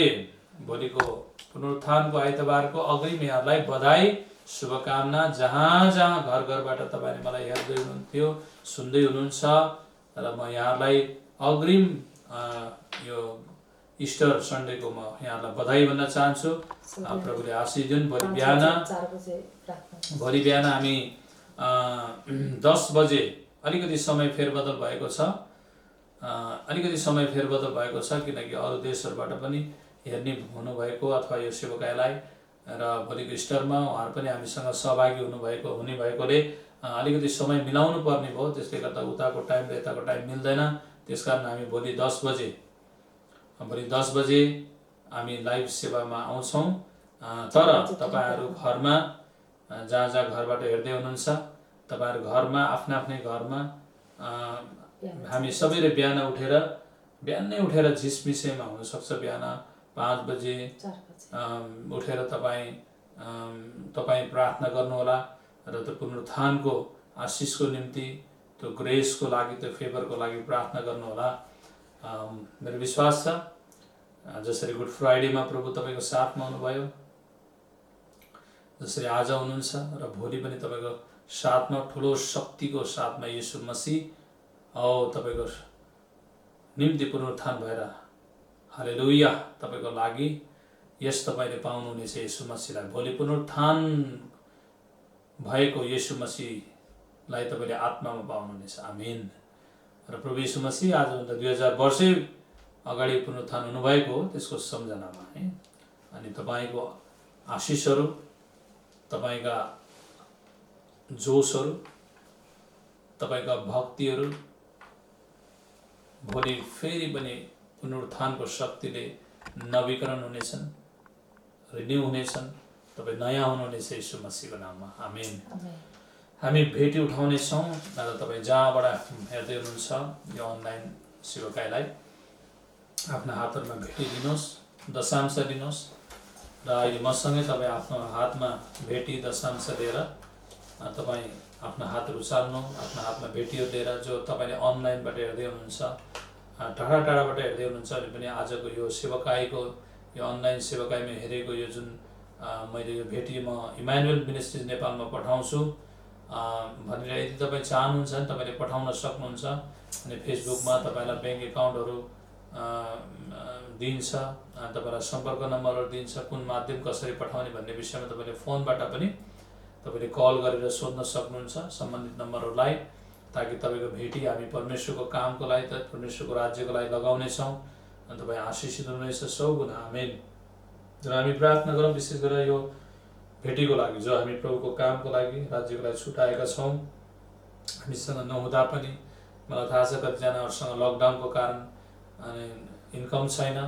भोलिको पुनरुत्थानको आइतबारको अग्रिम यहाँलाई बधाई शुभकामना जहाँ जहाँ घर घरबाट तपाईँले मलाई हेर्दै हुनुहुन्थ्यो सुन्दै हुनुहुन्छ र म यहाँलाई अग्रिम यो इस्टर सन्डेको म यहाँलाई बधाई भन्न चाहन्छु प्रभुले आशिष दिउन् भोलि बिहान हामी 10 बजे अलिकति समय फेरबदल भएको छ किनकि अरू देशहरूबाट पनि हेर्ने हुनुभएको अथवा यो सेवकाईलाई र भोलिको इस्टरमा उहाँहरू पनि हामीसँग सहभागी हुने भएकोले अलिकति समय मिलाउनु पर्ने भयो त्यसले गर्दा उताको टाइम र यताको टाइम मिल्दैन त्यसकारण हामी भोलि 10 बजे हामी लाइभ सेवामा आउँछौँ तर तपाईहरु घरमा जहाँ जहाँ घरबाट हेर्दै हुनुहुन्छ तपाईहरु घरमा आफ्नै घरमा हामी सबैले बिहानै उठेर झिसमिसेमा हुन सक्छ बिहान 5 बजे उठेर तपाई प्रार्थना गर्नु होला र त्यो पुनरुत्थानको आशिषको निम्ति त्यो ग्रेसको लागि त्यो फेभरको लागि प्रार्थना गर्नु होला मेरो विश्वास छ जसरी गुड फ्राइडेमा प्रभु तपाईको साथमा हुनुभयो जसरी आज हुनुहुन्छ र भोलि पनि तपाईको साथमा ठुलो शक्तिको साथमा येशू मसीह औ तपाईको निम्ति पुनरुत्थान भएर हालेलुया तपाईको लागि यस तपाईले पाउनुहुनेछ येशू मसीहलाई भोलि पुनरुत्थान भएको येशू मसीहलाई तपाईले आत्मामा पाउनुहुनेछ आमेन र प्रभु येशू मसीह आजभन्दा 2000 वर्ष अगाडि पुनरुत्थान हुनुभएको त्यसको सम्झनामा है अनि तपाईको आशिषहरू तपाईका जोशहरू तपाईका भक्तिहरू भोलि फेरि पनि पुनरुत्थानको शक्तिले नवीकरण हुनेछन् रिन्यू हुनेछन् तपाई नयाँ हुनुहुनेछ येशू मसीहको नाममा आमेन हामी भेटी उठाउने छौं र तपाई जहाँबाट हेर्दै हुनुहुन्छ यो अनलाइन सेवकाईलाई आफ्नो हातहरुमा भेटी दिनुस् दशांश दिनुस् र अहिले मसँगै तपाई आफ्नो हातमा भेटी दशांश लिएर तपाई आफ्नो हातहरु चाल्नु आफ्नो हातमा भेटीहरु लिएर जो तपाईले अनलाइनबाट हेर्दै हुनुहुन्छ टाढा टाढाबाट हेर्दै हुनुहुन्छ भने पनि आजको यो सेवकाईको यो अनलाइन सेवकाईमा हेरेको यो जुन मैले यो भेटी म इमानुएल मिनिस्ट्रिज नेपालमा पठाउँछु भनेर यदि तपाई चाहनुहुन्छ भने तपाईले पठाउन सक्नुहुन्छ अनि फेसबुकमा तपाईलाई बैंक एकाउन्टहरु दिन्छ तपाईलाई सम्पर्क नम्बरहरु दिन्छ कुन माध्यम कसरी पठाउने भन्ने विषयमा तपाईले फोनबाट पनि तपाईले कल गरेर सोध्न सक्नुहुन्छ सम्बन्धित नम्बरहरुलाई ताकि तपाईको भेटी हामी परमेश्वरको कामको लागि परमेश्वरको राज्यको लागि लगाउने छौं अनि तपाई आशीषित हुनुहुनेछ सौगुना आमेन र हामी प्रार्थना गरौँ विशेष गरेर यो भेटीको लागि जो हामी प्रभुको कामको लागि राज्यको लागि छुटाएका छौं हामीसँग नहुँदा पनि मलाई थाहा छ कतिजनाहरुसँग लकडाउनको कारण अनि इन्कम छैन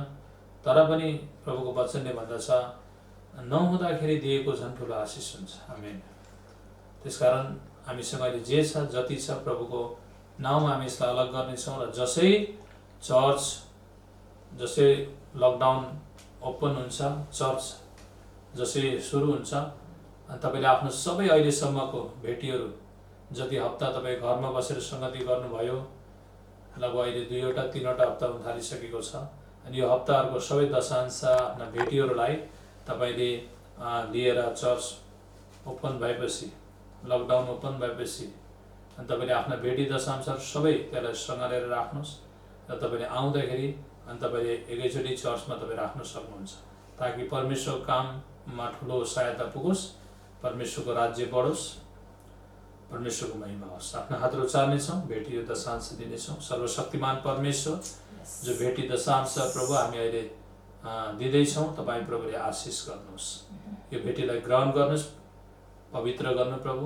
तर पनि प्रभुको वचनले भन्दछ नहुँदाखेरि दिएको झन् ठूलो आशीष हुन्छ आमेन त्यसकारण हामीसँग अहिले जे छ जति छ प्रभुको नाममा हामी यसलाई अलग गर्ने छौं र जसै लकडाउन ओपन हुन्छ चर्च जसै सुरु हुन्छ अनि तपाईले आफ्नो सबै अहिले सम्मको भेटीहरु जति हप्ता तपाई घरमा बसेर संगति गर्नुभयो लगभग अहिले 2 वटा 3 वटा हप्ता हुन थालिसकेको छ अनि यो हप्ताहरुको सबै दशांश आफ्ना भेटीहरुलाई तपाईले लिएर चर्च ओपन भएपछि लकडाउन ओपन भएपछि अनि तपाईले आफ्ना भेटी दशांशहरु सबै त्यसलाई सँगालेर राख्नुस् र तपाईले आउँदाखेरि अनि तपाईले एकैचोटी चर्चमा तपाई राख्न सक्नुहुन्छ ताकि परमेश्वरको काममा ठूलो सहायता पुगोस् परमेश्वरको राज्य बढोस् परमेश्वरको महिमा होस्। आफ्ना हातहरू उचार्नेछौँ, भेटी यो दशांश दिनेछौँ। सर्वशक्तिमान परमेश्वर जो भेटी दशांश प्रभु हामी अहिले दिँदैछौँ, तपाईँ प्रभुले आशिष गर्नुहोस्। यो भेटीलाई ग्रहण गर्नुहोस्, पवित्र गर्नु प्रभु।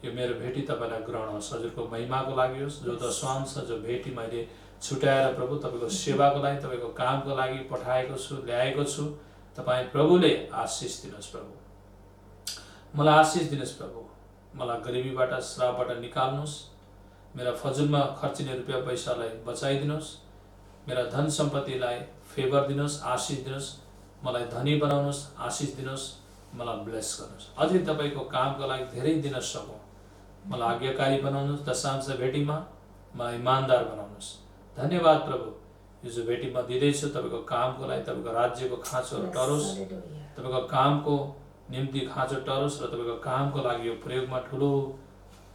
यो मेरो भेटी तपाईँलाई ग्रहण होस्, हजुरको महिमाको लागि होस्। जो दशांश जो भेटी मैले छुट्याएर प्रभु तपाईँको सेवाको लागि, तपाईँको कामको लागि पठाएको छु, ल्याएको छु, तपाईँ प्रभुले आशिष दिनुहोस् प्रभु। मलाई आशिष दिनुहोस् प्रभु। मलाई गरिबीबाट, श्रापबाट निकाल्नुहोस्। मेरा फजुलमा खर्चिने रुपियाँ पैसालाई बचाइदिनुहोस्। मेरा धन सम्पत्तिलाई फेभर दिनुहोस्, आशिष दिनुहोस्। मलाई धनी बनाउनुहोस्, आशिष दिनुहोस्। मलाई ब्लेस गर्नुहोस्। अझै तपाईँको कामको लागि धेरै दिन सकौँ। मलाई आज्ञाकारी बनाउनुहोस्। दशांश भेटीमा मलाई इमान्दार बनाउनुहोस्। धन्यवाद प्रभु। यो जो भेटी म दिँदैछु तपाईँको कामको लागि, तपाईँको राज्यको खाँचोहरू टरोस्, तपाईँको कामको निम्ति खाँचो टरोस् र तपाईँको कामको लागि यो प्रयोगमा ठुलो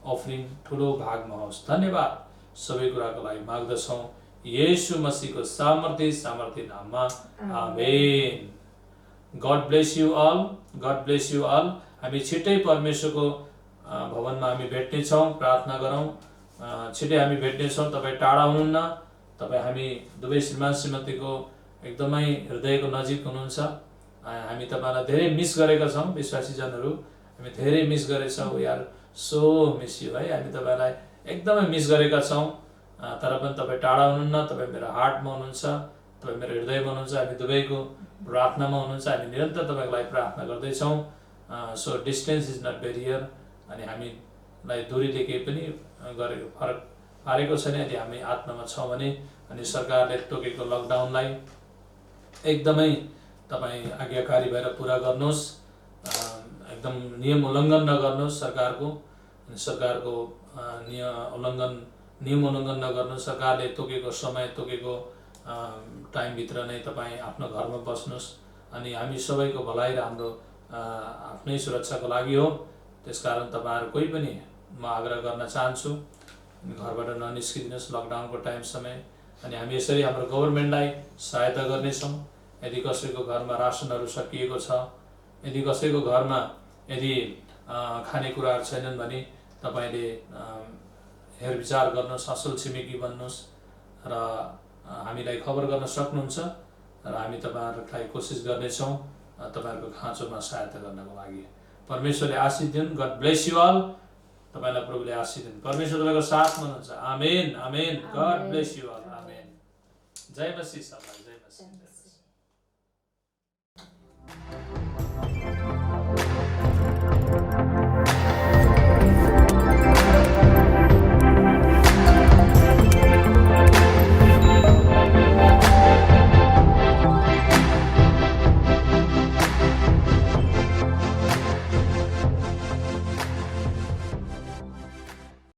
अफरिङ, ठुलो भागमा होस्। धन्यवाद। सबै कुराको लागि माग्दछौँ येशू मसीहको सामर्थ्य नाममा, amen. God bless you all, God bless you all. हामी छिट्टै परमेश्वरको भवनमा हामी भेट्नेछौँ। प्रार्थना गरौँ, छिट्टै हामी भेट्नेछौँ। तपाईँ टाढा हुनुहुन्न, तपाईँ हामी दुवै श्रीमान श्रीमतीको एकदमै हृदयको नजिक हुनुहुन्छ। हामी तपाईँलाई धेरै मिस गरेका छौँ। विश्वासीजनहरू हामी धेरै मिस गरेछौँ। We are so miss you है। हामी तपाईँलाई एकदमै मिस गरेका छौँ। तर पनि तपाईँ टाढा हुनुहुन्न, तपाईँ मेरो हार्टमा हुनुहुन्छ, तपाईँ मेरो हृदयमा हुनुहुन्छ। हामी दुवैको प्रार्थनामा हुनुहुन्छ। हामी निरन्तर तपाईँको लागि प्रार्थना गर्दैछौँ। So distance is not barrier. अनि हामीलाई दूरीले केही पनि गरेको फरक पारेको छैन यदि हामी आत्मामा छौँ भने। अनि सरकारले तोकेको लकडाउनलाई एकदमै तपाईँ आज्ञाकारी भएर पुरा गर्नुहोस्। एकदम नियम उल्लङ्घन नगर्नुहोस् सरकारको। अनि सरकारको नियम उल्लङ्घन नगर्नुहोस्। सरकारले तोकेको समय, तोकेको टाइमभित्र नै तपाईँ आफ्नो घरमा बस्नुहोस्। अनि हामी सबैको भलाइ र हाम्रो आफ्नै सुरक्षाको लागि हो। त्यसकारण तपाईँहरू कोही पनि म आग्रह गर्न चाहन्छु, घरबाट ननिस्किदिनुहोस् लकडाउनको टाइम समय। अनि हामी यसरी हाम्रो गभर्मेन्टलाई सहायता गर्नेछौँ। यदि कसैको घरमा रासनहरू सकिएको छ, यदि कसैको घरमा यदि खानेकुराहरू छैनन् भने तपाईँले हेरविचार गर्नुहोस्, असल छिमेकी बन्नुहोस् र हामीलाई खबर गर्न सक्नुहुन्छ। र हामी तपाईँहरूलाई कोसिस गर्नेछौँ तपाईँहरूको खाँचोमा सहायता गर्नको लागि। परमेश्वरले आशीष दिउन्। God bless you all. तपाईँलाई प्रभुले आशीष दिउन्। परमेश्वर तपाईँको साथमा हुनुहुन्छ। Amen, amen. God bless you all. Amen. जय मसीह सबैलाई।